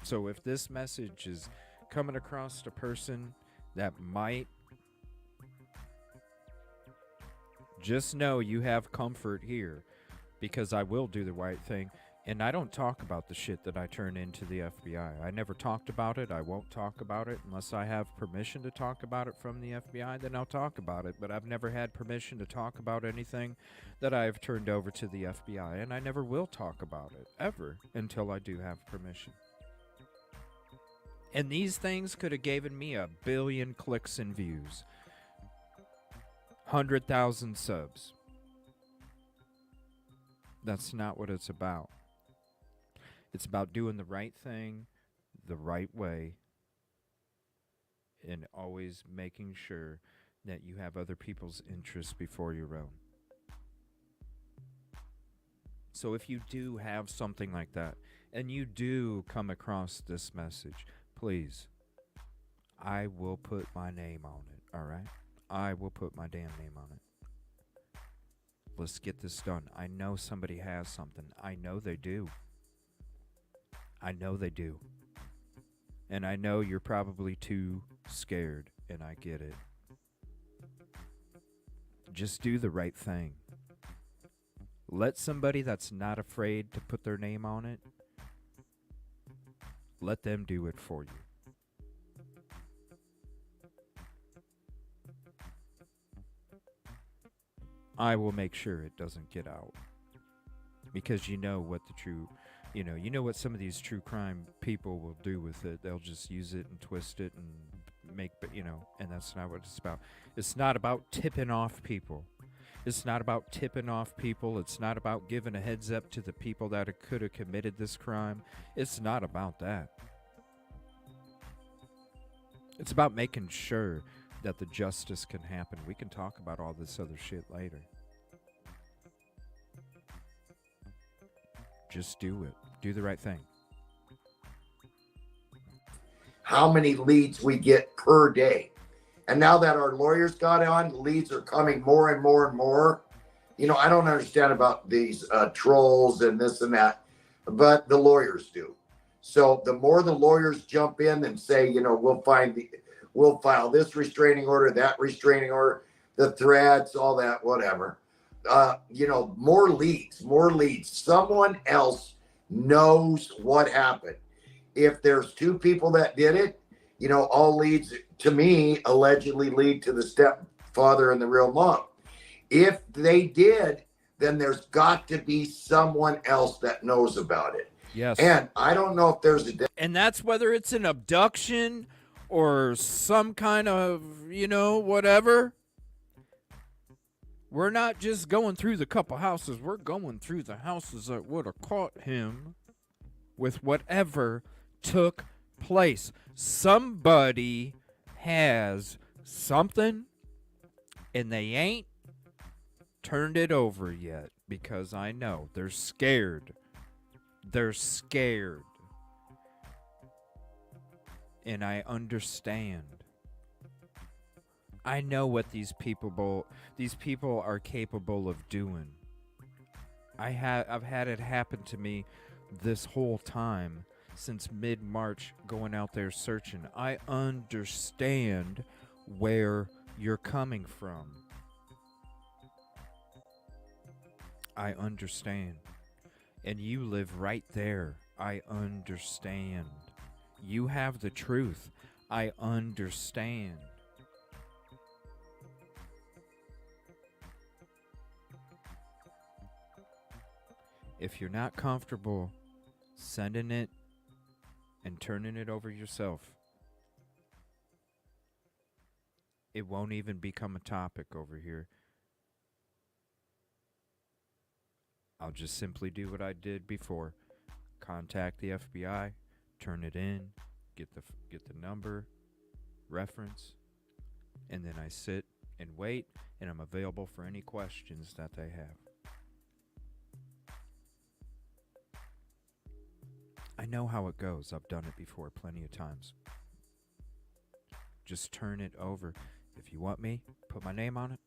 So if this message is coming across a person that might, just know you have comfort here, because I will do the right thing. And I don't talk about the shit that I turn into the FBI. I never talked about it. I won't talk about it unless I have permission to talk about it from the FBI. Then I'll talk about it. But I've never had permission to talk about anything that I've turned over to the FBI. And I never will talk about it, ever, until I do have permission. And these things could have given me 1 billion clicks and views. 100,000 subs. That's not what it's about. It's about doing the right thing the right way, and always making sure that you have other people's interests before your own. So if you do have something like that, and you do come across this message, please, I will put my name on it, all right? I will put my damn name on it. Let's get this done. I know somebody has something. I know they do. I know they do. And I know you're probably too scared, and I get it. Just do the right thing. Let somebody that's not afraid to put their name on it, let them do it for you. I will make sure it doesn't get out. Because you know what the true, you know what some of these true crime people will do with it. They'll just use it and twist it and make, and that's not what it's about. It's not about tipping off people. It's not about tipping off people. It's not about giving a heads up to the people that could have committed this crime. It's not about that. It's about making sure that the justice can happen. We can talk about all this other shit later. Just do it. Do the right thing. How many leads we get per day. And now that our lawyers got on, leads are coming more and more and more. I don't understand about these trolls and this and that, but the lawyers do. So the more the lawyers jump in and say, we'll file this restraining order, that restraining order, the threats, all that, whatever. more leads. Someone else knows what happened. If there's two people that did it, all leads to me allegedly lead to the stepfather and the real mom. If they did, then there's got to be someone else that knows about it. Yes. And I don't know if there's and that's whether it's an abduction or some kind of, whatever. We're not just going through the couple houses. We're going through the houses that would have caught him with whatever took place. Somebody has something, and they ain't turned it over yet, because I know they're scared. They're scared. And I understand. I know what these people are capable of doing. I've had it happen to me this whole time since mid-March, going out there searching. I understand where you're coming from. I understand. And you live right there. I understand. You have the truth. I understand. If you're not comfortable sending it and turning it over yourself, it won't even become a topic over here. I'll just simply do what I did before. Contact the FBI, turn it in, get the number, reference, and then I sit and wait, and I'm available for any questions that they have. I know how it goes. I've done it before plenty of times. Just turn it over. If you want me, put my name on it,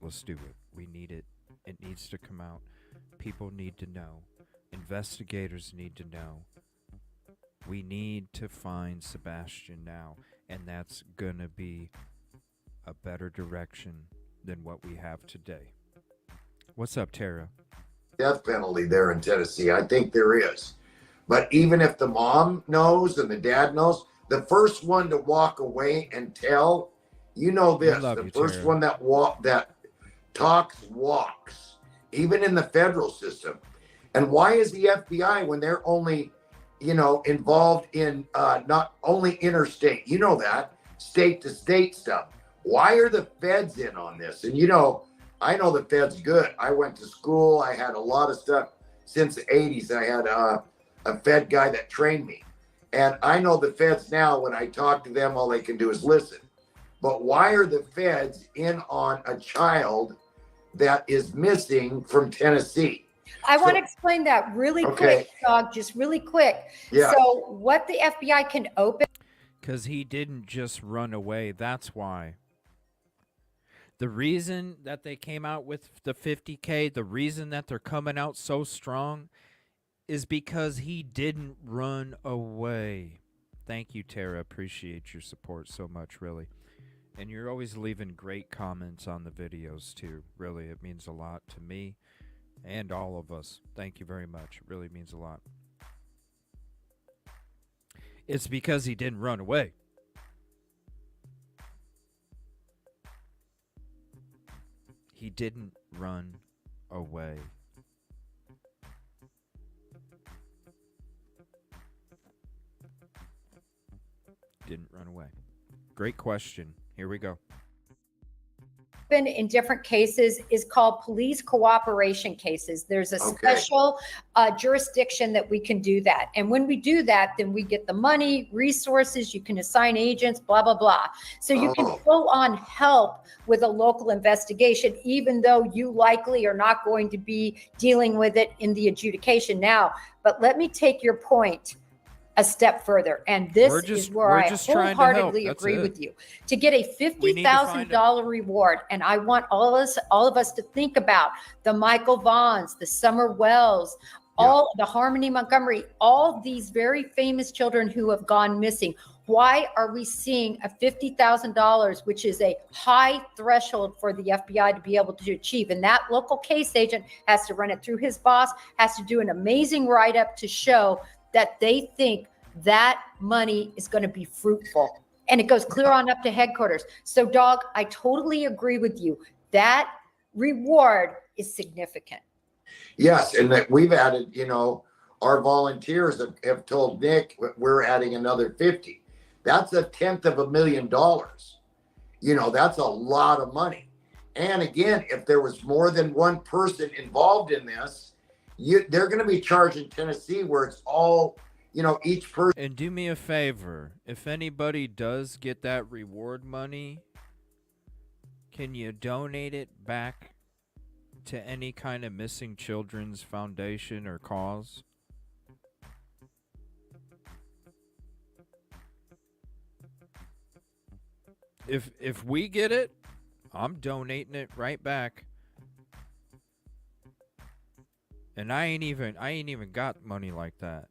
let's do it. We need it. It needs to come out. People need to know. Investigators need to know. We need to find Sebastian now, and that's going to be a better direction than what we have today. What's up, Tara? Death penalty there in Tennessee. I think there is. But even if the mom knows and the dad knows, the first one to walk away and tell, this, the first one that talks walks, even in the federal system. And why is the FBI, when they're only, involved in not only interstate, that, state to state stuff, why are the feds in on this? And, I know the feds good. I went to school. I had a lot of stuff since the 80s. I had a Fed guy that trained me. And I know the feds now, when I talk to them, all they can do is listen. But why are the feds in on a child that is missing from Tennessee? I want to explain that really quick, Dog, just really quick. Yeah. So what the FBI can open. Because he didn't just run away. That's why. The reason that they came out with the 50K, the reason that they're coming out so strong is because he didn't run away. Thank you, Tara. Appreciate your support so much, really. And you're always leaving great comments on the videos, too. Really, it means a lot to me and all of us. Thank you very much. It really means a lot. It's because he didn't run away. He didn't run away. Didn't run away. Great question. Here we go. In different cases is called police cooperation cases. There's a special jurisdiction that we can do that. And when we do that, then we get the money, resources, you can assign agents, blah, blah, blah. So you can full on help with a local investigation, even though you likely are not going to be dealing with it in the adjudication now. But let me take your point a step further. And this is where I wholeheartedly agree with you. To get a $50,000 reward, and I want all of us to think about the Michael Vaughns, the Summer Wells, all the Harmony Montgomery, all these very famous children who have gone missing. Why are we seeing a $50,000, which is a high threshold for the FBI to be able to achieve? And that local case agent has to run it through his boss, has to do an amazing write-up to show that they think that money is going to be fruitful. And it goes clear on up to headquarters. So, Dog, I totally agree with you. That reward is significant. Yes, and that we've added, our volunteers have told Nick we're adding another 50. That's $1/10,000,000. That's a lot of money. And again, if there was more than one person involved in this, they're going to be charged in Tennessee where it's all, each person. And do me a favor, if anybody does get that reward money, can you donate it back to any kind of missing children's foundation or cause? If we get it, I'm donating it right back. And I ain't even got money like that.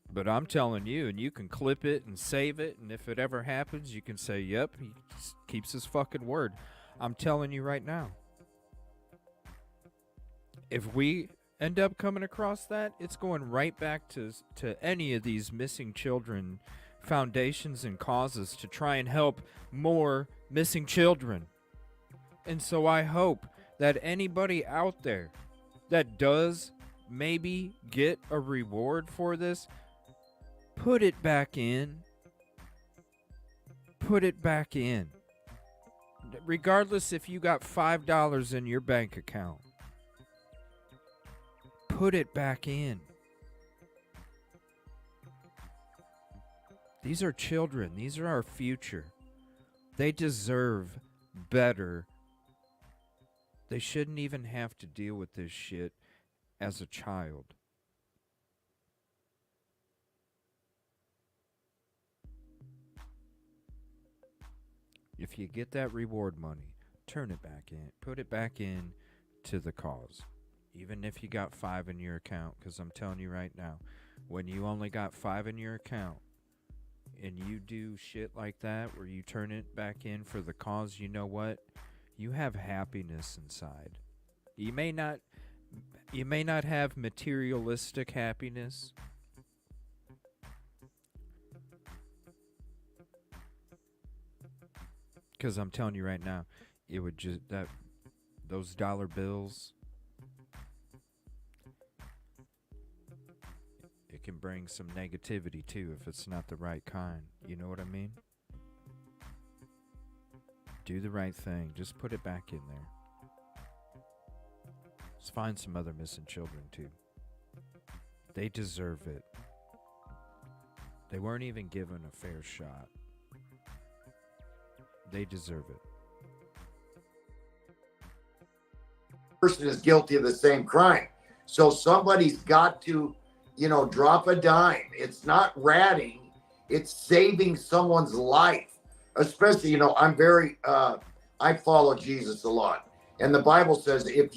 But I'm telling you, and you can clip it and save it, and if it ever happens, you can say, yep, he just keeps his fucking word. I'm telling you right now. If we end up coming across that, it's going right back to any of these missing children foundations and causes to try and help more missing children. And so I hope that anybody out there that does maybe get a reward for this, put it back in. Put it back in. Regardless if you got $5 in your bank account. Put it back in. These are children. These are our future. They deserve better. They shouldn't even have to deal with this shit as a child. If you get that reward money, turn it back in. Put it back in to the cause. Even if you got 5 in your account, because I'm telling you right now, when you only got 5 in your account and you do shit like that where you turn it back in for the cause, you know what? You have happiness inside. You may not have materialistic happiness. Because I'm telling you right now, it would just, those dollar bills, it can bring some negativity too if it's not the right kind. You know what I mean? Do the right thing. Just put it back in there. Let's find some other missing children too. They deserve it. They weren't even given a fair shot. They deserve it. Person is guilty of the same crime. So somebody's got to, drop a dime. It's not ratting. It's saving someone's life. Especially, I'm very, I follow Jesus a lot. And the Bible says if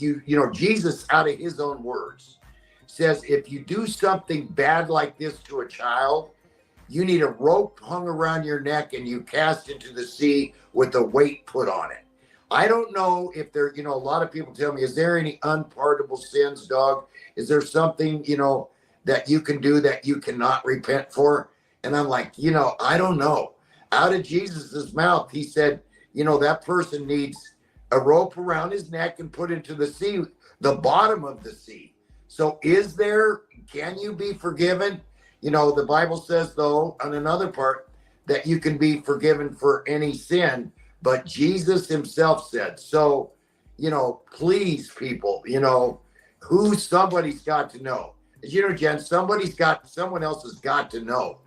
Jesus out of his own words says, if you do something bad like this to a child, you need a rope hung around your neck and you cast into the sea with a weight put on it. I don't know if there, a lot of people tell me, is there any unpardonable sins, Dog? Is there something, that you can do that you cannot repent for? And I'm like, I don't know. Out of Jesus's mouth, he said, that person needs a rope around his neck and put into the sea, the bottom of the sea. So can you be forgiven? The Bible says, though, on another part, that you can be forgiven for any sin, but Jesus himself said. So, please, people, somebody's got to know. Jen, someone else has got to know.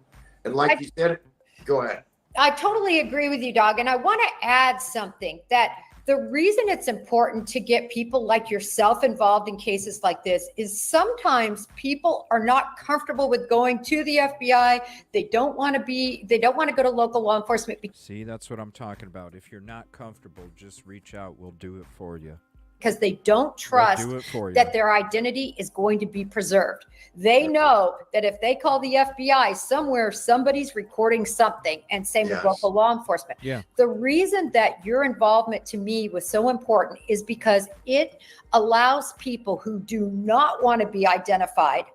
And like you said, go ahead. I totally agree with you, Dog. And I want to add something that the reason it's important to get people like yourself involved in cases like this is sometimes people are not comfortable with going to the FBI. They don't want to go to local law enforcement. See, that's what I'm talking about. If you're not comfortable, just reach out. We'll do it for you. because they don't trust do it for you. that their identity is going to be preserved. They know that if they call the FBI somewhere, somebody's recording something, and same with local law enforcement. Yeah. The reason that your involvement to me was so important is because it allows people who do not want to be identified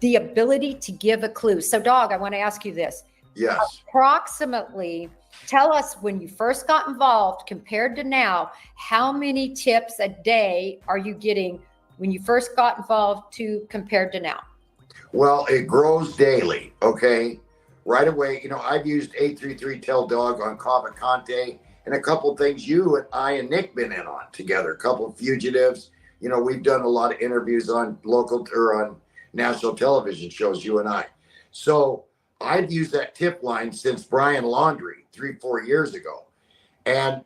the ability to give a clue. So, Dog, I want to ask you this. Yes. Approximately, tell us when you first got involved compared to now, how many tips a day are you getting when you first got involved to compared to now? Well, it grows daily. Okay. Right away, you know, I've used 833 Tell Dog on Coff and a couple things you and I and Nick been in on together, a couple of fugitives. You know, we've done a lot of interviews on local or on national television shows, you and I. So I've used that tip line since Brian Laundrie 3-4 years ago. And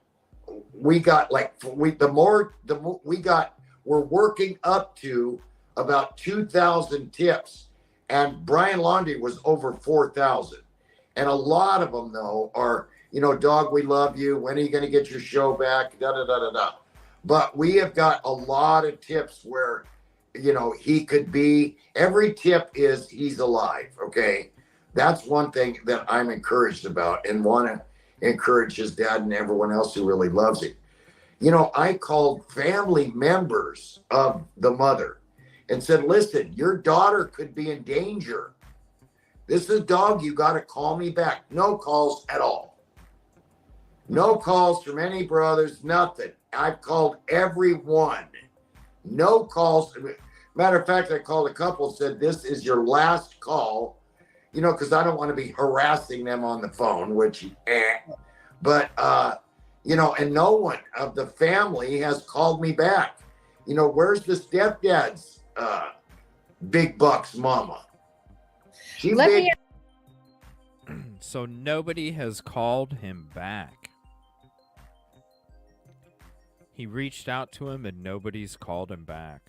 we got we're working up to about 2,000 tips. And Brian Laundrie was over 4,000. And a lot of them, though, are, you know, Dog, we love you. When are you going to get your show back? Da, da, da, da, da. But we have got a lot of tips where, you know, he could be, every tip is he's alive. Okay. That's one thing that I'm encouraged about and want to encourage his dad and everyone else who really loves him. You know, I called family members of the mother and said, listen, your daughter could be in danger. This is Dog. You got to call me back. No calls at all. No calls from any brothers, nothing. I've called everyone. No calls. Matter of fact, I called a couple, said, this is your last call, you know, because I don't want to be harassing them on the phone, which, but, you know, and no one of the family has called me back. You know, where's the stepdad's big bucks mama? She big. So nobody has called him back. He reached out to him and nobody's called him back.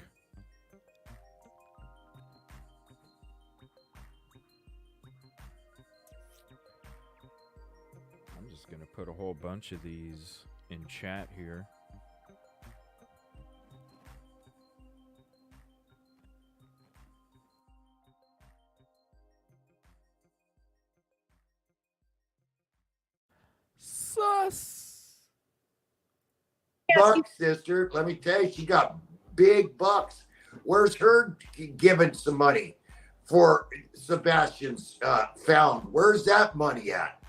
I'm just going to put a whole bunch of these in chat here. Sus. Bucks, sister. Let me tell you, she got big bucks. Where's her giving some money for Sebastian's found? Where's that money at?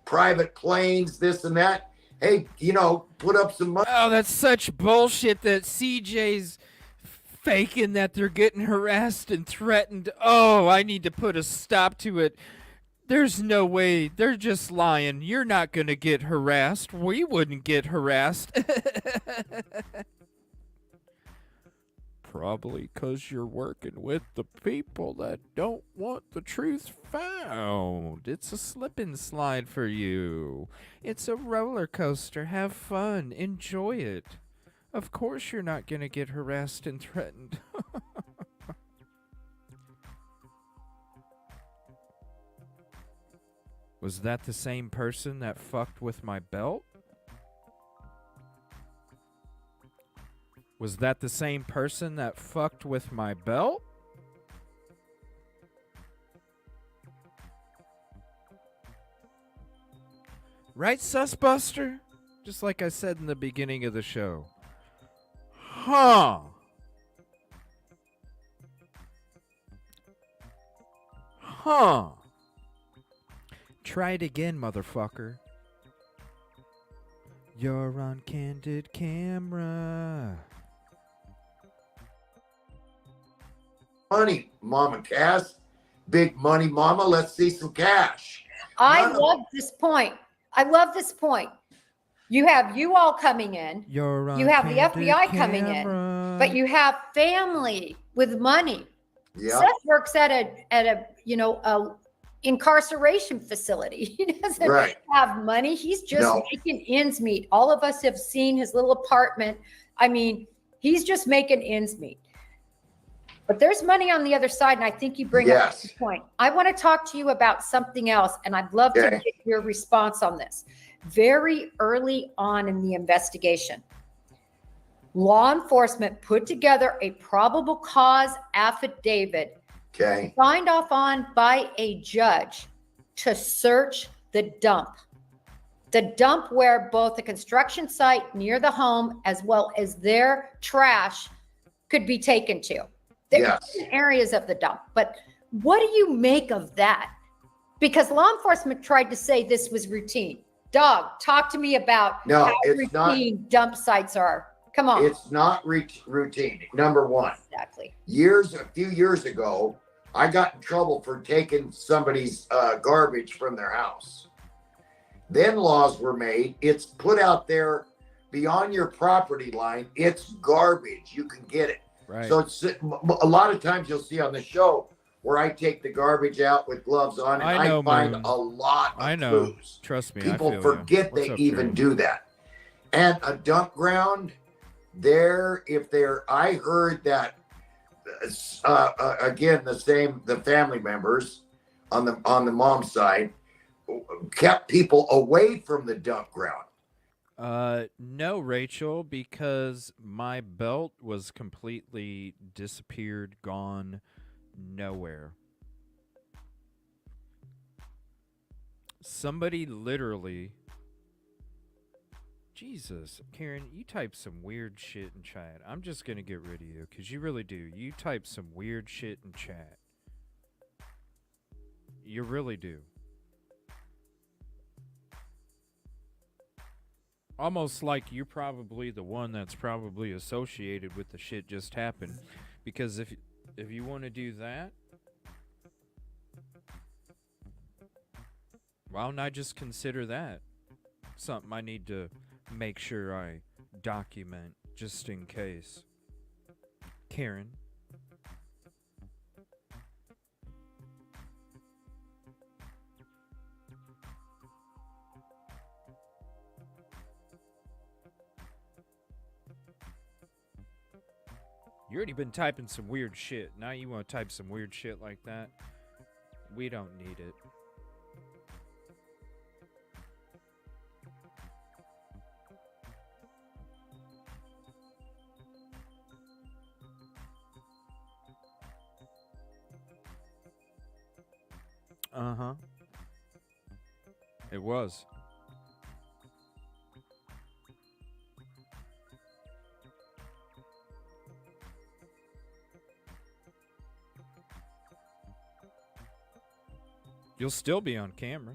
Private planes, this and that. Hey, you know, put up some money. Oh, that's such bullshit that CJ's faking that they're getting harassed and threatened. Oh, I need to put a stop to it. There's no way. They're just lying. You're not going to get harassed. We wouldn't get harassed. Probably because you're working with the people that don't want the truth found. It's a slip and slide for you. It's a roller coaster. Have fun. Enjoy it. Of course you're not going to get harassed and threatened. Was that the same person that fucked with my belt? Was that the same person that fucked with my belt? Right, Susbuster? Just like I said in the beginning of the show. Huh. Huh. Try it again, motherfucker. You're on candid camera. Money, Mama Cass. Big money, Mama. Let's see some cash. I love this point. I love this point. You have you all coming in. You're on you have the candid FBI coming in, but you have family with money. Yeah. Seth works at a incarceration facility. He doesn't have money. He's just making ends meet. All of us have seen his little apartment. I mean, he's just making ends meet. But there's money on the other side, and I think you bring up a good point. I want to talk to you about something else, and I'd love to get your response on this. Very early on in the investigation, Law enforcement put together a probable cause affidavit Okay. signed off on by a judge to search the dump. The dump where both the construction site near the home as well as their trash could be taken to. There are Yes. areas of the dump. But what do you make of that? Because law enforcement tried to say this was routine. Dog, talk to me about how routine dump sites are. Come on. It's not routine. Number one. Exactly. A few years ago, I got in trouble for taking somebody's garbage from their house. Then laws were made. It's put out there beyond your property line. It's garbage. You can get it. Right. So it's a lot of times you'll see on the show where I take the garbage out with gloves on, and I find a lot of clues. Trust me. People forget they even do that. And a dump ground, I heard that again, the family members on the mom's side kept people away from the dump ground. No, Rachel, because my belt was completely disappeared, gone, nowhere. Somebody literally... Jesus, Karen, you type some weird shit in chat. I'm just gonna get rid of you, because you really do. You type some weird shit in chat. You really do. Almost like you're probably the one that's probably associated with the shit just happened. Because if you want to do that, why don't I just consider that something I need to make sure I document just in case. Karen. You already been typing some weird shit. Now you want to type some weird shit like that? We don't need it. Uh-huh. It was. You'll still be on camera.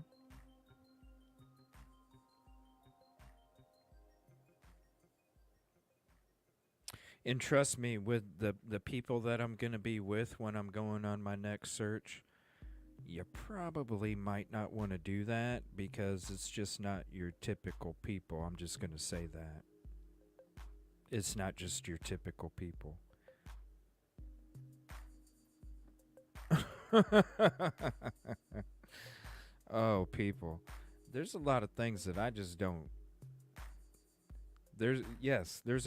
And trust me, with the people that I'm going to be with when I'm going on my next search, you probably might not want to do that because it's just not your typical people. I'm just going to say that. It's not just your typical people. Oh, people. There's a lot of things that I just don't. There's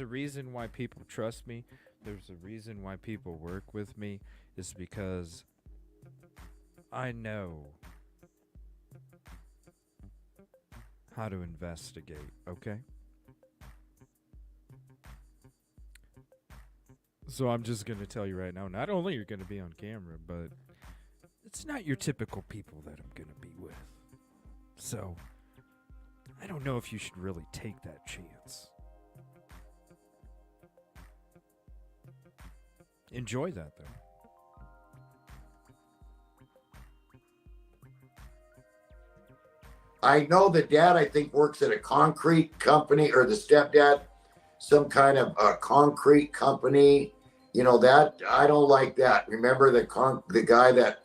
a reason why people trust me. There's a reason why people work with me. Is because I know how to investigate, okay? So I'm just going to tell you right now, not only you're going to be on camera, but it's not your typical people that I'm going to be with. So, I don't know if you should really take that chance. Enjoy that, though. I know the dad, I think, works at a concrete company, or the stepdad, some kind of a concrete company. You know, that I don't like that. Remember the guy that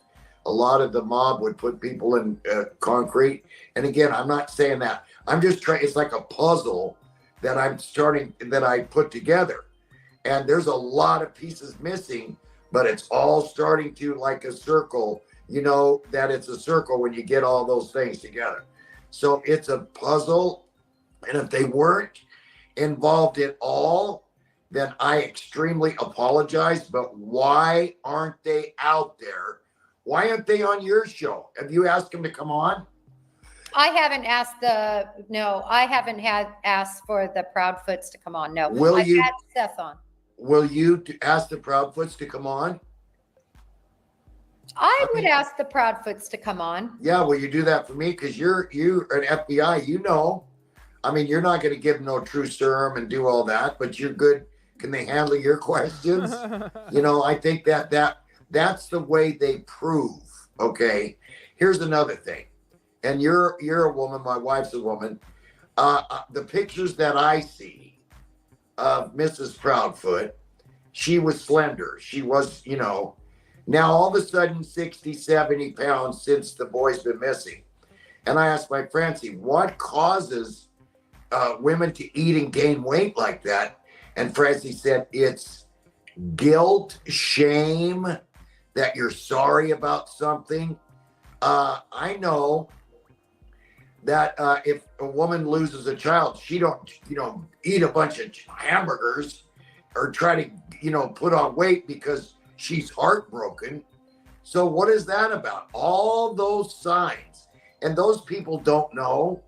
a lot of the mob would put people in concrete. And again, I'm not saying that. I'm just trying. It's like a puzzle that I put together. And there's a lot of pieces missing, but it's all starting to like a circle. You know that it's a circle when you get all those things together. So it's a puzzle. And if they weren't involved at all, then I extremely apologize. But why aren't they out there? Why aren't they on your show? Have you asked them to come on? I haven't asked for the Proudfoots to come on. No, Will I've you- had Seth on. Will you ask the Proudfoots to come on? I would ask the Proudfoots to come on. Yeah, will you do that for me? Because you're an FBI, you know. I mean, you're not going to give no true serum and do all that, but you're good. Can they handle your questions? You know, I think that's the way they prove. Okay. Here's another thing. And you're a woman, my wife's a woman. The pictures that I see of Mrs. Proudfoot, she was slender. She was, you know, now all of a sudden 60, 70 pounds since the boy's been missing. And I asked my Francie, what causes women to eat and gain weight like that? And Francie said, it's guilt, shame, that you're sorry about something. I know that if a woman loses a child, she don't, you know, eat a bunch of hamburgers or try to, you know, put on weight because she's heartbroken. So what is that about? All those signs. And those people don't know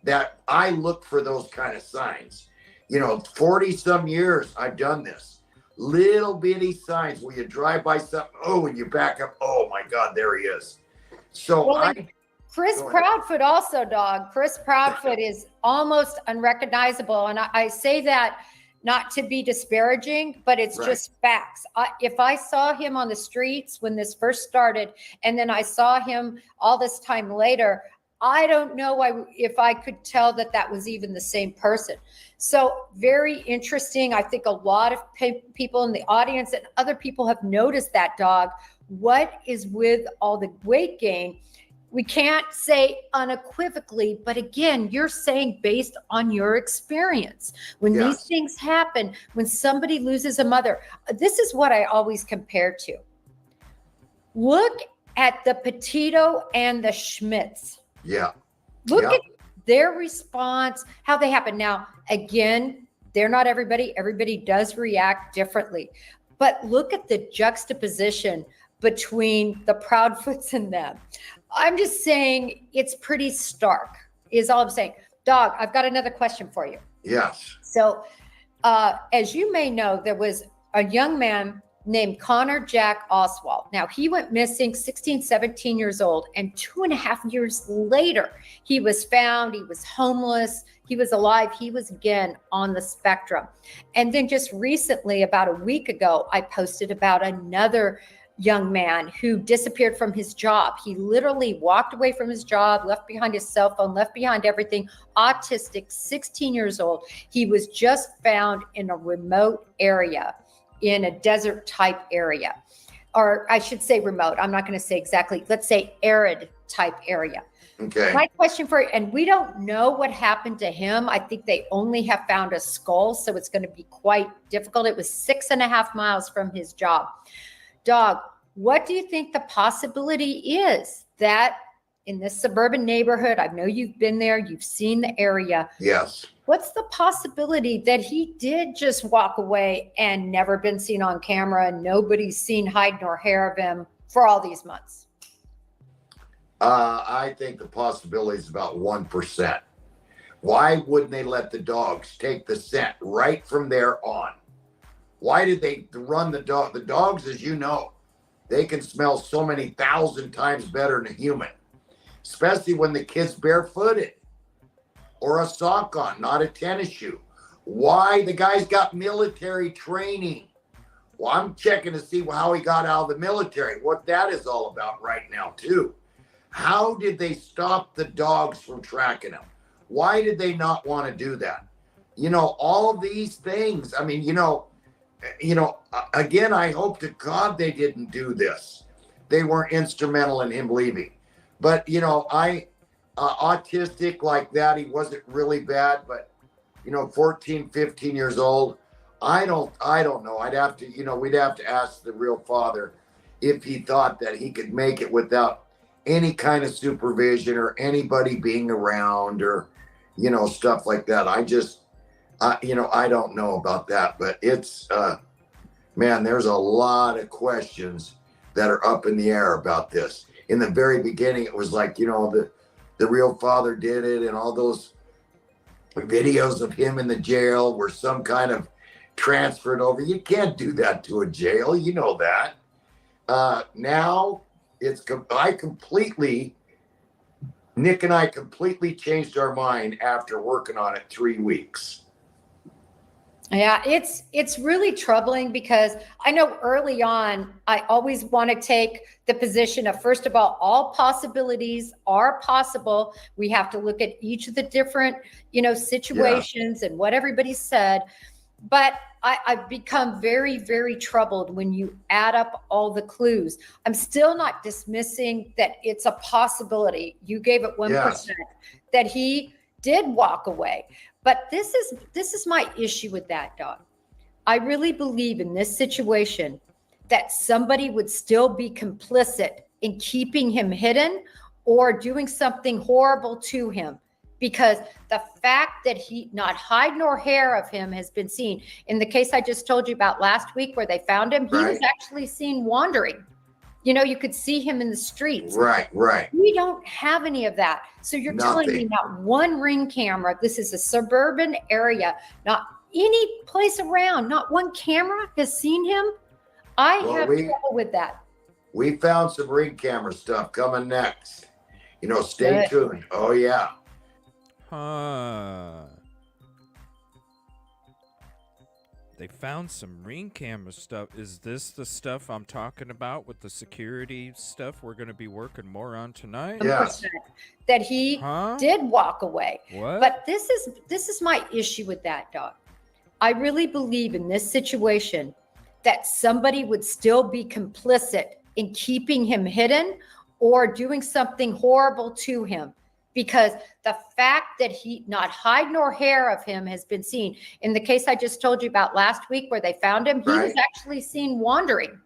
that I look for those kind of signs. You know, 40 some years I've done this. Little bitty signs where you drive by something, oh, and you back up, oh my God, there he is. So Well, Chris Proudfoot also, dog. Chris Proudfoot is almost unrecognizable. And I say that not to be disparaging, but it's just facts. If I saw him on the streets when this first started, and then I saw him all this time later, I don't know if I could tell that was even the same person. So very interesting. I think a lot of people in the audience and other people have noticed that, dog. What is with all the weight gain? We can't say unequivocally, but again, you're saying based on your experience. When these things happen, when somebody loses a mother, this is what I always compare to. Look at the Petito and the Schmitz. Yeah. Look at their response, how they happen. Now, again, they're not everybody. Everybody does react differently. But look at the juxtaposition between the Proudfoots and them. I'm just saying it's pretty stark, is all I'm saying. Dog, I've got another question for you. Yes. So, as you may know, there was a young man named Connor Jack Oswald. Now, he went missing 16, 17 years old, and 2.5 years later, he was found. He was homeless. He was alive. He was, again, on the spectrum. And then just recently, about a week ago, I posted about another young man who disappeared from his job. He literally walked away from his job, left behind his cell phone, left behind everything, autistic, 16 years old. He was just found in a remote area, in a desert type area, or I should say remote. I'm not going to say exactly. Let's say arid type area. Okay. My question for you, and we don't know what happened to him. I think they only have found a skull, so it's going to be quite difficult. It was 6.5 miles from his job. Dog, what do you think the possibility is that in this suburban neighborhood, I know you've been there, you've seen the area. Yes. What's the possibility that he did just walk away and never been seen on camera and nobody's seen hide nor hair of him for all these months? I think the possibility is about 1%. Why wouldn't they let the dogs take the scent right from there on? Why did they run the dog? The dogs, as you know, they can smell so many 1,000 times better than a human, especially when the kid's barefooted or a sock on, not a tennis shoe. Why? The guy's got military training. Well, I'm checking to see how he got out of the military, what that is all about right now, too. How did they stop the dogs from tracking him? Why did they not want to do that? You know, all these things. I mean, again, I hope to God they didn't do this. They weren't instrumental in him leaving. But, autistic like that, he wasn't really bad, but, 14, 15 years old, I don't know. I'd have to, we'd have to ask the real father if he thought that he could make it without any kind of supervision or anybody being around or, stuff like that. I just, I don't know about that, but it's, man, there's a lot of questions that are up in the air about this. In the very beginning, it was like, the the real father did it, and all those videos of him in the jail were some kind of transferred over. You can't do that to a jail. You know that. Now Nick and I completely changed our mind after working on it 3 weeks. Yeah, it's really troubling because I know early on, I always want to take the position of, first of all possibilities are possible. We have to look at each of the different, situations and what everybody said. But I've become very, very troubled when you add up all the clues. I'm still not dismissing that it's a possibility. You gave it 1% that he did walk away. But this is my issue with that, dog. I really believe in this situation that somebody would still be complicit in keeping him hidden or doing something horrible to him, because the fact that not hide nor hair of him has been seen. In the case I just told you about last week where they found him, he was actually seen wandering. You could see him in the streets. Right. We don't have any of that. So you're telling me not one ring camera, this is a suburban area, not any place around, not one camera has seen him? I have trouble with that. We found some ring camera stuff coming next. Stay tuned. Oh, yeah. They found some ring camera stuff. Is this the stuff I'm talking about with the security stuff we're going to be working more on tonight? Yes. That he did walk away. What? But this is my issue with that, dog. I really believe in this situation that somebody would still be complicit in keeping him hidden or doing something horrible to him, because the fact that not hide nor hair of him has been seen. In the case I just told you about last week where they found him, he was actually seen wandering.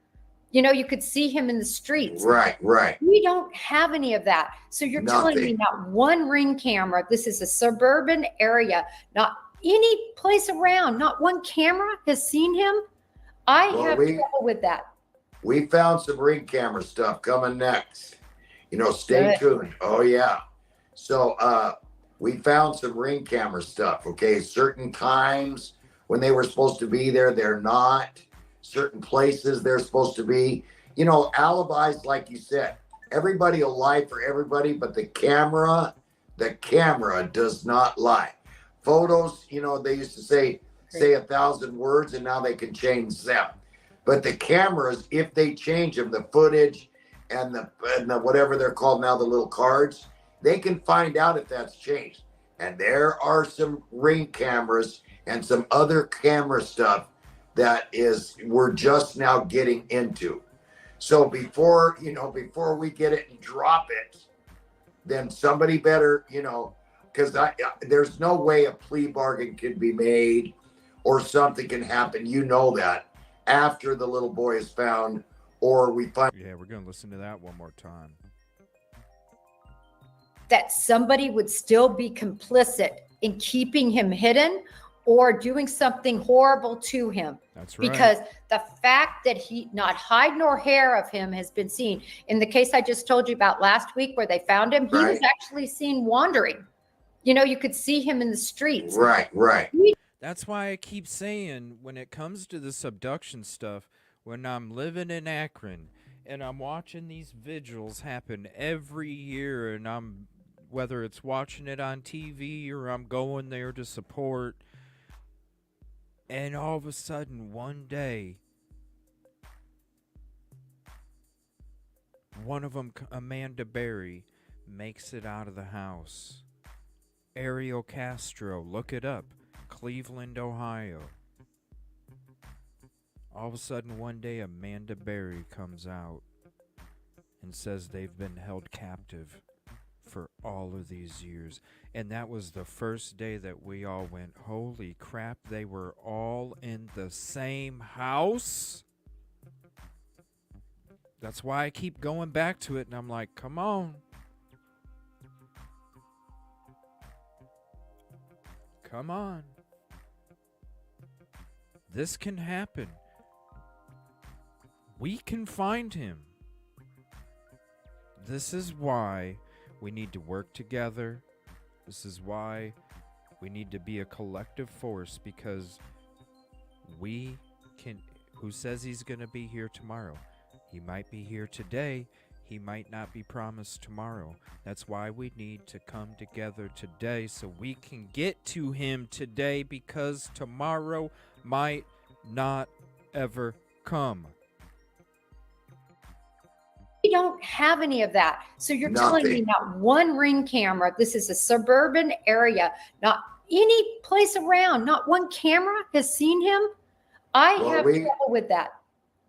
You could see him in the streets. Right. We don't have any of that. So you're telling me not one ring camera, this is a suburban area, not any place around, not one camera has seen him? I have trouble with that. We found some ring camera stuff coming next. Stay tuned. Oh, yeah. So we found some ring camera stuff, okay? Certain times when they were supposed to be there, they're not. Certain places they're supposed to be. Alibis, like you said, everybody will lie for everybody, but the camera does not lie. Photos, they used to say 1,000 words, and now they can change them. But the cameras, if they change them, the footage and the whatever they're called now, the little cards, they can find out if that's changed. And there are some ring cameras and some other camera stuff that we're just now getting into. So before we get it and drop it, then somebody better, because there's no way a plea bargain can be made or something can happen. That after the little boy is found or we find. Yeah, we're going to listen to that one more time. That somebody would still be complicit in keeping him hidden or doing something horrible to him. That's right. Because the fact that not hide nor hair of him has been seen. In the case I just told you about last week where they found him, he was actually seen wandering. You could see him in the streets. Right. That's why I keep saying when it comes to this abduction stuff, when I'm living in Akron and I'm watching these vigils happen every year, and whether it's watching it on TV or I'm going there to support, and all of a sudden one day one of them, Amanda Berry, makes it out of the house. Ariel Castro, look it up, Cleveland, Ohio. All of a sudden one day Amanda Berry comes out and says they've been held captive for all of these years. And that was the first day that we all went, holy crap, they were all in the same house? That's why I keep going back to it, and I'm like, come on. Come on. This can happen. We can find him. This is why we need to work together. This is why we need to be a collective force, because we can. Who says he's going to be here tomorrow? He might be here today. He might not be promised tomorrow. That's why we need to come together today so we can get to him today, because tomorrow might not ever come. We don't have any of that. So you're telling me not one Ring camera. This is a suburban area, not any place around, not one camera has seen him. I have trouble with that.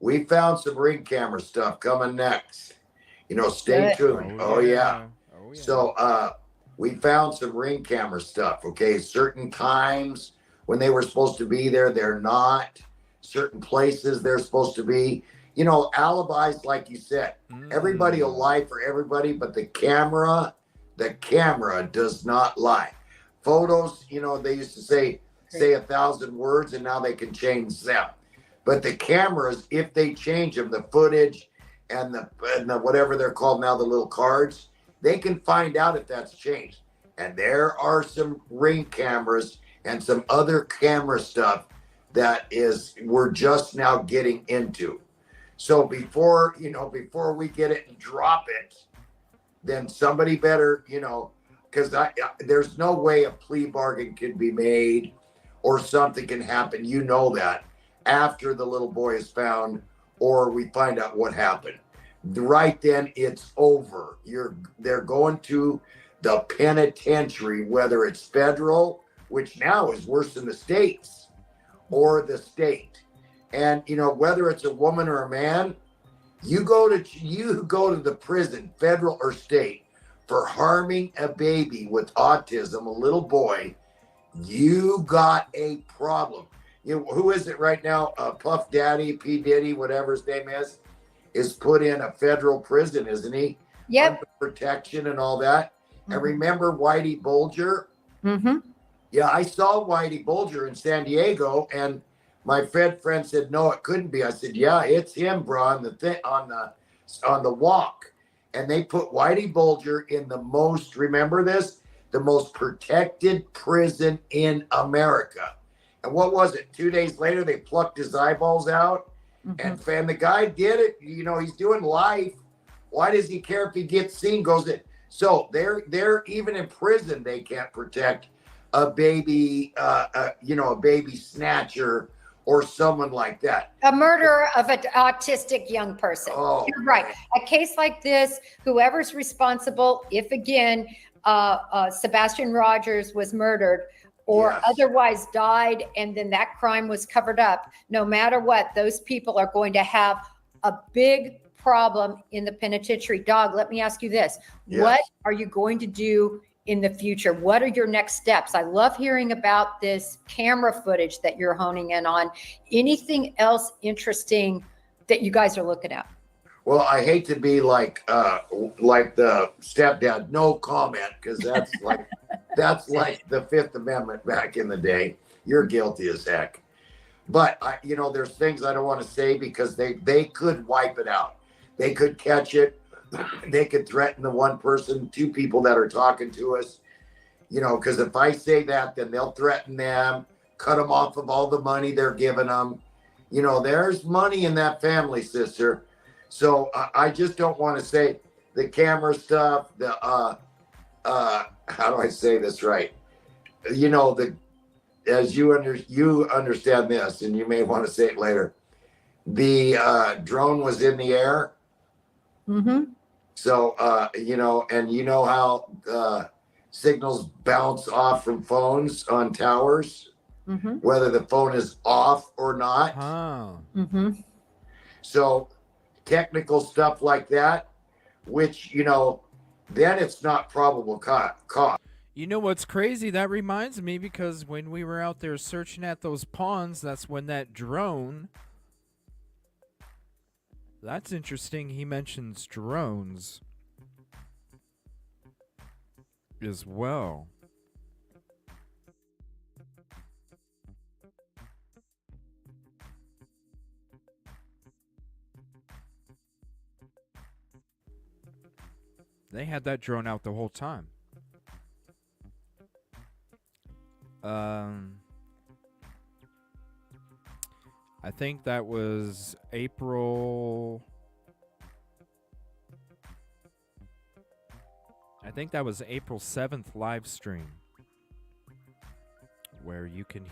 We found some Ring camera stuff coming next. Stay tuned. Oh yeah. So we found some Ring camera stuff. Okay, certain times when they were supposed to be there, they're not. Certain places they're supposed to be. Alibis, like you said. Everybody will lie for everybody, but the camera does not lie. Photos, they used to say 1,000 words, and now they can change them. But the cameras, if they change them, the footage and the whatever they're called now, the little cards, they can find out if that's changed. And there are some Ring cameras and some other camera stuff that we're just now getting into. So before we get it and drop it, then somebody better, because there's no way a plea bargain can be made or something can happen. That after the little boy is found or we find out what happened. Right then it's over. They're going to the penitentiary, whether it's federal, which now is worse than the states, or the state. And whether it's a woman or a man, you go to the prison, federal or state, for harming a baby with autism, a little boy. You got a problem. Who is it right now? Puff Daddy, P Diddy, whatever his name is put in a federal prison, isn't he? Yep. Under protection and all that. Mm-hmm. And remember Whitey Bulger? Mm-hmm. Yeah, I saw Whitey Bulger in San Diego, and my friend said, no, it couldn't be. I said, yeah, it's him, bro, on the walk. And they put Whitey Bulger in the most protected prison in America. And what was it? 2 days later, they plucked his eyeballs out. Mm-hmm. And the guy did it. He's doing life. Why does he care if he gets seen, goes in? So they're even in prison, they can't protect a baby, a baby snatcher or someone like that. A murderer of an autistic young person. Oh, you're right. A case like this, whoever's responsible, if again, Sebastian Rogers was murdered or otherwise died, and then that crime was covered up, no matter what, those people are going to have a big problem in the penitentiary. Dog, let me ask you this. Yes. What are you going to do in the future? What are your next steps? I love hearing about this camera footage that you're honing in on. Anything else interesting that you guys are looking at? Well, I hate to be like the stepdad, no comment, because that's like the Fifth Amendment back in the day. You're guilty as heck. But there's things I don't want to say because they could wipe it out. They could catch it. They could threaten the one person, two people that are talking to us, because if I say that, then they'll threaten them, cut them off of all the money they're giving them. There's money in that family, sister. So I just don't want to say the camera stuff, how do I say this right? As you understand this, and you may want to say it later, the drone was in the air. Mm-hmm. So, and how signals bounce off from phones on towers, mm-hmm. whether the phone is off or not. Oh. Mm-hmm. So technical stuff like that, which, then it's not probable cause. You know what's crazy? That reminds me, because when we were out there searching at those ponds, that's when that drone... That's interesting. He mentions drones as well. They had that drone out the whole time. I think that was April 7th live stream, where you can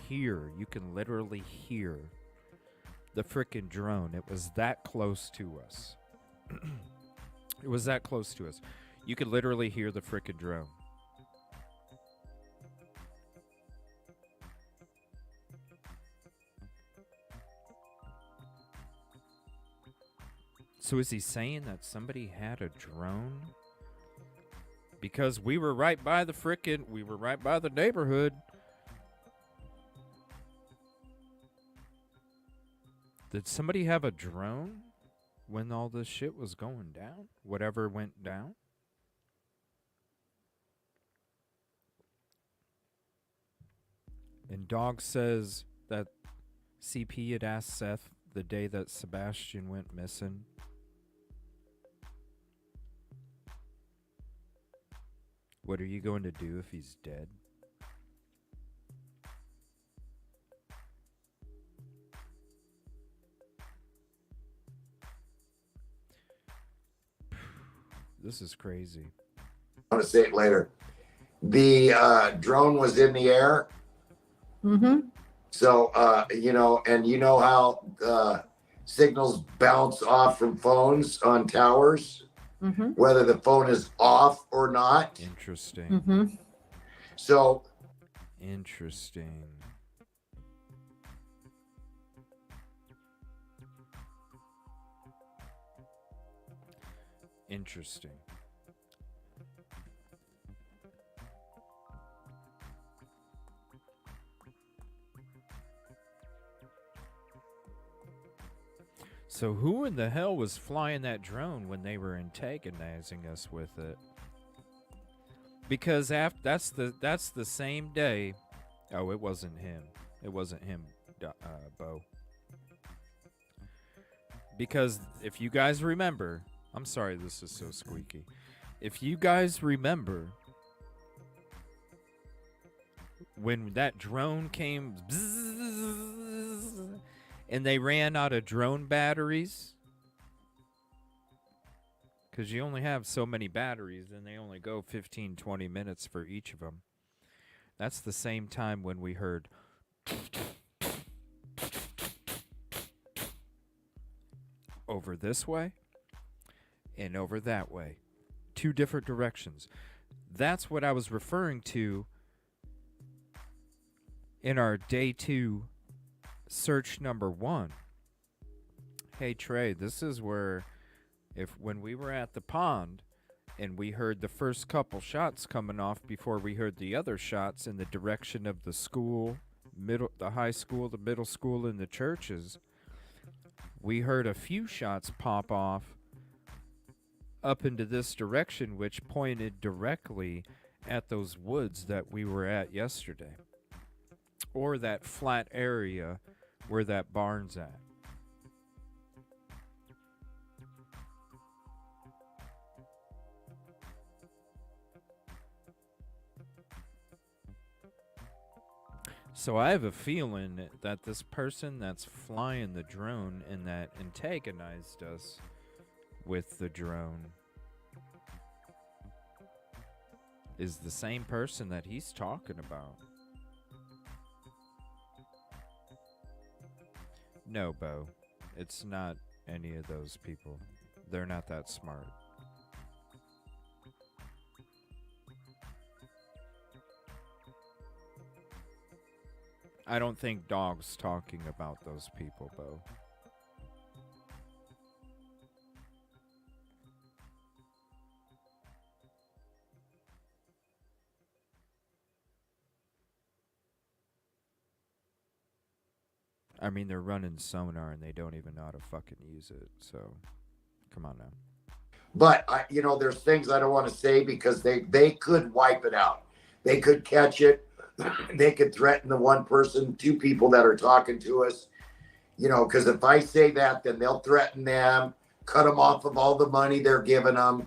literally hear the frickin' drone. It was that close to us. It was that close to us. You could literally hear the frickin' drone. So is he saying that somebody had a drone? Because we were right by the neighborhood. Did somebody have a drone when all this shit was going down? Whatever went down? And Dog says that CP had asked Seth the day that Sebastian went missing. What are you going to do if he's dead? This is crazy. I'm going to say it later. The drone was in the air. Mm-hmm. So, and you know how signals bounce off from phones on towers? Mm-hmm. Whether the phone is off or not. Interesting. Mm-hmm. So. Interesting. Interesting. So who in the hell was flying that drone when they were antagonizing us with it? Because that's the same day. Oh, it wasn't him. It wasn't him, Bo. Because if you guys remember, I'm sorry this is so squeaky. If you guys remember when that drone came bzzz, and they ran out of drone batteries, because you only have so many batteries and they only go 15-20 minutes for each of them. That's the same time when we heard over this way and over that way, 2 different directions. That's what I was referring to in our day 2 search number 1. Hey Trey, this is where when we were at the pond and we heard the first couple shots coming off before we heard the other shots in the direction of the school, the high school, the middle school, and the churches, we heard a few shots pop off up into this direction, which pointed directly at those woods that we were at yesterday, or that flat area where that barn's at. So I have a feeling that this person that's flying the drone and that antagonized us with the drone is the same person that he's talking about. No, Bo. It's not any of those people. They're not that smart. I don't think Dog's talking about those people, Bo. I mean, they're running sonar and they don't even know how to fucking use it. So, come on now. But, there's things I don't want to say because they could wipe it out. They could catch it. They could threaten the one person, 2 people that are talking to us, because if I say that, then they'll threaten them, cut them off of all the money they're giving them,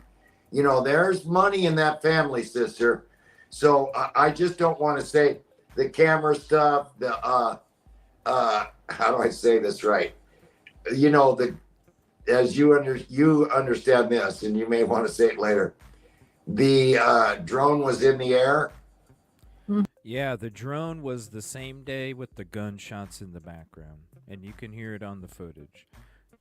You know, there's money in that family, sister. So I just don't want to say the camera stuff, the how do I say this right? You know, as you understand this, and you may want to say it later. The drone was in the air. Yeah, the drone was the same day with the gunshots in the background, and you can hear it on the footage.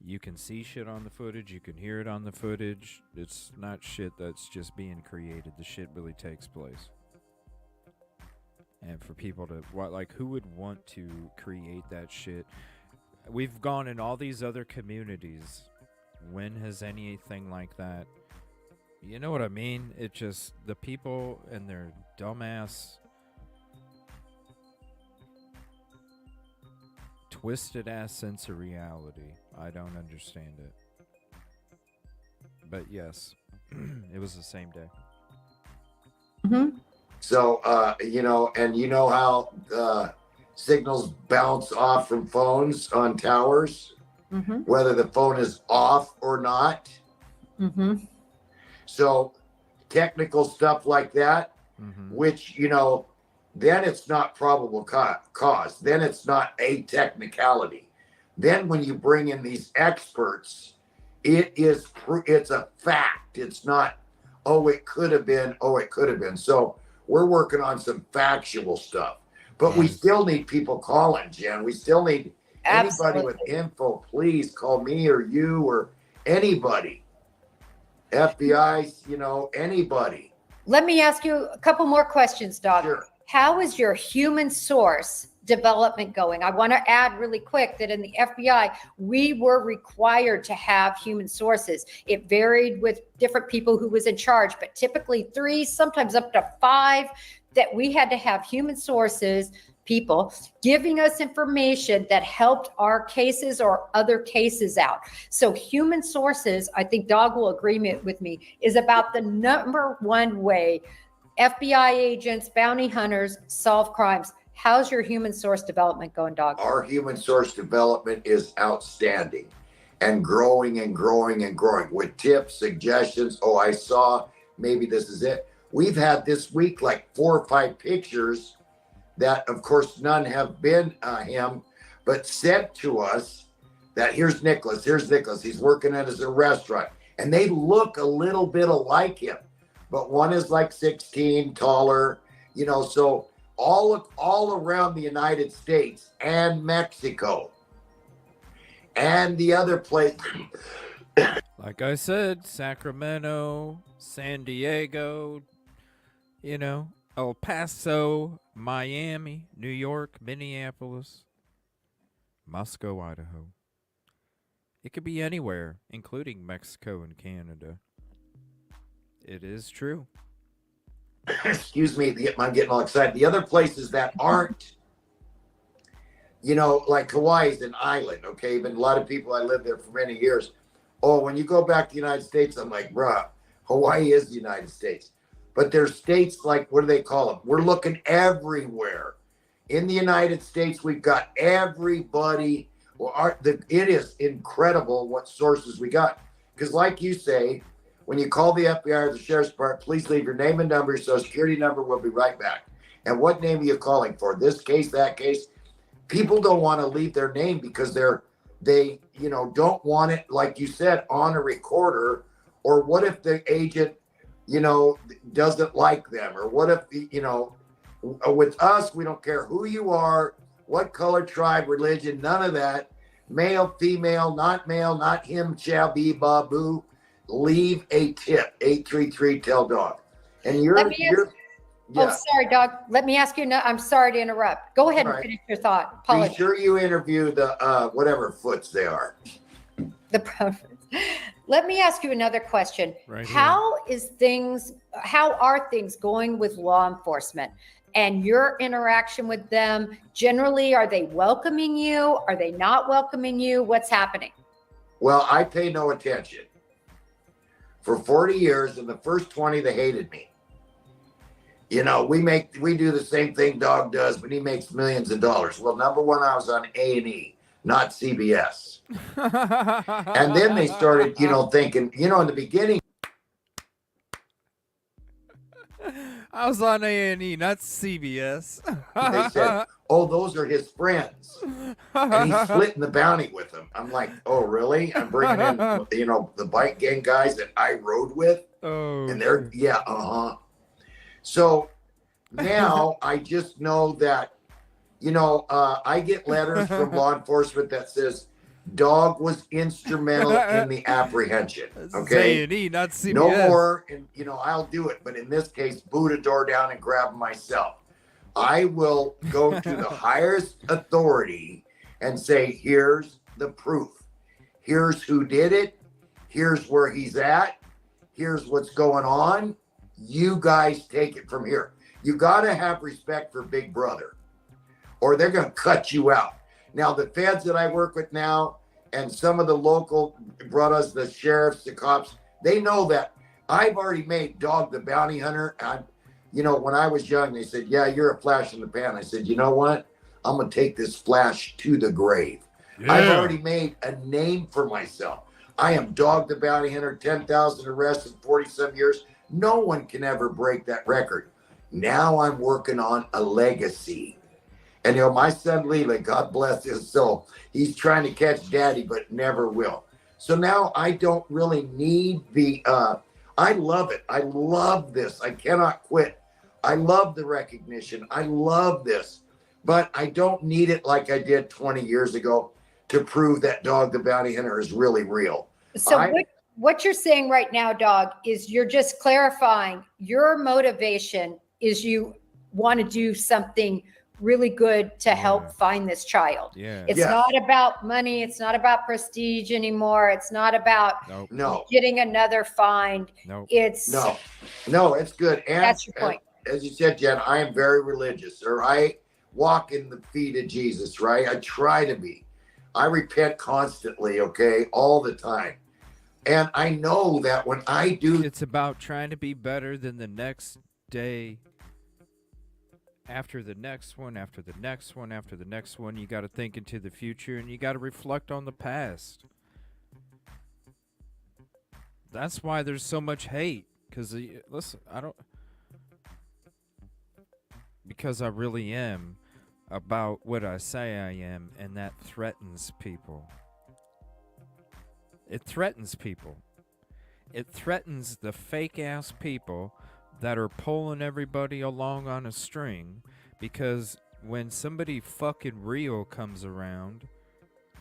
You can see shit on the footage. You can hear it on the footage. It's not shit that's just being created. The shit really takes place. And for people to, who would want to create that shit? We've gone in all these other communities. When has anything like that? You know what I mean? It just, the people and their dumbass, twisted ass sense of reality. I don't understand it. But yes, it was the same day. Mm-hmm. So, you know, and you know how signals bounce off from phones on towers, Mm-hmm. whether the phone is off or not. Mm-hmm. So technical stuff like that, which, you know, then it's not probable cause. Then it's not a technicality. Then when you bring in these experts, it's a fact. It's not, oh, it could have been. Oh, it could have been. So we're working on some factual stuff, but we still need people calling, Jen. We still need anybody with info. Please call me or you or anybody. FBI, you know, anybody. Let me ask you a couple more questions, Doc. Sure. How is your human source development going? I want to add really quick that in the FBI, we were required to have human sources. It varied with different people who was in charge, but typically 3, sometimes up to 5, that we had to have human sources, people giving us information that helped our cases or other cases out. So human sources, I think Dog will agree with me, is about the number one way FBI agents, bounty hunters solve crimes. How's your human source development going, Dog? Our human source development is outstanding and growing and growing and growing with tips, suggestions. Oh, I saw, maybe this is it. We've had this week like 4 or 5 pictures that, of course, none have been him, but sent to us that here's Nicholas, he's working at a restaurant. And they look a little bit alike him, but one is like 16, taller, you know, so all around the United States and Mexico and the other place. Like I said, Sacramento, San Diego, you know, El Paso, Miami, New York, Minneapolis, Moscow, Idaho. It could be anywhere, including Mexico and Canada. It is true. Excuse me, I'm getting all excited. The other places that aren't, you know, like Hawaii is an island, okay? Even a lot of people, I lived there for many years. Oh, when you go back to the United States, I'm like, bruh, Hawaii is the United States. But there's states like, what do they call them? We're looking everywhere. In the United States, we've got everybody. Well, it is incredible what sources we got. Because like you say, when you call the FBI or the Sheriff's Department, please leave your name and number, your social security number. We'll be right back. And what name are you calling for? This case, that case? People don't want to leave their name because they you know, don't want it, like you said, on a recorder. Or what if the agent, you know, doesn't like them? Or what if, you know, with us, we don't care who you are, what color, tribe, religion, none of that. Male, female, not him, shall be, babu. Leave a tip, 833-TELL-DOG. And you're yeah. Oh, sorry, Dog. Let me ask you. I'm sorry to interrupt. Go ahead and finish your thought. Be sure you interview the whatever foots they are. The prophets. Let me ask you another question. Right here. How are things going with law enforcement and your interaction with them? Generally, are they welcoming you? Are they not welcoming you? What's happening? Well, I pay no attention. For 40 years, in the first 20, they hated me. You know, we do the same thing Dog does, but he makes millions of dollars. Well, number one, I was on A&E, not CBS. And then they started, you know, thinking, you know, in the beginning, I was on A&E, not CBS. They said, oh, those are his friends. And he's splitting the bounty with them. I'm like, oh, really? I'm bringing in, the bike gang guys that I rode with. Oh, and they're, yeah, So now I just know that, I get letters from law enforcement that says dog was instrumental in the apprehension. Okay. A&E, not CBS. No more. And, I'll do it. But in this case, boot a door down and grab them myself. I will go to the highest authority and say, here's the proof. Here's who did it. Here's where he's at. Here's what's going on. You guys take it from here. You got to have respect for Big Brother, or they're going to cut you out. Now, the feds that I work with now and some of the local brothers, the sheriffs, the cops, they know that I've already made Dog the Bounty Hunter. When I was young, they said, yeah, you're a flash in the pan. I said, you know what? I'm going to take this flash to the grave. Yeah. I've already made a name for myself. I am Dog the Bounty Hunter, 10,000 arrests in 40-some years. No one can ever break that record. Now I'm working on a legacy. And, my son, Leela, God bless his soul, he's trying to catch daddy, but never will. So now I don't really need I love it. I love this. I cannot quit. I love the recognition. I love this. But I don't need it like I did 20 years ago to prove that Dog the Bounty Hunter is really real. So what you're saying right now, Dog, is you're just clarifying your motivation is you want to do something really good to help find this child. Yeah. It's not about money. It's not about prestige anymore. It's not about getting another find. It's no, it's good. And that's your point. As you said, Jen, I am very religious, or I walk in the feet of Jesus, right? I try to be. I repent constantly, okay, all the time. And I know that when I do, it's about trying to be better than the next day, after the next one, after the next one, after the next one. You got to think into the future, and you got to reflect on the past. That's why there's so much hate. Because, listen, because I really am about what I say I am, and that threatens people. It threatens people. It threatens the fake-ass people that are pulling everybody along on a string, because when somebody fucking real comes around,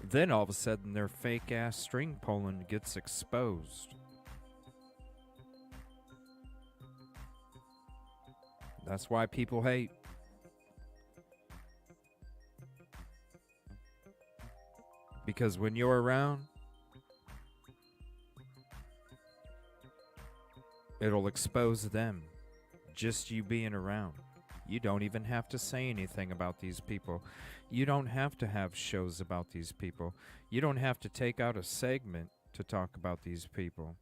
then all of a sudden their fake-ass string pulling gets exposed. That's why people hate. Because when you're around, it'll expose them. Just you being around. You don't even have to say anything about these people. You don't have to have shows about these people. You don't have to take out a segment to talk about these people.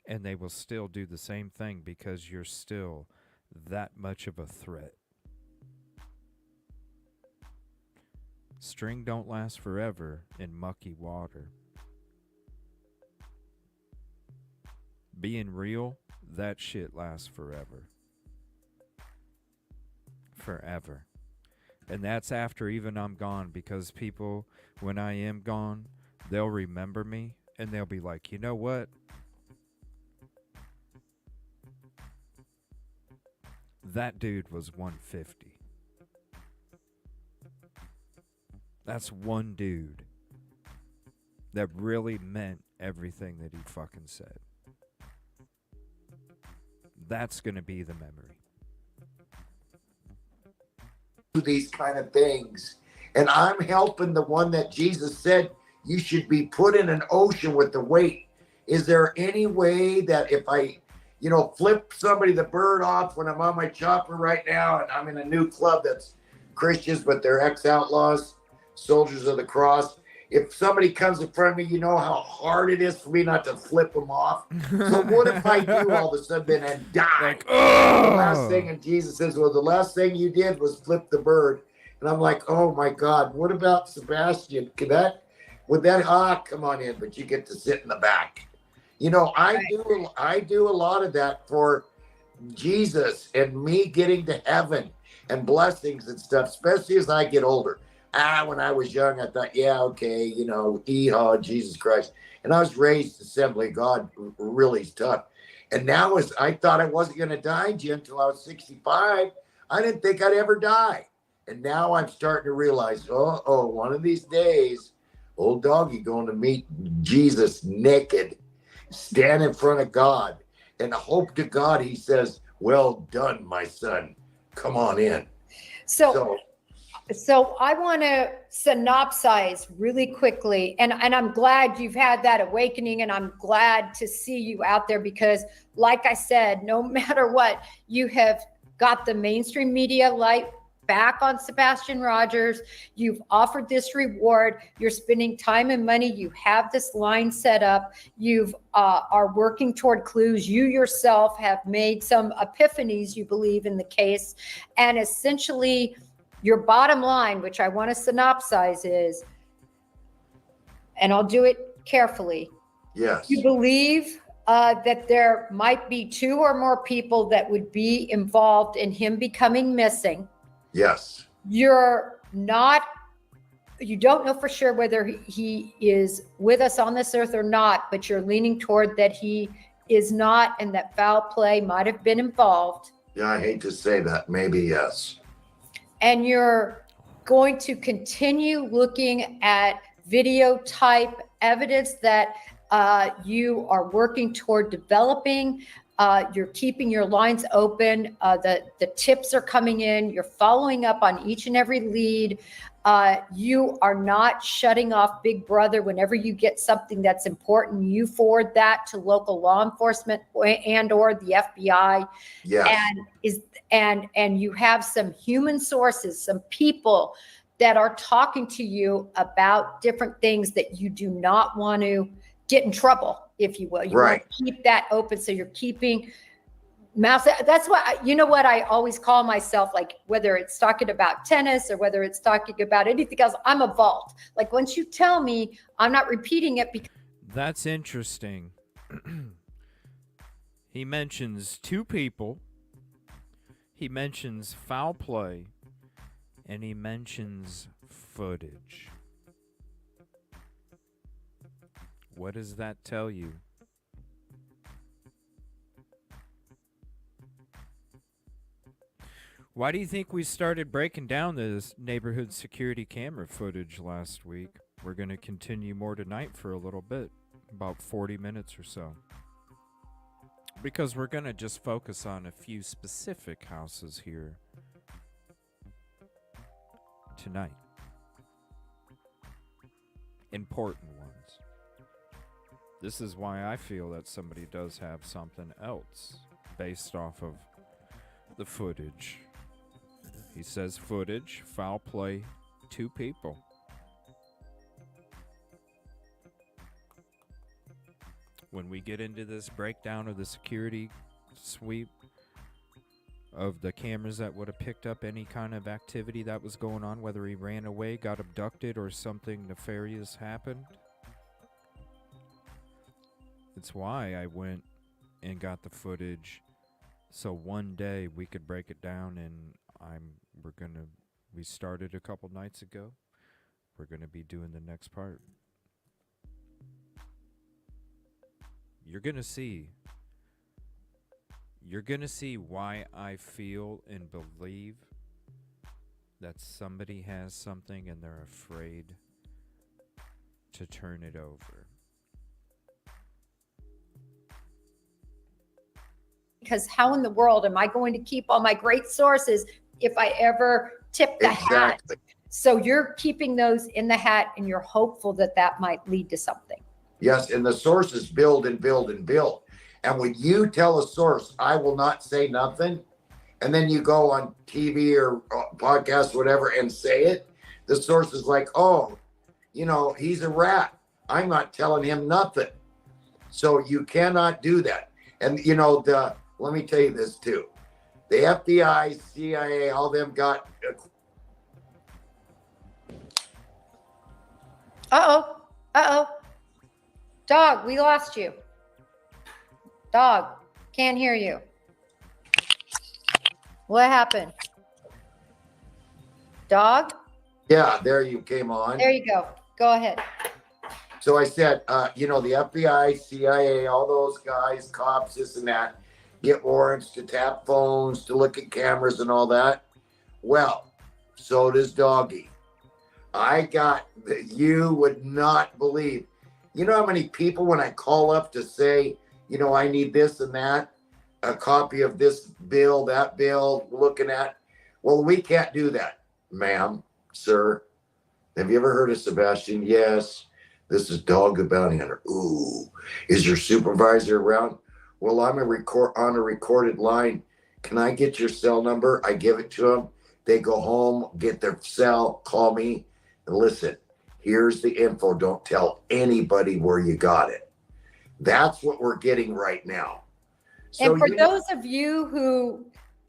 And they will still do the same thing because you're still that much of a threat. String don't last forever in mucky water. Being real, that shit lasts forever. Forever. And that's after even I'm gone, because people, when I am gone, they'll remember me and they'll be like, you know what? That dude was 150. That's one dude that really meant everything that he fucking said. That's going to be the memory. These kind of things. And I'm helping the one that Jesus said you should be put in an ocean with the weight. Is there any way that if I, flip somebody the bird off when I'm on my chopper right now, and I'm in a new club that's Christians, but they're ex-outlaws, soldiers of the cross. If somebody comes in front of me, you know how hard it is for me not to flip them off. So what if I do all of a sudden and die? Like, the last thing, and Jesus says, well, the last thing you did was flip the bird. And I'm like, oh my God, what about Sebastian? Come on in, but you get to sit in the back. I do a lot of that for Jesus and me getting to heaven and blessings and stuff, especially as I get older. When I was young, I thought, yeah, okay, yeehaw, Jesus Christ. And I was raised Assembly of God, really tough. And now, as I thought I wasn't going to die, Jim, until I was 65, I didn't think I'd ever die. And now I'm starting to realize, one of these days, old doggy going to meet Jesus naked, stand in front of God, and hope to God he says, well done, my son. Come on in. So I want to synopsize really quickly, and I'm glad you've had that awakening, and I'm glad to see you out there because, like I said, no matter what, you have got the mainstream media light back on Sebastian Rogers. You've offered this reward. You're spending time and money. You have this line set up. You've are working toward clues. You yourself have made some epiphanies, you believe, in the case, and essentially your bottom line, which I want to synopsize, is, and I'll do it carefully. Yes. You believe that there might be 2 or more people that would be involved in him becoming missing. Yes. You don't know for sure whether he is with us on this earth or not, but you're leaning toward that he is not, and that foul play might have been involved. Yeah, I hate to say that. Maybe yes. And you're going to continue looking at video type evidence that you are working toward developing. You're keeping your lines open. The tips are coming in. You're following up on each and every lead. You are not shutting off Big Brother whenever you get something that's important. You forward that to local law enforcement and or the FBI. Yes. And you have some human sources, some people that are talking to you about different things that you do not want to get in trouble, if you will. You right. want to keep that open, so you're keeping mouth. That's what, what I always call myself, like whether it's talking about tennis or whether it's talking about anything else, I'm a vault. Like once you tell me, I'm not repeating it because. That's interesting. He mentions 2 people. He mentions foul play, and he mentions footage. What does that tell you? Why do you think we started breaking down this neighborhood security camera footage last week? We're going to continue more tonight for a little bit, about 40 minutes or so. Because we're going to just focus on a few specific houses here tonight. Important ones. This is why I feel that somebody does have something else based off of the footage. He says footage, foul play, 2 people. When we get into this breakdown of the security sweep of the cameras that would have picked up any kind of activity that was going on, whether he ran away, got abducted, or something nefarious happened, it's why I went and got the footage, so one day we could break it down. And we started a couple nights ago. We're gonna be doing the next part. You're gonna see why I feel and believe that somebody has something and they're afraid to turn it over. Because how in the world am I going to keep all my great sources if I ever tip the hat? So you're keeping those in the hat, and you're hopeful that that might lead to something. Yes, and the sources build and build and build. And when you tell a source, I will not say nothing, and then you go on TV or podcast, whatever, and say it, the source is like, oh, he's a rat. I'm not telling him nothing. So you cannot do that. And, let me tell you this too. The FBI, CIA, all them got. Dog, we lost you. Dog, can't hear you. What happened? Dog? Yeah, there you came on. There you go. Go ahead. So I said, you know, the FBI, CIA, all those guys, cops, this and that, get warrants to tap phones, to look at cameras and all that. Well, so does Doggy. You would not believe. You know how many people, when I call up to say, you know, I need this and that, a copy of this bill, that bill, looking at, well, we can't do that, ma'am, sir. Have you ever heard of Sebastian? Yes. This is Dog the Bounty Hunter. Ooh, is your supervisor around? Well, I'm on a recorded line. Can I get your cell number? I give it to them. They go home, get their cell, call me, and listen, here's the info. Don't tell anybody where you got it. That's what we're getting right now. So and for those of you who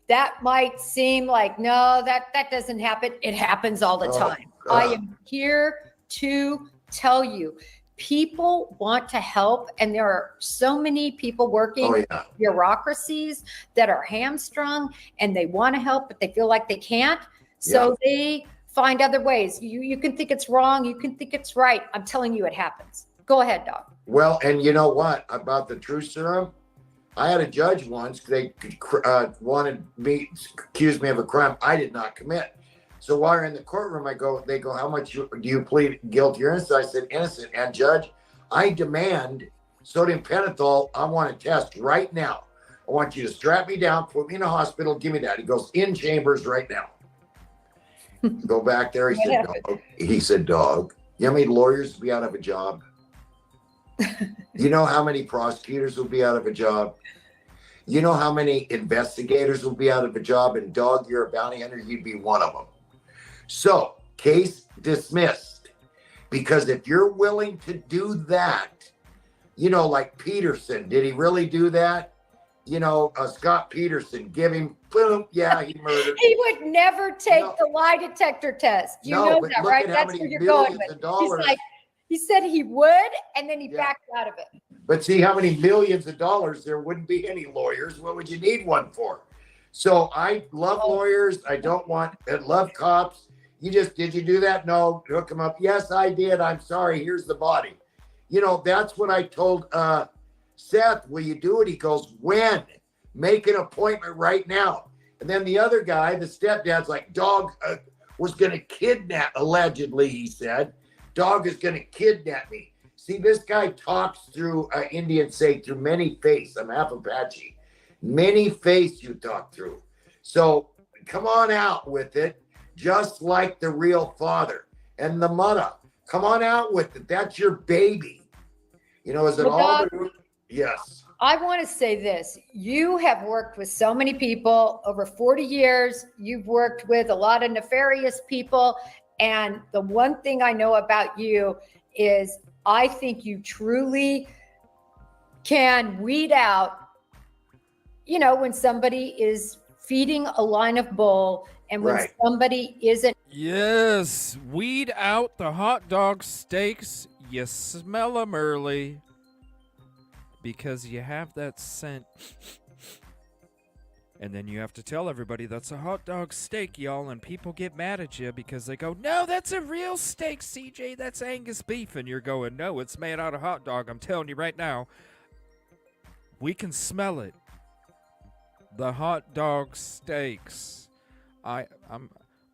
that might seem like, no, that doesn't happen. It happens all the time. I am here to tell you, people want to help, and there are so many people working bureaucracies that are hamstrung, and they want to help, but they feel like they can't. So they find other ways. You can think it's wrong. You can think it's right. I'm telling you, it happens. Go ahead, Dog. Well, and you know what about the truth serum? I had a judge once. They accused me of a crime I did not commit. So while you're in the courtroom, they go, how much do you plead guilty or innocent? I said, innocent. And judge, I demand sodium pentothal. I want a test right now. I want you to strap me down, put me in a hospital, give me that. He goes, in chambers right now. Go back there. He said, dog, you know how many lawyers will be out of a job? You know how many prosecutors will be out of a job? You know how many investigators will be out of a job? And dog, you're a bounty hunter, you'd be one of them. So, case dismissed. Because if you're willing to do that, you know, like Peterson, did he really do that? You know, Scott Peterson, give him, boom, yeah, he murdered. He would never take the lie detector test. You know that, right? That's where you're going with. He's like, he said he would, and then he backed out of it. But see how many millions of dollars, there wouldn't be any lawyers. What would you need one for? So I love lawyers. I love cops. Did you do that? No, hook them up. Yes, I did. I'm sorry. Here's the body. You know, that's what I told Seth. Will you do it? He goes, when? Make an appointment right now. And then the other guy, the stepdad's like, dog was going to kidnap, allegedly, he said. Dog is going to kidnap me. See, this guy talks through, Indians say, through many face. I'm half Apache. Many face you talk through. So come on out with it, just like the real father and the mother. Come on out with it. That's your baby. You know, is it all? Yes. I want to say this. You have worked with so many people over 40 years. You've worked with a lot of nefarious people. And the one thing I know about you is I think you truly can weed out, you know, when somebody is feeding a line of bull and when somebody isn't. Yes, weed out the hot dog steaks. You smell them early because you have that scent. And then you have to tell everybody that's a hot dog steak, y'all, and people get mad at you because they go, no, that's a real steak, CJ, that's Angus beef. And you're going, no, it's made out of hot dog. I'm telling you right now, we can smell it. The hot dog steaks. I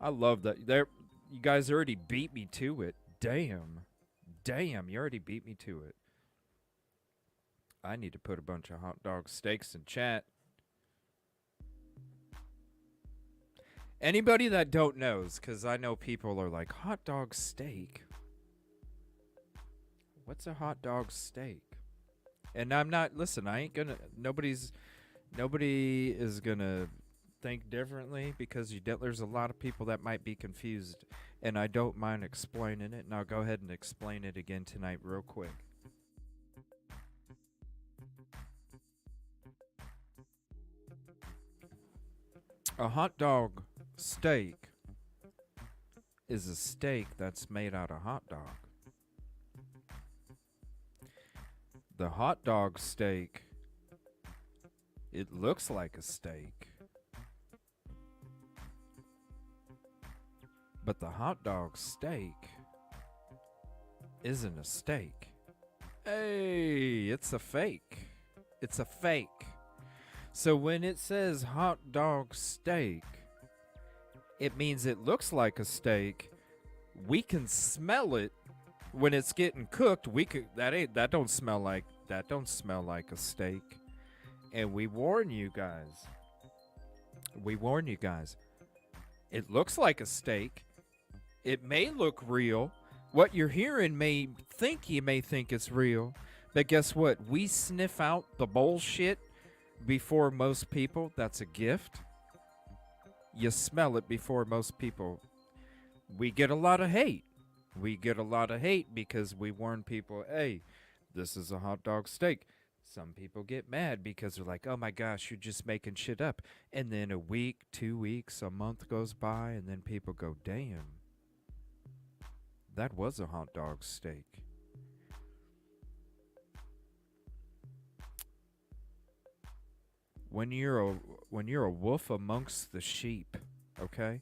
love that. You guys already beat me to it. Damn, you already beat me to it. I need to put a bunch of hot dog steaks in chat. Anybody that don't knows, because I know people are like, hot dog steak? What's a hot dog steak? And I'm not, listen, I ain't gonna, nobody is gonna think differently because there's a lot of people that might be confused. And I don't mind explaining it, and I'll go ahead and explain it again tonight real quick. A hot dog steak is a steak that's made out of hot dog. The hot dog steak, it looks like a steak, But the hot dog steak isn't a steak. Hey, it's a fake. It's a fake. So when it says hot dog steak, it means it looks like a steak. We can smell it when it's getting cooked. That don't smell like a steak. And we warn you guys. It looks like a steak. It may look real. What you're hearing you may think it's real. But guess what? We sniff out the bullshit before most people. That's a gift. You smell it before most people. We get a lot of hate. Because we warn people, hey, this is a hot dog steak. Some people get mad because they're like, oh my gosh, you're just making shit up. And then a week, 2 weeks, a month goes by, and then people go, damn, that was a hot dog steak. When you're a wolf amongst the sheep, okay?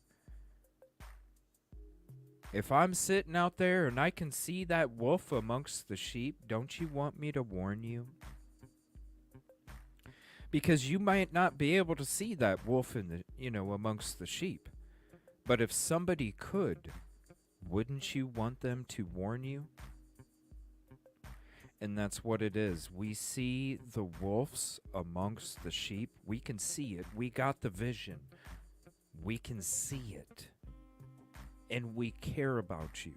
If I'm sitting out there and I can see that wolf amongst the sheep, don't you want me to warn you? Because you might not be able to see that wolf amongst the sheep. But if somebody could, wouldn't you want them to warn you? And that's what it is. We see the wolves amongst the sheep. We can see it. We got the vision. We can see it. And we care about you.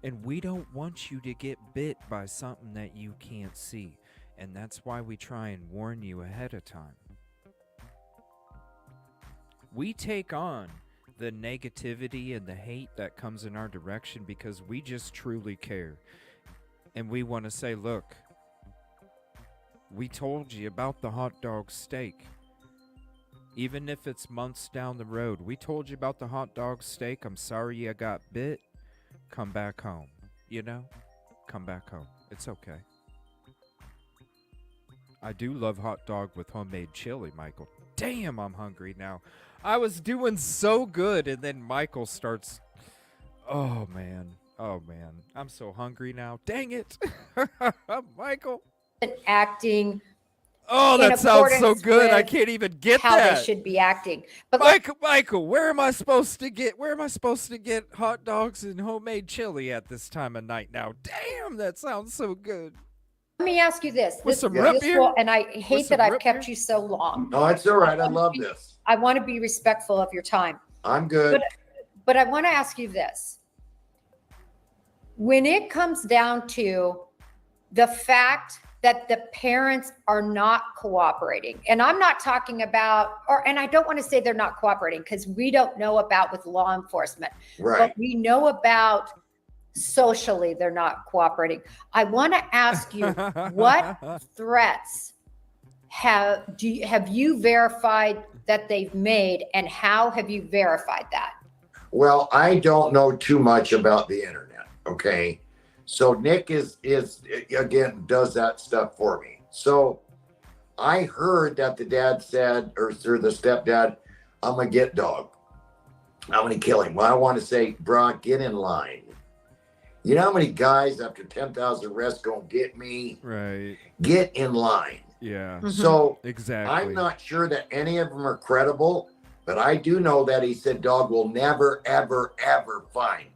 And we don't want you to get bit by something that you can't see. And that's why we try and warn you ahead of time. We take on the negativity and the hate that comes in our direction because we just truly care. And we want to say, look, we told you about the hot dog steak. Even if it's months down the road, we told you about the hot dog steak. I'm sorry you got bit. Come back home. Come back home. It's okay. I do love hot dog with homemade chili, Michael. Damn, I'm hungry now. I was doing so good, and then Michael starts... Oh, man. I'm so hungry now. Dang it. Michael. Acting. Oh, that sounds so good. I can't even get how that. They should be acting. But Michael, where am I supposed to get hot dogs and homemade chili at this time of night now? Damn, that sounds so good. Let me ask you this. With some root beer? And I hate that I've kept you so long. No, it's all right. I love this. I want to be respectful of your time. I'm good. But I want to ask you this. When it comes down to the fact that the parents are not cooperating, and I'm not talking about, and I don't want to say they're not cooperating because we don't know about with law enforcement, Right. But we know about socially they're not cooperating. I want to ask you, what threats have you verified that they've made, and how have you verified that? Well, I don't know too much about the internet. Okay. So Nick is again, does that stuff for me. So I heard that the dad said, or the stepdad, I'm going to get dog. I'm going to kill him. Well, I want to say, bro, get in line. You know how many guys after 10,000 arrests go get me? Right. Get in line. Yeah. Mm-hmm. So exactly. I'm not sure that any of them are credible, but I do know that he said dog will never, ever, ever find.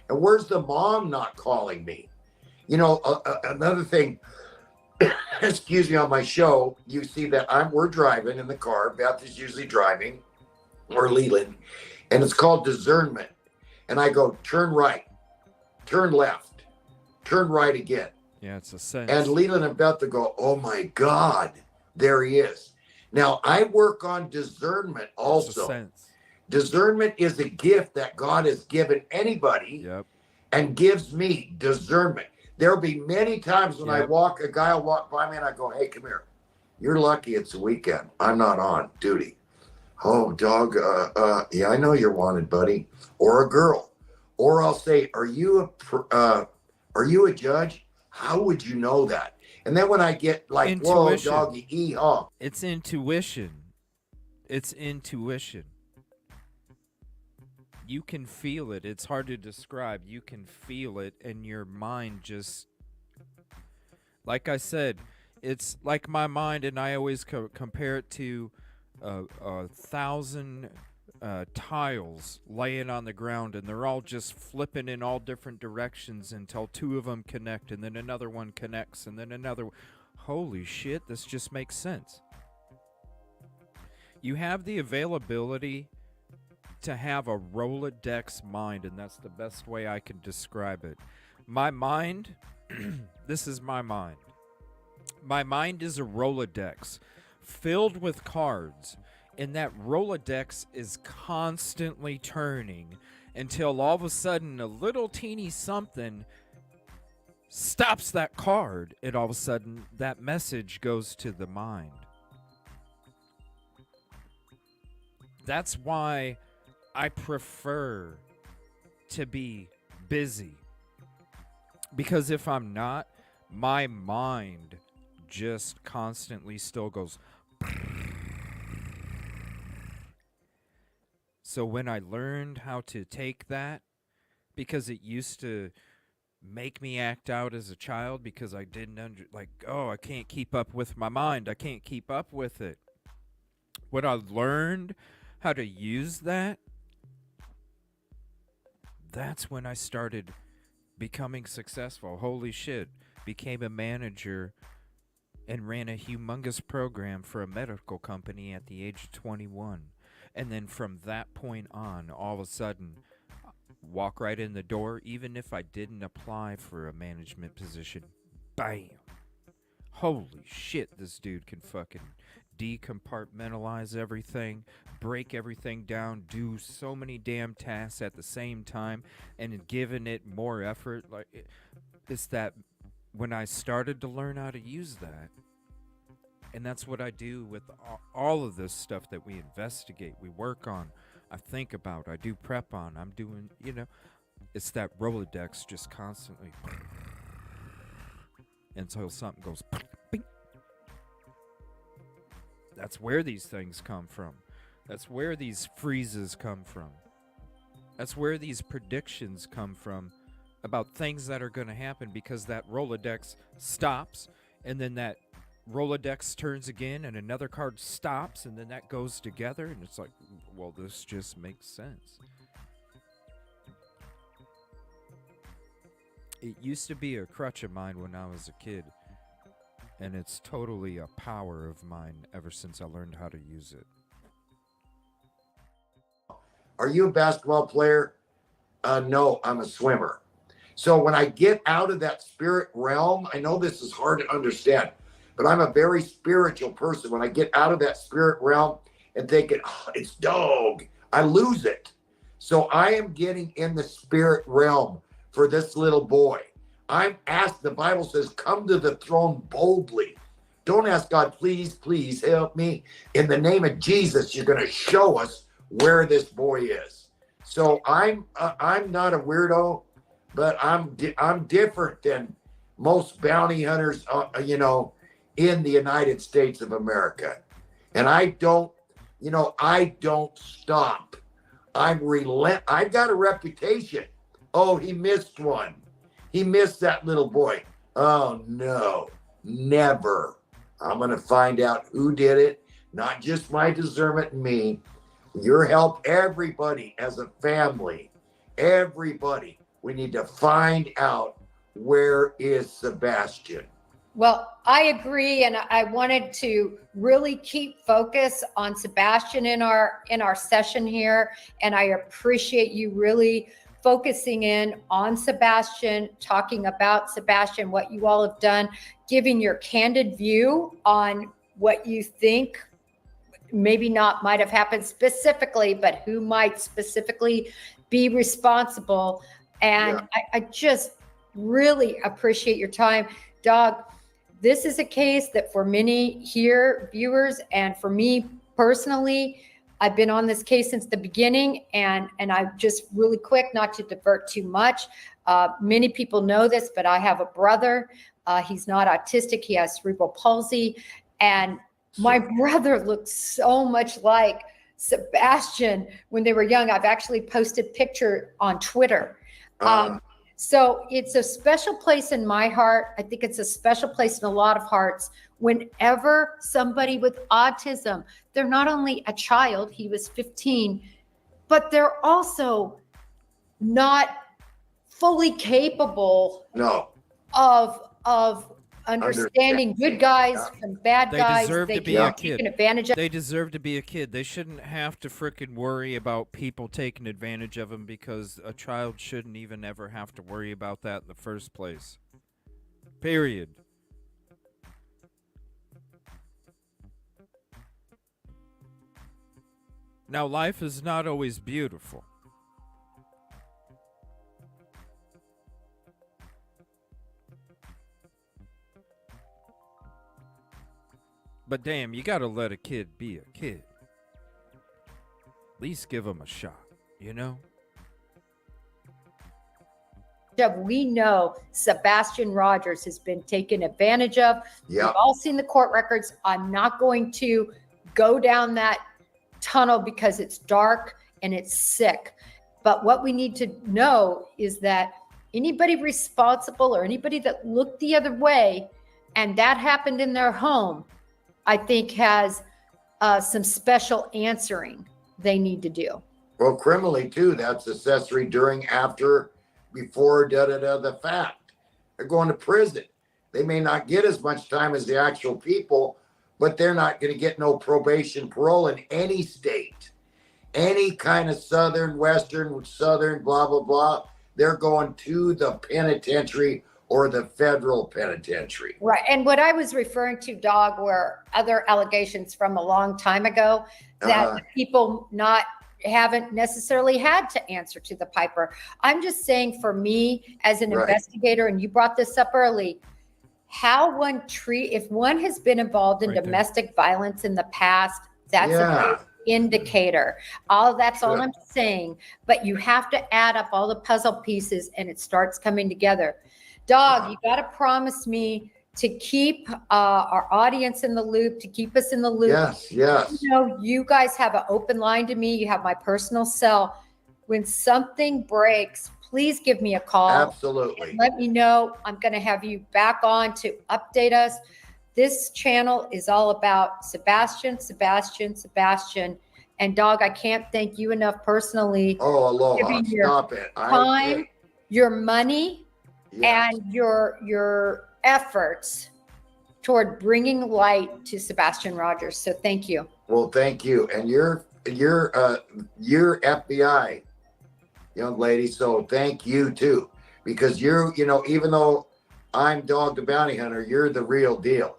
And where's the mom not calling me? Another thing, excuse me, on my show, you see that we're driving in the car. Beth is usually driving, or Leland, and it's called discernment. And I go, turn right, turn left, turn right again. Yeah, it's a sense. And Leland and Beth will go, oh my God, there he is. Now, I work on discernment also. It's a sense. Discernment is a gift that God has given anybody, and gives me discernment. There'll be many times when a guy will walk by me and I go, hey, come here. You're lucky it's a weekend. I'm not on duty. Oh, dog, yeah, I know you're wanted, buddy. Or a girl. Or I'll say, are you a judge? How would you know that? And then when I get like, intuition. Whoa, doggy, hee-haw. It's intuition. It's intuition. You can feel it. It's hard to describe. You can feel it, and your mind just, like I said, it's like my mind, and I always compare it to 1,000 tiles laying on the ground, and they're all just flipping in all different directions until two of them connect, and then another one connects, and then another. Holy shit, this just makes sense. You have the availability to have a Rolodex mind, and that's the best way I can describe it. My mind, this is my mind. My mind is a Rolodex filled with cards, and that Rolodex is constantly turning until all of a sudden a little teeny something stops that card, and all of a sudden that message goes to the mind. That's why I prefer to be busy, because if I'm not, my mind just constantly still goes. So when I learned how to take that, because it used to make me act out as a child because I didn't I can't keep up with my mind. I can't keep up with it. When I learned how to use that, that's when I started becoming successful. Holy shit. Became a manager and ran a humongous program for a medical company at the age of 21. And then from that point on, all of a sudden, walk right in the door, even if I didn't apply for a management position. Bam. Holy shit, this dude can fucking decompartmentalize everything, break everything down, do so many damn tasks at the same time, and giving it more effort. Like, it's that when I started to learn how to use that, and that's what I do with all of this stuff that we investigate, we work on, I think about, I do prep on, I'm doing, it's that Rolodex just constantly until something goes bing. That's where these things come from. That's where these freezes come from. That's where these predictions come from about things that are going to happen, because that Rolodex stops, and then that Rolodex turns again, and another card stops, and then that goes together, and it's like, well, this just makes sense. It used to be a crutch of mine when I was a kid, and it's totally a power of mine ever since I learned how to use it. Are you a basketball player? No, I'm a swimmer. So when I get out of that spirit realm, I know this is hard to understand, but I'm a very spiritual person. When I get out of that spirit realm and thinking, it's dog, I lose it. So I am getting in the spirit realm for this little boy. I'm asked, the Bible says, come to the throne boldly. Don't ask God, please, please help me. In the name of Jesus, you're going to show us where this boy is. So I'm not a weirdo, but I'm different than most bounty hunters, in the United States of America. And I don't stop. I've got a reputation. Oh, he missed one. He missed that little boy. Oh, no, never. I'm going to find out who did it, not just my discernment and me. Your help, everybody as a family, everybody. We need to find out, where is Sebastian? Well, I agree, and I wanted to really keep focus on Sebastian in our session here, and I appreciate you really focusing in on Sebastian, talking about Sebastian, what you all have done, giving your candid view on what you think maybe might have happened specifically, but who might specifically be responsible. And yeah. I just really appreciate your time. Dog, this is a case that for many here, viewers, and for me personally, I've been on this case since the beginning, and I just really quick, not to divert too much. Many people know this, but I have a brother. He's not autistic. He has cerebral palsy. And my brother looks so much like Sebastian when they were young. I've actually posted picture on Twitter. Uh, So it's a special place in my heart. I think it's a special place in a lot of hearts. Whenever somebody with autism, they're not only a child, he was 15, but they're also not fully capable no. of understanding good guys from bad They guys. deserve They to be can a be kid. taken advantage of. They deserve to be a kid. They shouldn't have to frickin' worry about people taking advantage of them, because a child shouldn't even ever have to worry about that in the first place. Period. Now, life is not always beautiful. But damn, you gotta let a kid be a kid. At least give him a shot, you know? We know Sebastian Rogers has been taken advantage of. Yeah. We've all seen the court records. I'm not going to go down that tunnel because it's dark and it's sick. But what we need to know is that anybody responsible or anybody that looked the other way and that happened in their home, I think has some special answering they need to do. Well, criminally too, that's accessory during, after, before, the fact. They're going to prison. They may not get as much time as the actual people, but they're not going to get no probation, parole in any state. Any kind of southern, blah, blah, blah. They're going to the penitentiary or the federal penitentiary. Right. And what I was referring to, Dog, were other allegations from a long time ago that people haven't necessarily had to answer to the piper. I'm just saying, for me as an investigator, and you brought this up early, how if one has been involved in domestic violence in the past, that's a big indicator. That's all I'm saying. But you have to add up all the puzzle pieces and it starts coming together. Dog, you got to promise me to keep our audience in the loop, to keep us in the loop. Yes. You know, you guys have an open line to me. You have my personal cell. When something breaks, please give me a call. Absolutely. Let me know. I'm going to have you back on to update us. This channel is all about Sebastian. And Dog, I can't thank you enough personally. Oh, aloha. Giving your Stop it. time, your money, and your efforts toward bringing light to Sebastian Rogers. So thank you. Well, thank you. And you're FBI, young lady. So thank you too, because you know, even though I'm Dog the Bounty Hunter, you're the real deal.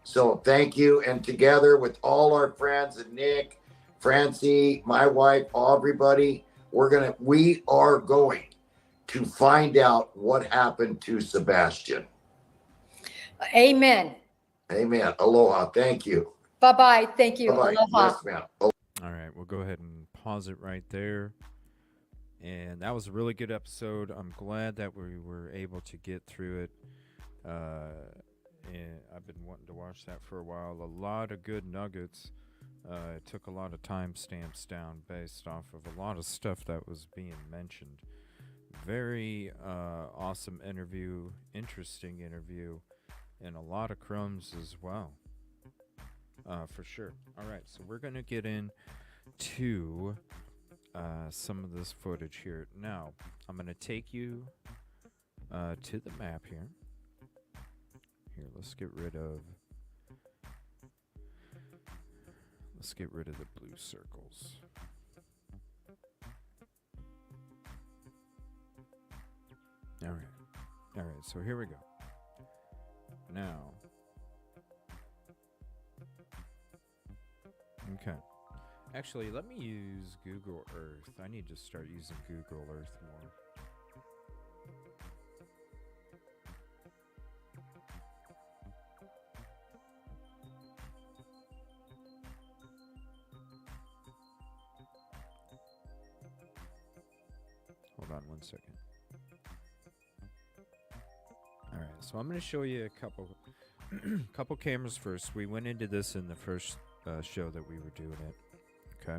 So thank you. And together with all our friends and Nick, Francie, my wife, everybody, we are going to find out what happened to Sebastian. Amen. Amen. Aloha. Thank you. Bye-bye. Thank you. Bye-bye. Aloha. Yes, ma'am. All right, we'll go ahead and pause it right there. And that was a really good episode. I'm glad that we were able to get through it. And I've been wanting to watch that for a while. A lot of good nuggets. It took a lot of timestamps down based off of a lot of stuff that was being mentioned. Very awesome interview, interesting interview, and a lot of crumbs as well. For sure. All right, so we're going to get into some of this footage here. Now, I'm going to take you to the map here. Here, let's get rid of the blue circles. All right, so here we go. Now, okay. Actually, let me use Google Earth. I need to start using Google Earth more. Hold on one second. All right, so I'm going to show you a couple cameras first. We went into this in the first show that we were doing it. Okay.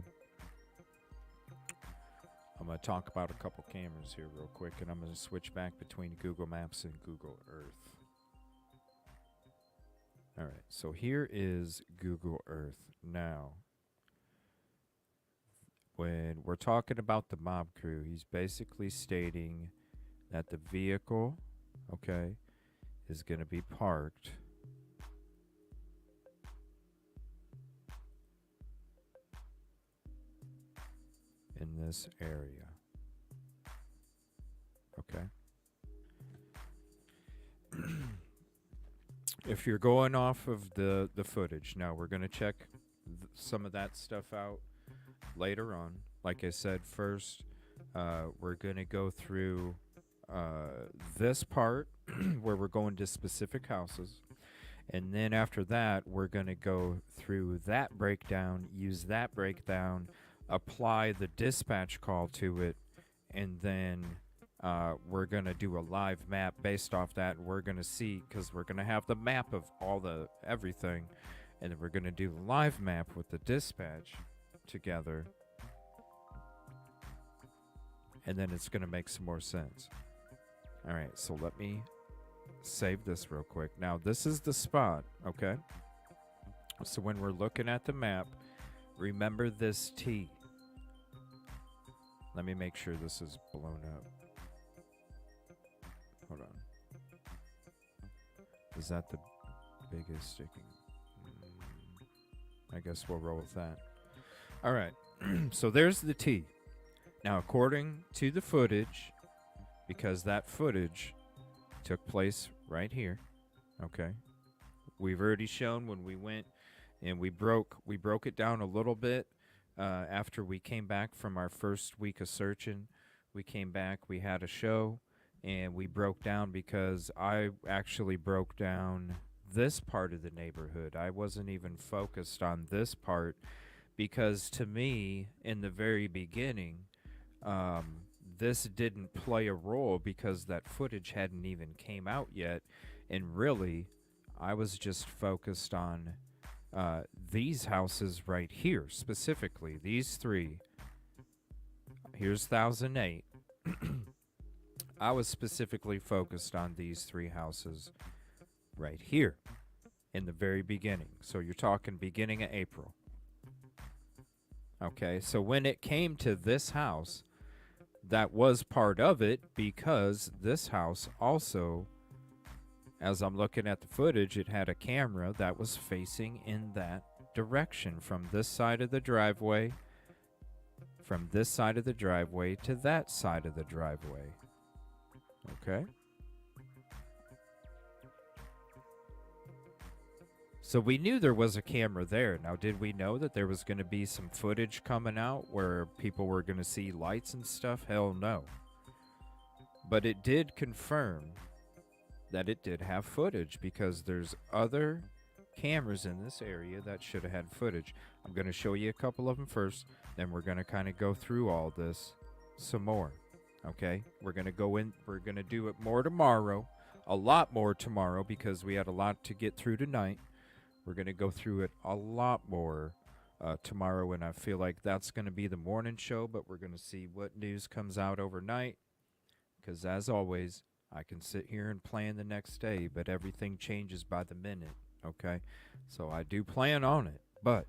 I'm going to talk about a couple cameras here real quick, and I'm going to switch back between Google Maps and Google Earth. All right, so here is Google Earth. Now, when we're talking about the mob crew, he's basically stating that the vehicle, okay, is going to be parked in this area. Okay. If you're going off of the footage, now we're going to check some of that stuff out later on. Like I said, first, we're going to go through this part where we're going to specific houses. And then after that, we're going to go through that breakdown, use that breakdown, apply the dispatch call to it, and then we're going to do a live map based off that. And we're going to see, because we're going to have the map of all the everything, and then we're going to do the live map with the dispatch together. And then it's going to make some more sense. All right, so let me save this real quick. Now, this is the spot, okay? So when we're looking at the map, remember this T. Let me make sure this is blown up. Hold on. Is that the biggest sticking? I guess we'll roll with that. All right, so there's the T. Now, according to the footage, because that footage took place right here, okay? We've already shown when we went and we broke it down a little bit after we came back from our first week of searching. We came back, we had a show, and we broke down because I actually broke down this part of the neighborhood. I wasn't even focused on this part because to me, in the very beginning, this didn't play a role because that footage hadn't even came out yet. And really, I was just focused on these houses right here, specifically, these three. Here's 1008. I was specifically focused on these three houses right here in the very beginning. So you're talking beginning of April. Okay, so when it came to this house, that was part of it because this house also, as I'm looking at the footage, it had a camera that was facing in that direction from this side of the driveway, from this side of the driveway to that side of the driveway. Okay? So we knew there was a camera there. Now, did we know that there was going to be some footage coming out where people were going to see lights and stuff? Hell no. But it did confirm that it did have footage because there's other cameras in this area that should have had footage. I'm going to show you a couple of them first, then we're going to kind of go through all this some more. Okay? We're going to go in, we're going to do it more tomorrow, a lot more tomorrow because we had a lot to get through tonight. We're going to go through it a lot more tomorrow, and I feel like that's going to be the morning show, but we're going to see what news comes out overnight because, as always, I can sit here and plan the next day, but everything changes by the minute, okay? So I do plan on it, but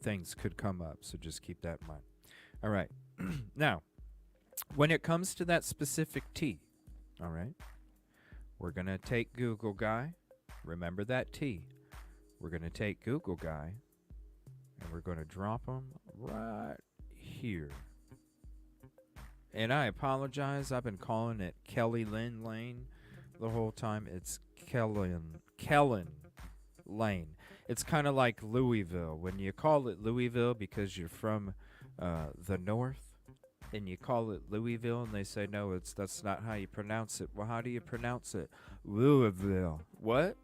things could come up, so just keep that in mind. All right. Now, when it comes to that specific T, all right, we're going to take Google Guy. Remember that T. We're going to take Google Guy, and we're going to drop him right here. And I apologize. I've been calling it Kelly Lynn Lane the whole time. It's Kellen Lane. It's kind of like Louisville. When you call it Louisville because you're from the north, and you call it Louisville, and they say, no, that's not how you pronounce it. Well, how do you pronounce it? Louisville. What?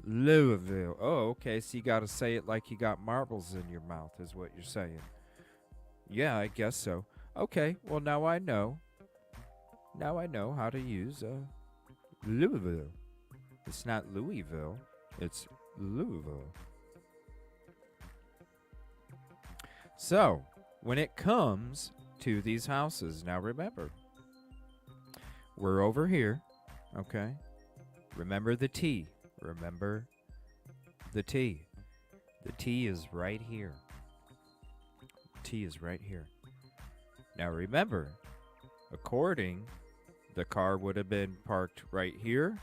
Louisville. Oh, okay. So you got to say it like you got marbles in your mouth is what you're saying. Yeah, I guess so. Okay. Well, now I know. Now I know how to use Louisville. It's not Louisville. It's Louisville. So, when it comes to these houses. Now remember, we're over here, okay? Remember the T. Remember the T. The T is right here. T is right here. Now remember, the car would have been parked right here,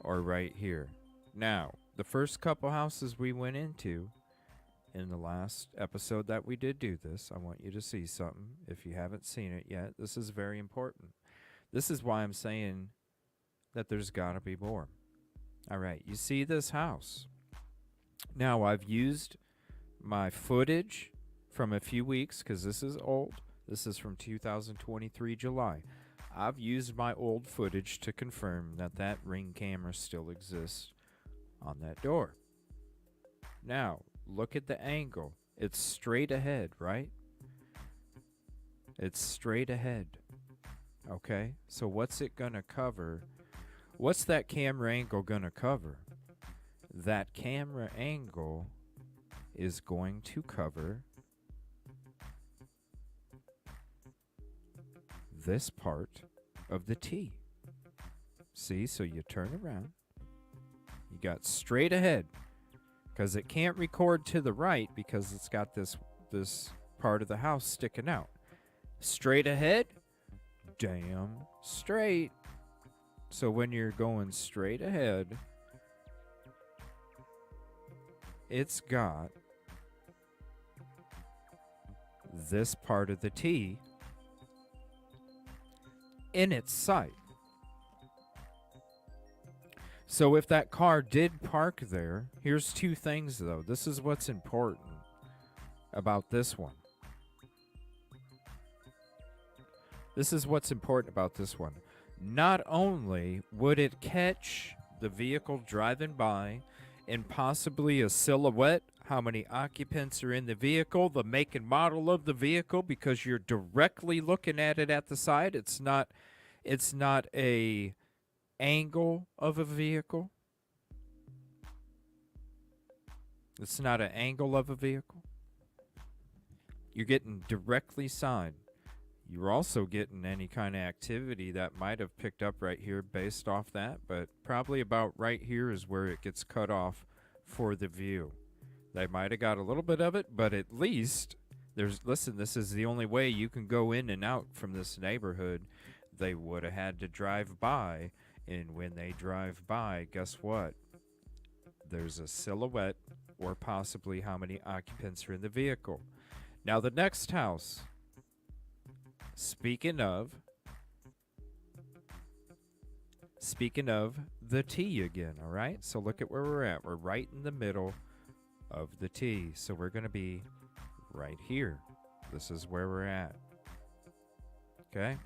or right here. Now, the first couple houses we went into in the last episode that we did do this, I want you to see something. If you haven't seen it yet, this is very important. This is why I'm saying that there's got to be more. All right, you see this house. Now, I've used my footage from a few weeks because this is old. This is from 2023 July. I've used my old footage to confirm that that ring camera still exists on that door. Now, look at the angle. It's straight ahead, right? It's straight ahead. Okay, so what's it gonna cover? What's that camera angle gonna cover? That camera angle is going to cover this part of the T. See, so you turn around. You got straight ahead, because it can't record to the right because it's got this part of the house sticking out. Straight ahead, damn straight. So when you're going straight ahead, it's got this part of the T in its sight. So if that car did park there, here's two things though. This is what's important about this one. This is what's important about this one. Not only would it catch the vehicle driving by and possibly a silhouette, how many occupants are in the vehicle, the make and model of the vehicle, because you're directly looking at it at the side. It's not a angle of a vehicle. It's not an angle of a vehicle. You're getting directly side. You're also getting any kind of activity that might have picked up right here based off that, but probably about right here is where it gets cut off for the view. They might have got a little bit of it, but at least listen, this is the only way you can go in and out from this neighborhood. They would have had to drive by, and when they drive by, guess what? There's a silhouette or possibly how many occupants are in the vehicle. Now the next house, speaking of the T again, all right? So look at where we're at. We're right in the middle of the T. So we're going to be right here. This is where we're at. Okay?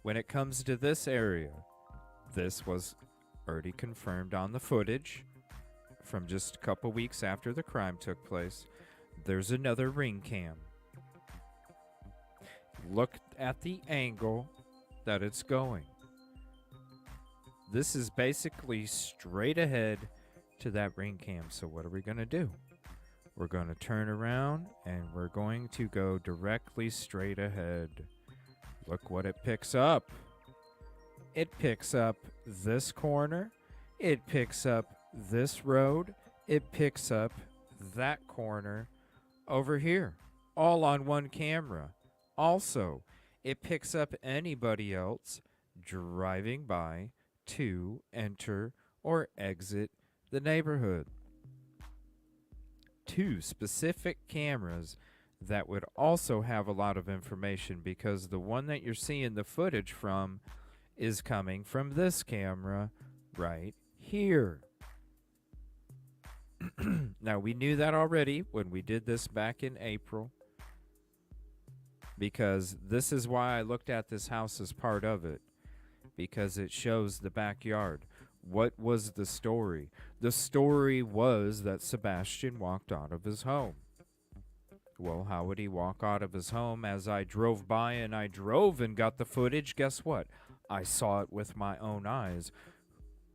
When it comes to this area, this was already confirmed on the footage from just a couple weeks after the crime took place. There's another ring cam. Look at the angle that it's going. This is basically straight ahead to that ring cam. So what are we going to do? We're going to turn around and we're going to go directly straight ahead. Look what it picks up. It picks up this corner. It picks up this road. It picks up that corner over here. All on one camera. Also, it picks up anybody else driving by to enter or exit the neighborhood. Two specific cameras that would also have a lot of information, because the one that you're seeing the footage from is coming from this camera right here. Now, we knew that already when we did this back in April, because this is why I looked at this house as part of it, because it shows the backyard. What was the story? The story was that Sebastian walked out of his home. Well, how would he walk out of his home? As I drove by and I drove and got the footage, guess what? I saw it with my own eyes.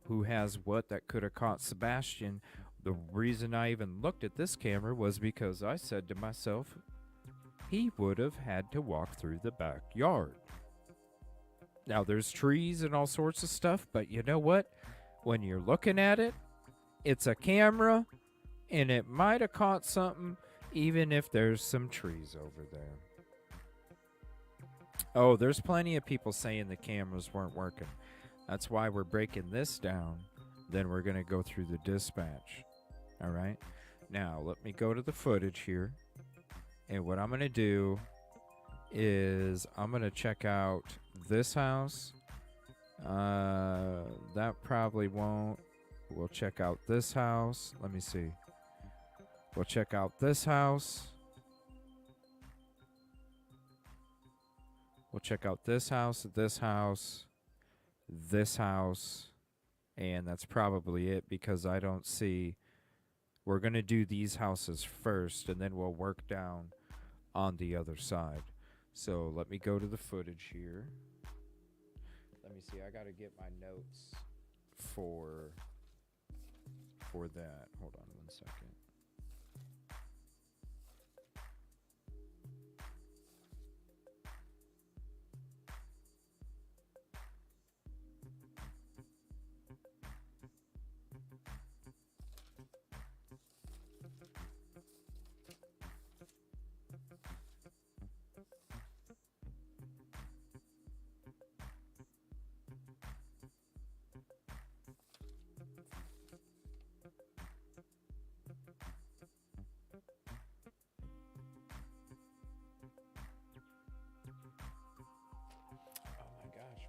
Who has what that could have caught Sebastian? The reason I even looked at this camera was because I said to myself, he would have had to walk through the backyard. Now, there's trees and all sorts of stuff, but you know what? When you're looking at it, it's a camera, and it might have caught something, even if there's some trees over there. Oh, there's plenty of people saying the cameras weren't working. That's why we're breaking this down. Then we're going to go through the dispatch. All right? Now, let me go to the footage here. And what I'm going to do is I'm going to check out this house. That probably won't. We'll check out this house. Let me see. We'll check out this house. We'll check out this house, this house, this house, and that's probably it because I don't see. We're going to do these houses first, and then we'll work down on the other side. So let me go to the footage here. Let me see. I got to get my notes for that. Hold on 1 second.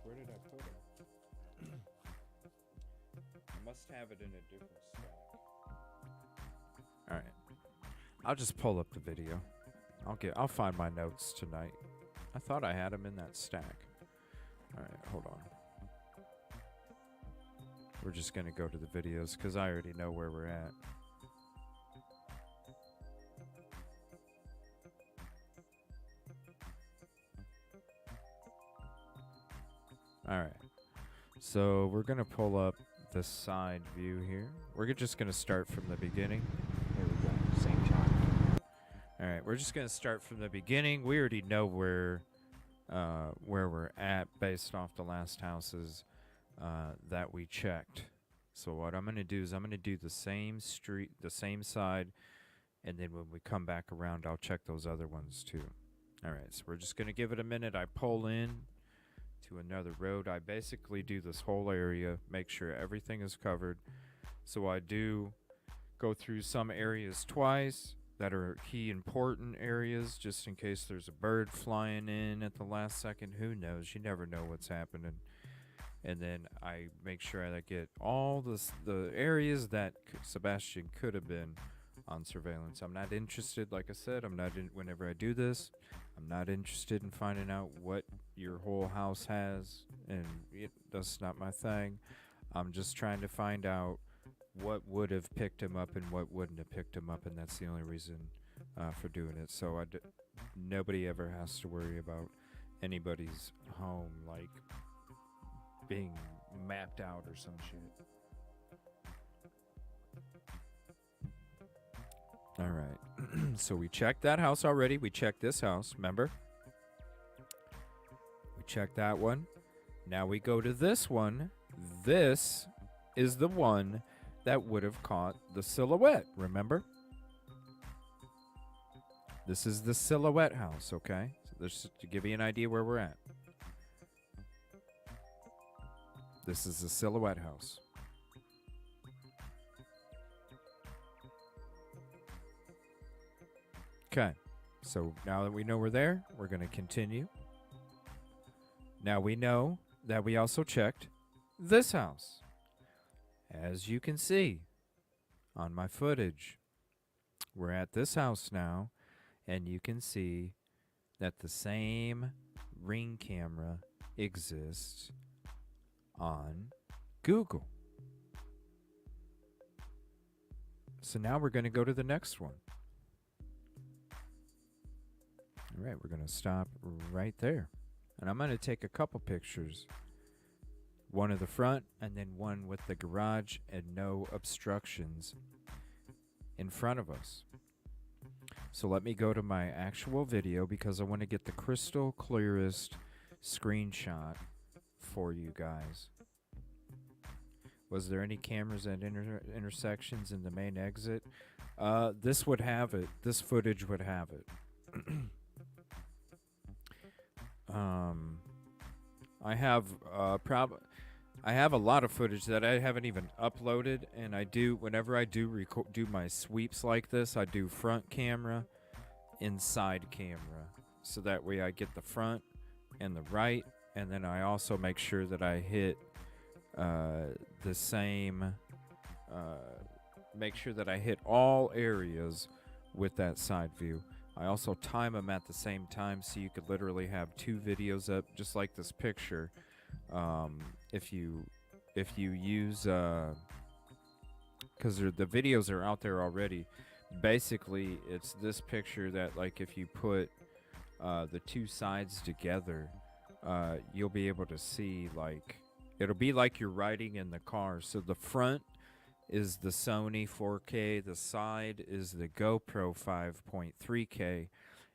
Where did I put it? I must have it in a different stack. All right. I'll just pull up the video. I'll find my notes tonight. I thought I had them in that stack. All right, hold on. We're just going to go to the videos because I already know where we're at. All right. So we're going to pull up the side view here. We're just going to start from the beginning. Here we go. Same time. All right. We're just going to start from the beginning. We already know where we're at based off the last houses that we checked. So what I'm going to do is I'm going to do the same street, the same side, and then when we come back around, I'll check those other ones too. All right. So we're just going to give it a minute. I pull in to another road. I basically do this whole area, make sure everything is covered. So I do go through some areas twice that are key important areas just in case there's a bird flying in at the last second. Who knows? You never know what's happening. And then I make sure that I get all the areas that Sebastian could have been on surveillance. I'm not interested, like I said, whenever I do this, I'm not interested in finding out what your whole house has, and that's not my thing. I'm just trying to find out what would have picked him up and what wouldn't have picked him up, and that's the only reason for doing it. So nobody ever has to worry about anybody's home, like, being mapped out or some shit. All right. So we checked that house already. We checked this house, remember? We checked that one. Now we go to this one. This is the one that would have caught the silhouette, remember? This is the silhouette house, okay? So this to give you an idea where we're at. This is the silhouette house. Okay, so now that we know we're there, we're going to continue. Now we know that we also checked this house. As you can see on my footage, we're at this house now, and you can see that the same Ring camera exists on Google. So now we're going to go to the next one. All right, we're going to stop right there. And I'm going to take a couple pictures. One of the front and then one with the garage and no obstructions. in front of us. So let me go to my actual video because I want to get the crystal clearest screenshot for you guys. Was there any cameras at intersections in the main exit? This would have it. This footage would have it. I have I have a lot of footage that I haven't even uploaded, and I do whenever I do do my sweeps like this, I do front camera, inside camera, so that way I get the front and the right, and then I also make sure that I hit the same. Make sure that I hit all areas with that side view. I also time them at the same time, so you could literally have 2 videos up, just like this picture. If you use, because the videos are out there already. Basically, it's this picture that, like, if you put the 2 sides together, you'll be able to see, like, it'll be like you're riding in the car. So the front is the Sony 4K, the side is the GoPro 5.3K.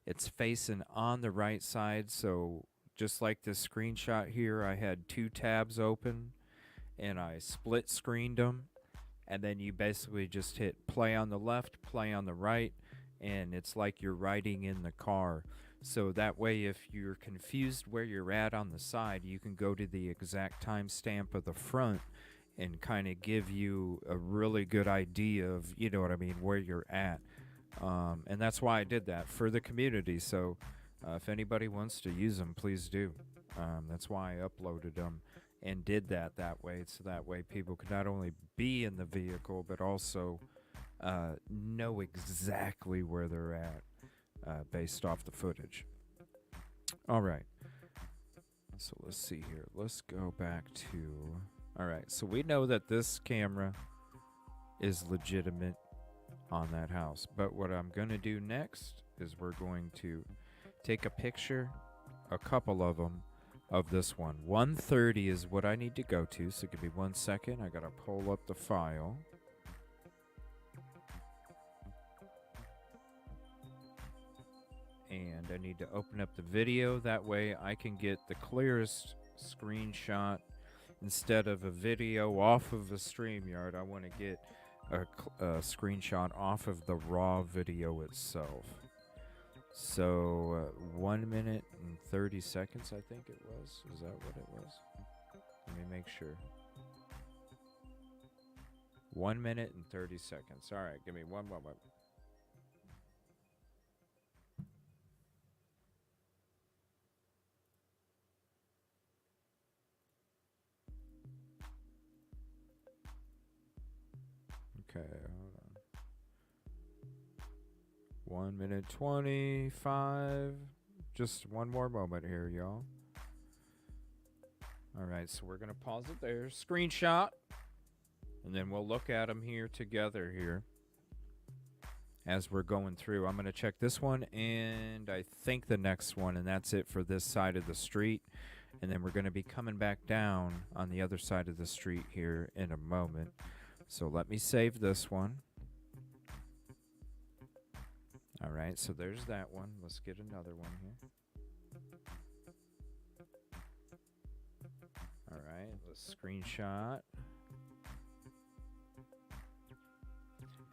It's facing on the right side, so just like this screenshot here, I had 2 tabs open and I split screened them, and then you basically just hit play on the left, play on the right, and it's like you're riding in the car. So that way, if you're confused where you're at on the side, you can go to the exact timestamp of the front and kind of give you a really good idea of, you know what I mean, where you're at. And that's why I did that for the community. So if anybody wants to use them, please do. That's why I uploaded them and did that way. So that way people could not only be in the vehicle, but also know exactly where they're at based off the footage. All right. So let's see here. Let's go back to... All right, so we know that this camera is legitimate on that house. But what I'm going to do next is we're going to take a picture, a couple of them, of this one. 130 is what I need to go to, so give me 1 second. I got to pull up the file. And I need to open up the video. That way I can get the clearest screenshot. Instead of a video off of a StreamYard, I want to get a screenshot off of the raw video itself. So 1 minute and 30 seconds, I think it was. Is that what it was? Let me make sure. 1 minute and 30 seconds. All right, give me one moment. Okay, hold on. 1 minute 25. Just one more moment here, y'all. All right, so we're going to pause it there. Screenshot. And then we'll look at them here together here as we're going through. I'm going to check this one and I think the next one, and that's it for this side of the street. And then we're going to be coming back down on the other side of the street here in a moment. So let me save this one. All right, so there's that one. Let's get another one here. All right, let's screenshot.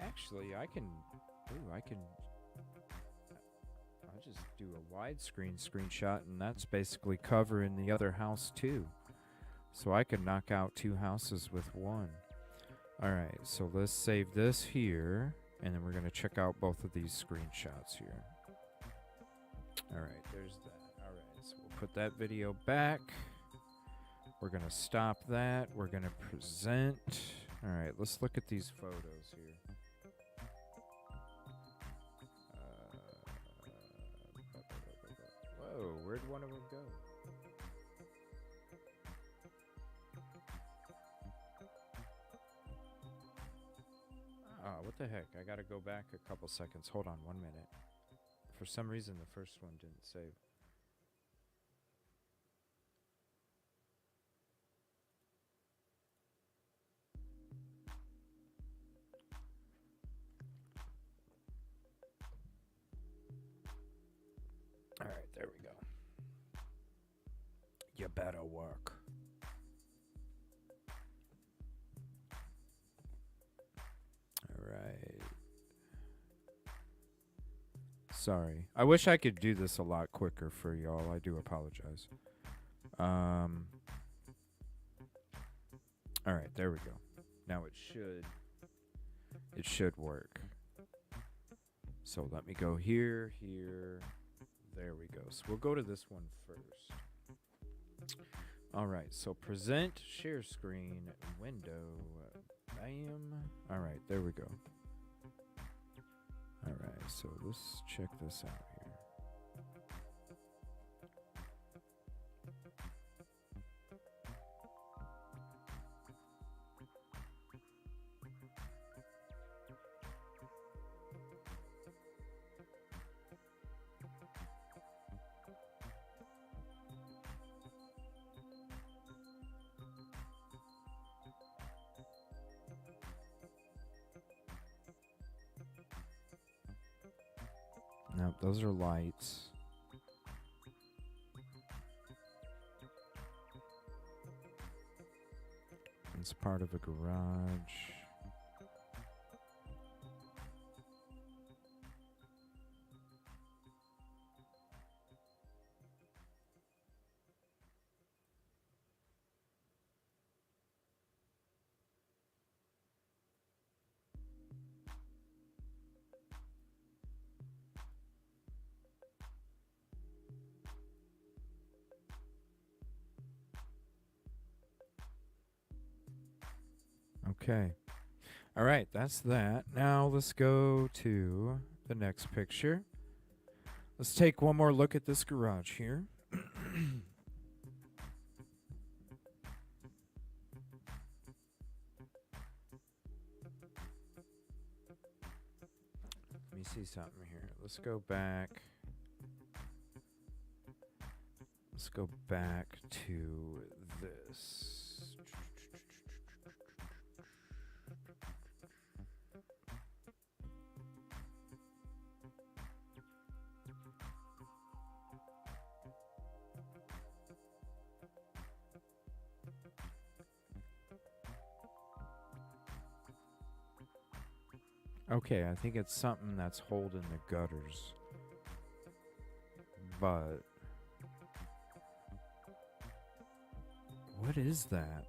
Actually, I'll just do a widescreen screenshot, and that's basically covering the other house too. So I can knock out 2 houses with one. All right, so let's save this here, and then we're going to check out both of these screenshots here. All right, there's that. All right, so we'll put that video back. We're going to stop that. We're going to present. All right, let's look at these photos here. Whoa, where'd one of them go? Oh, what the heck? I gotta go back a couple seconds. Hold on 1 minute. For some reason, the first one didn't save. All right, there we go. You better work. All right. Sorry. I wish I could do this a lot quicker for y'all. I do apologize. All right, there we go. Now it should work. So let me go here, here. There we go. So we'll go to this one first. All right, so present, share screen, window, bam. All right, there we go. All right, so let's check this out here. Nope, those are lights. It's part of a garage. Okay. All right, that's that. Now let's go to the next picture. Let's take one more look at this garage here. Let me see something here. Let's go back. Let's go back to this. Okay, I think it's something that's holding the gutters. But what is that?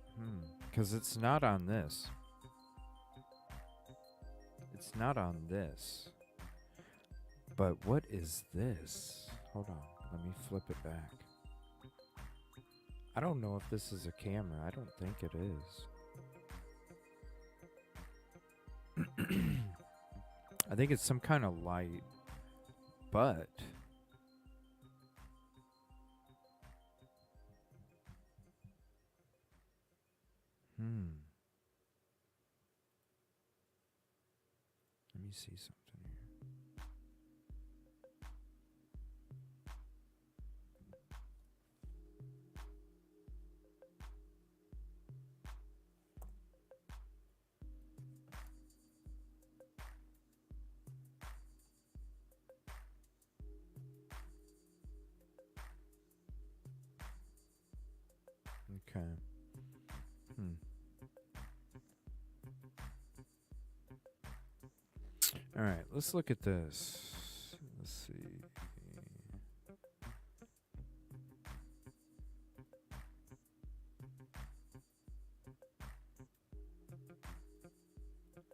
Because it's not on this. It's not on this. But what is this? Hold on. Let me flip it back. I don't know if this is a camera. I don't think it is. I think it's some kind of light, but let me see something here. Okay. All right, let's look at this. Let's see.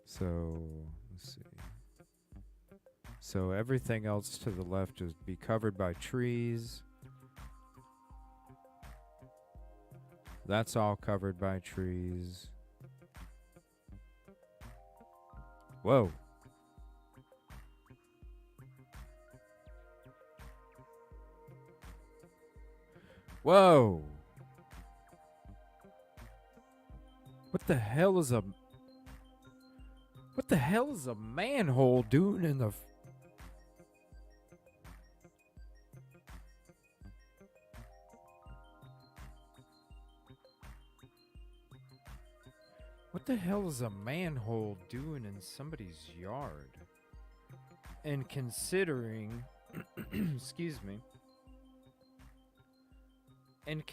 So, let's see. So everything else to the left is be covered by trees. That's all covered by trees. Whoa. Whoa. What the hell is a manhole doing in the What the hell is a manhole doing in somebody's yard? And considering, excuse me, And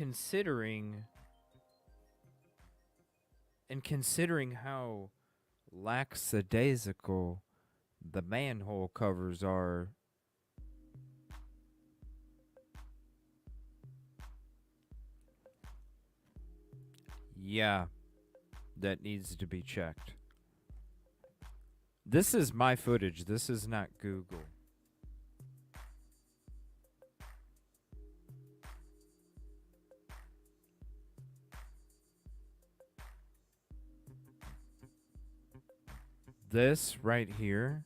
considering how lackadaisical the manhole covers are, yeah, that needs to be checked. This is my footage. This is not Google. This right here.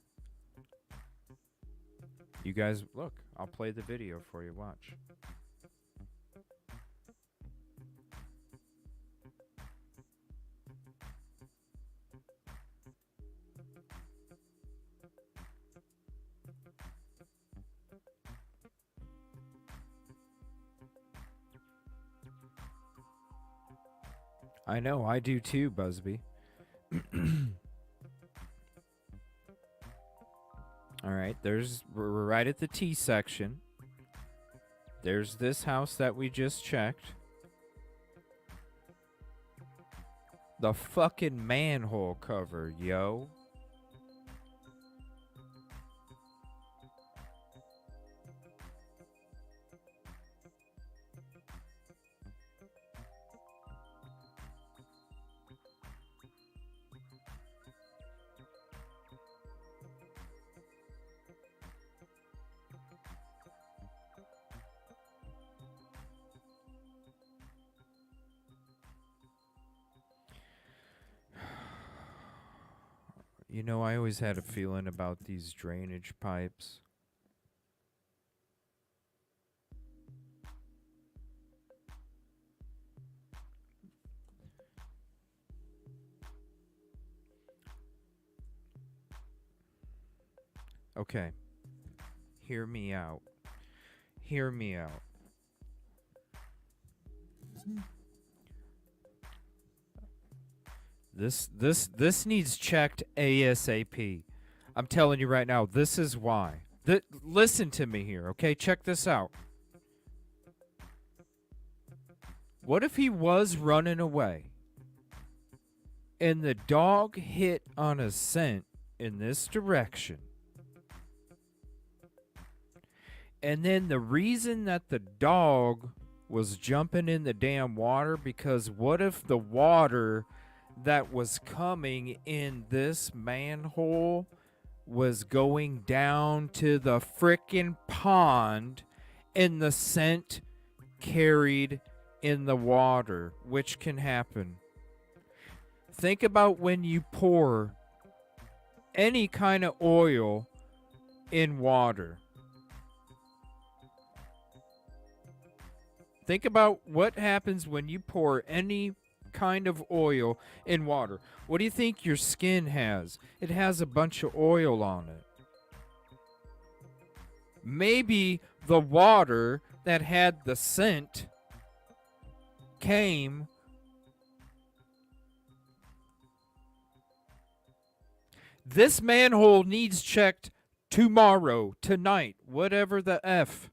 You guys, look, I'll play the video for you. Watch. I know, I do too, Busby. All right, we're right at the T section. There's this house that we just checked. The fucking manhole cover, yo. You know, I always had a feeling about these drainage pipes. Okay. Hear me out. Hear me out. This needs checked ASAP. I'm telling you right now, this is why. Listen to me here, okay? Check this out. What if he was running away and the dog hit on a scent in this direction? And then the reason that the dog was jumping in the damn water, because what if the water that was coming in this manhole was going down to the frickin' pond and the scent carried in the water, which can happen. Think about when you pour any kind of oil in water. Think about what happens when you pour any kind of oil in water. What do you think your skin has? It has a bunch of oil on it. Maybe the water that had the scent came. This manhole needs checked tomorrow, tonight, whatever the F.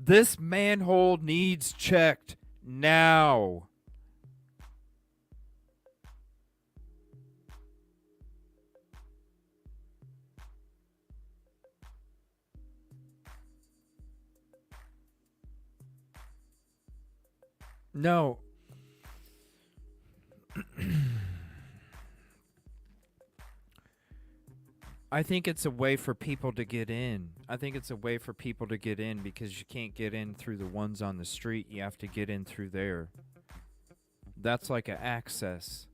This manhole needs checked now. No. I think it's a way for people to get in. I think it's a way for people to get in because you can't get in through the ones on the street. You have to get in through there. That's like an access.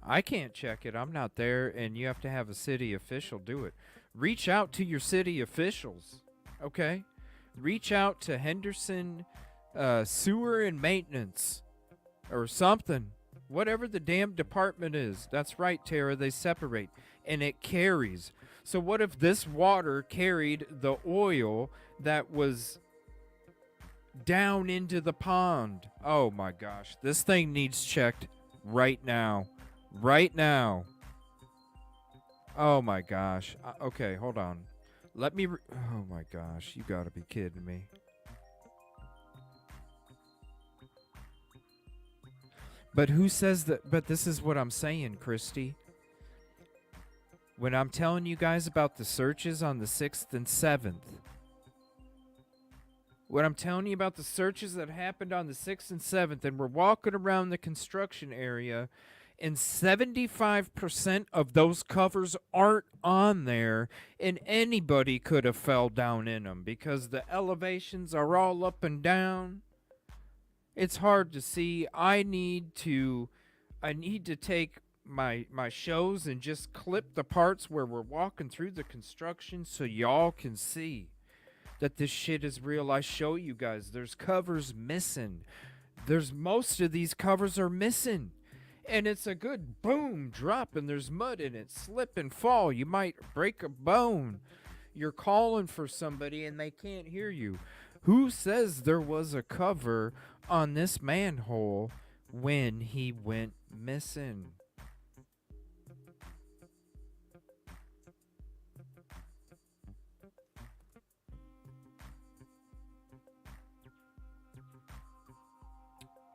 I can't check it. I'm not there, and you have to have a city official do it. Reach out to your city officials, okay? Reach out to Henderson Sewer and Maintenance or something. Whatever the damn department is. That's right, Tara. They separate, and it carries. So what if this water carried the oil that was down into the pond? Oh, my gosh. This thing needs checked right now. Right now. Oh my gosh. Okay, hold on. Let me. Oh my gosh, you gotta be kidding me. But who says that? But this is what I'm saying, Christy. When I'm telling you guys about the searches on the 6th and 7th, when I'm telling you about the searches that happened on the 6th and 7th, and we're walking around the construction area, and 75% of those covers aren't on there, and anybody could have fell down in them because the elevations are all up and down. It's hard to see. I need to take my shows and just clip the parts where we're walking through the construction so y'all can see that this shit is real. I show you guys there's covers missing. There's most of these covers are missing. And it's a good boom drop and there's mud in it. Slip and fall. You might break a bone. You're calling for somebody and they can't hear you. Who says there was a cover on this manhole when he went missing?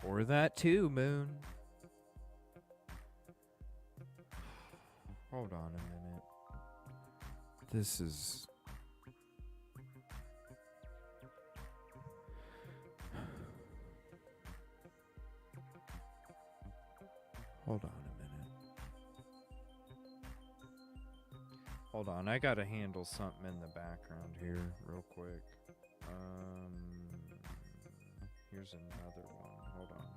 Or that too, Moon. Hold on a minute. This is... Hold on a minute. Hold on, I gotta handle something in the background here real quick. Here's another one. Hold on.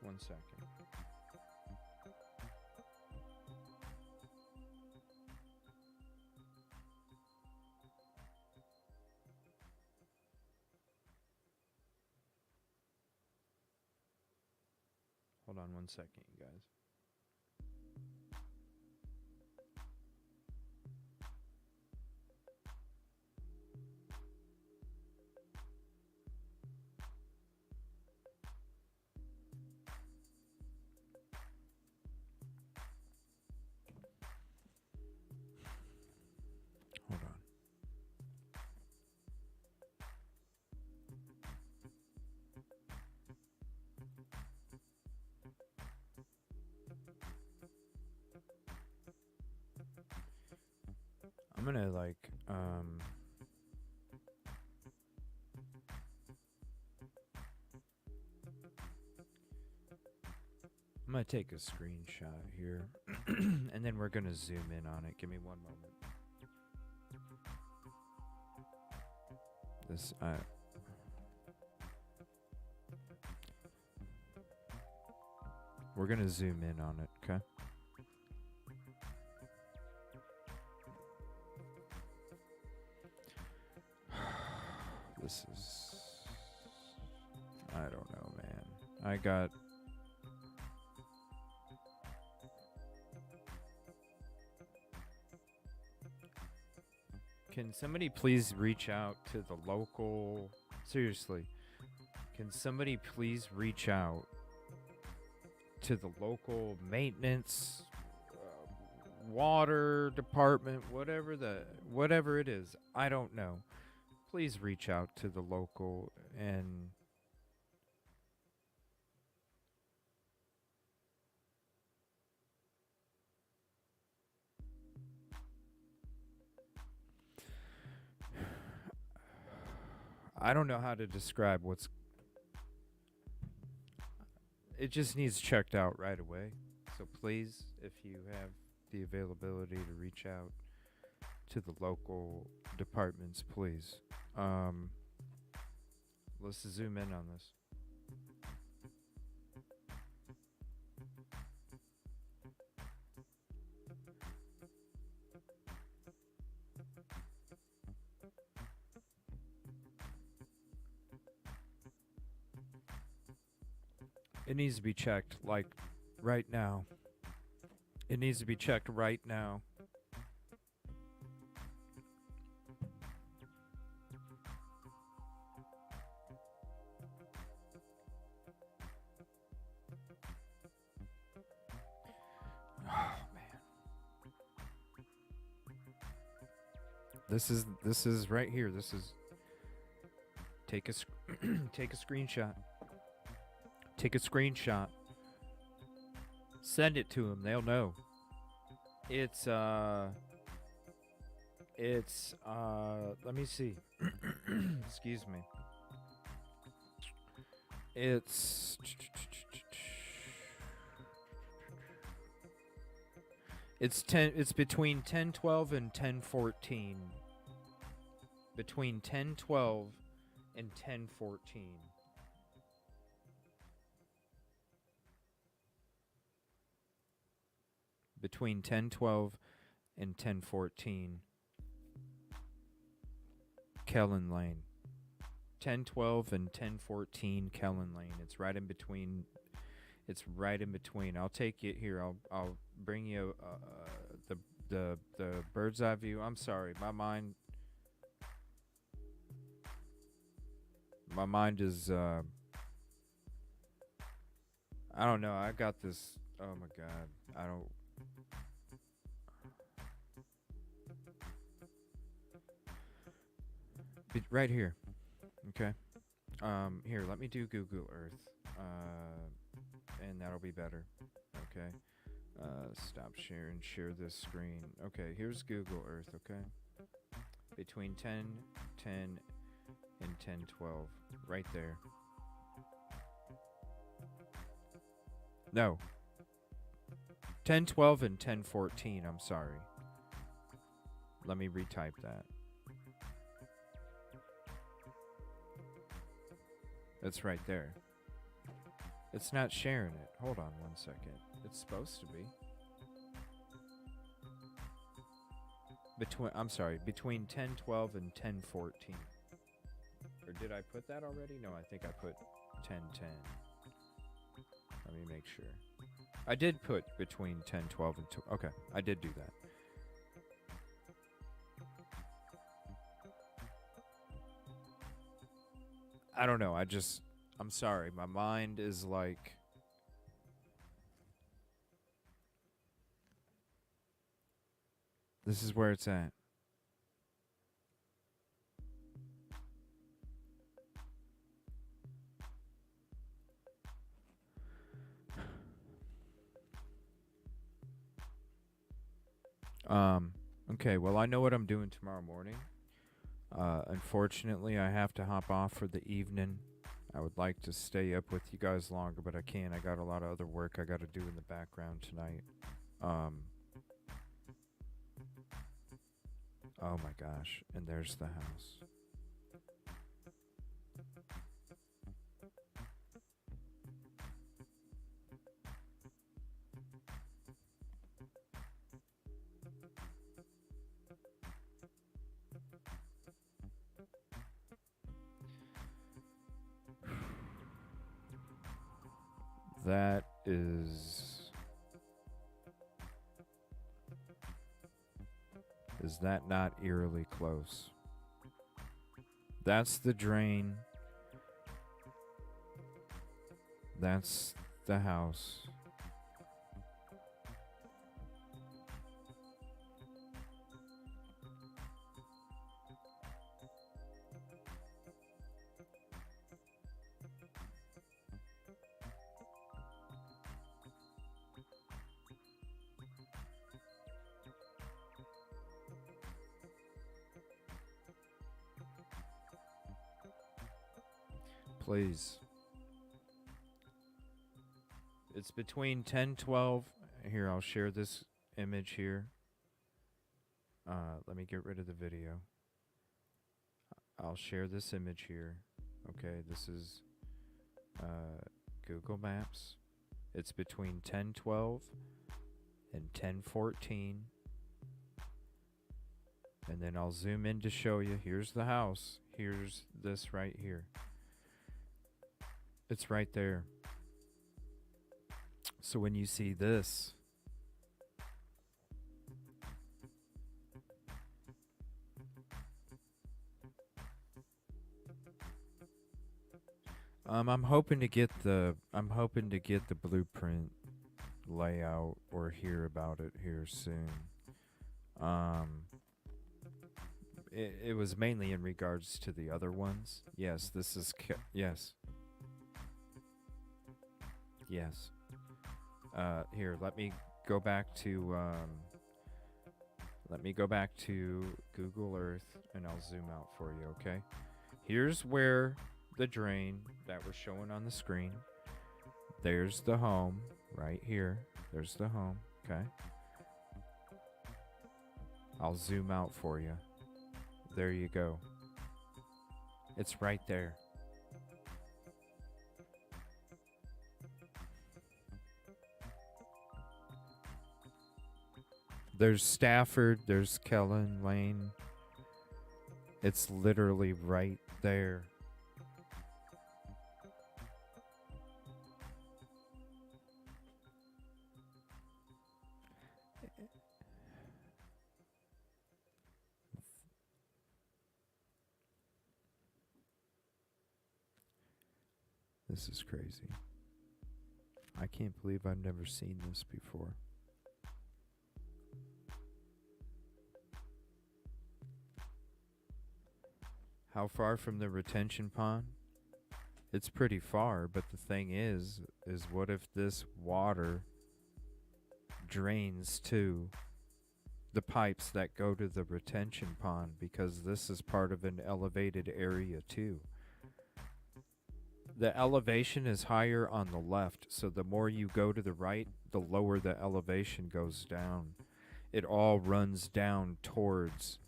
One second. Hold on one second, you guys. Hold on. I'm gonna I'm gonna take a screenshot here and then we're gonna zoom in on it. Give me one moment. We're gonna zoom in on it, okay? This is... I don't know, man. I got... Can somebody please reach out to the local... Seriously. Can somebody please reach out to the local maintenance, water department, whatever it is. I don't know. Please reach out to the local and I don't know how to describe what's... It just needs checked out right away. So please, if you have the availability to reach out to the local departments, please. Let's zoom in on this. It needs to be checked, like, right now. It needs to be checked right now. This is right here. This is take a take a screenshot. Take a screenshot. Send it to them. They'll know. It's let me see. Excuse me. It's between 10:12 and 10:14. Between 10:12 and 10:14. Between 10:12 and 10:14. Kellen Lane. 10:12 and 10:14 Kellen Lane. It's right in between. It's right in between. I'll take it here. I'll bring you the bird's eye view. I'm sorry. My mind is I don't know. I got this. Oh my god. I don't. Right here. Okay. Here, let me do Google Earth. And that'll be better. Okay. Stop sharing. Share this screen. Okay, here's Google Earth, okay? Between 10:10 and 10:12. Right there. No. 10:12 and 10:14, I'm sorry. Let me retype that. It's right there. It's not sharing it. Hold on 1 second. It's supposed to be. Between 10:12 and 10:14. Or did I put that already? No, I think I put 10:10. Let me make sure. I did put between 10:12 and 2. Okay, I did do that. I don't know. I'm sorry. My mind is like. This is where it's at. Okay, well, I know what I'm doing tomorrow morning. Unfortunately, I have to hop off for the evening. I would like to stay up with you guys longer, but I can't. I got a lot of other work I got to do in the background tonight. Oh my gosh, and there's the house. That is that not eerily close? That's the drain. That's the house. Please. It's between 10:12. Here, I'll share this image here. Let me get rid of the video. I'll share this image here. Okay, this is Google Maps. It's between 10:12 and 10:14. And then I'll zoom in to show you. Here's the house. Here's this right here. It's right there. So when you see this, I'm hoping to get the blueprint layout or hear about it here soon. it was mainly in regards to the other ones. Yes, this is yes. Yes. Here, let me go back to Google Earth, and I'll zoom out for you, okay? Here's where the drain that we're showing on the screen. There's the home right here. There's the home, okay? I'll zoom out for you. There you go. It's right there. There's Stafford, there's Kellen Lane. It's literally right there. This is crazy. I can't believe I've never seen this before. How far from the retention pond? It's pretty far, but the thing is what if this water drains to the pipes that go to the retention pond, because this is part of an elevated area too. The elevation is higher on the left, so the more you go to the right, the lower the elevation goes down. It all runs down towards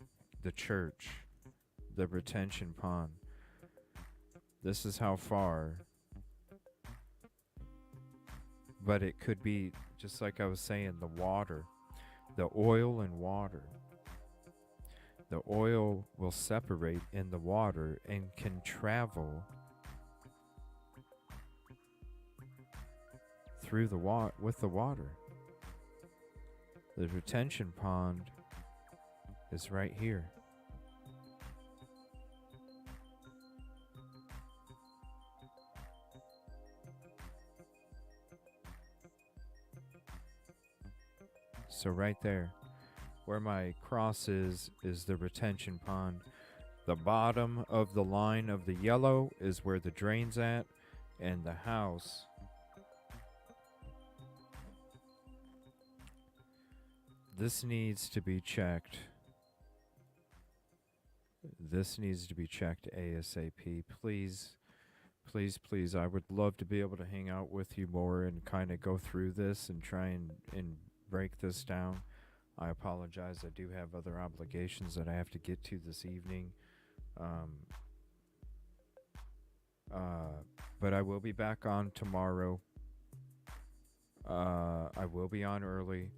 the church, the retention pond. This is how far. But it could be, just like I was saying, the water, the oil and water. The oil will separate in the water and can travel through the with the water. The retention pond is right here. So right there, where my cross is the retention pond. The bottom of the line of the yellow is where the drain's at, and the house this needs to be checked. This needs to be checked ASAP. Please, please, please. I would love to be able to hang out with you more and kind of go through this and try and break this down. I apologize. I do have other obligations that I have to get to this evening. But I will be back on tomorrow. I will be on early.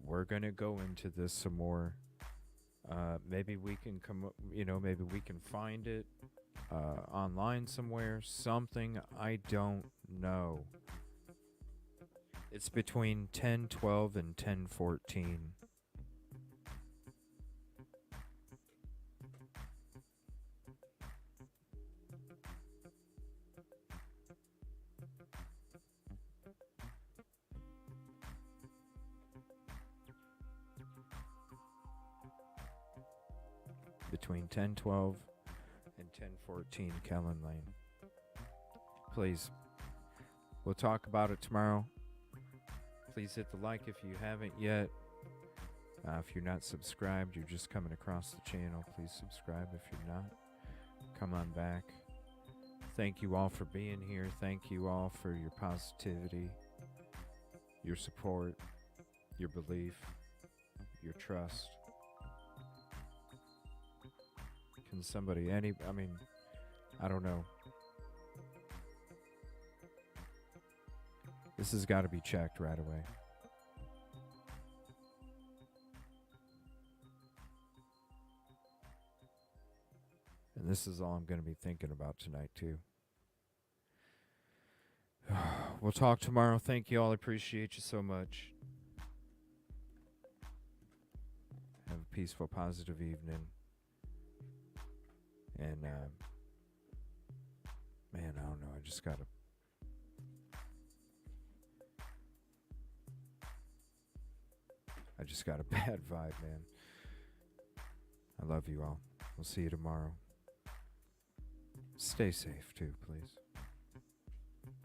We're going to go into this some more. Maybe we can maybe we can find it online somewhere. Something, I don't know. It's between 10:12 and 10:14. Between 10:12 and 10:14, Kellen Lane. Please, we'll talk about it tomorrow. Please hit the like if you haven't yet. If you're not subscribed, you're just coming across the channel, please subscribe. If you're not, come on back. Thank you all for being here. Thank you all for your positivity, your support, your belief, your trust. Can somebody, I don't know. This has got to be checked right away. And this is all I'm going to be thinking about tonight, too. We'll talk tomorrow. Thank you all. I appreciate you so much. Have a peaceful, positive evening. And, man, I don't know. I just got to. I just got a bad vibe, man. I love you all. We'll see you tomorrow. Stay safe too, please.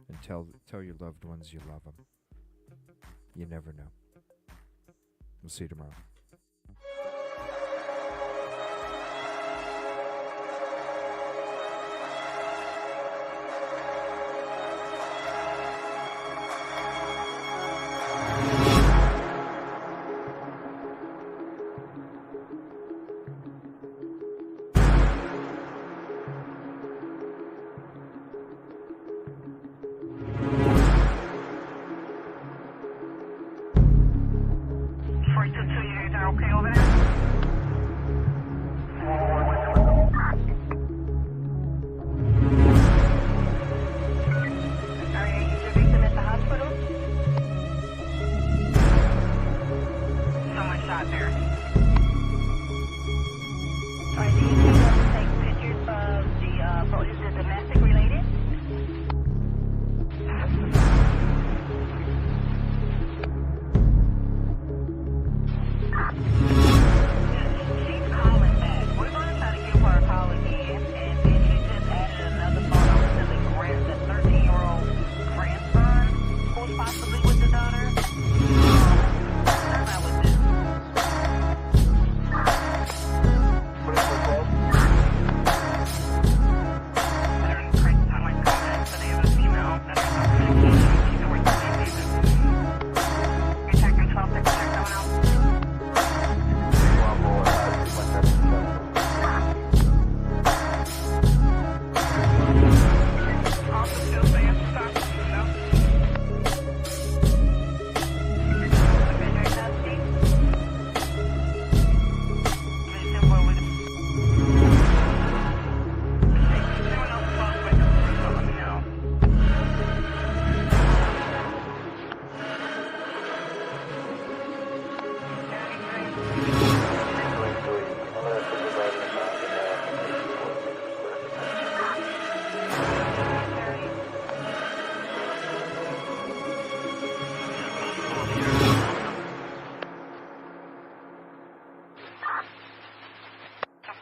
And tell your loved ones you love them. You never know. We'll see you tomorrow.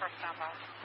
First stop off.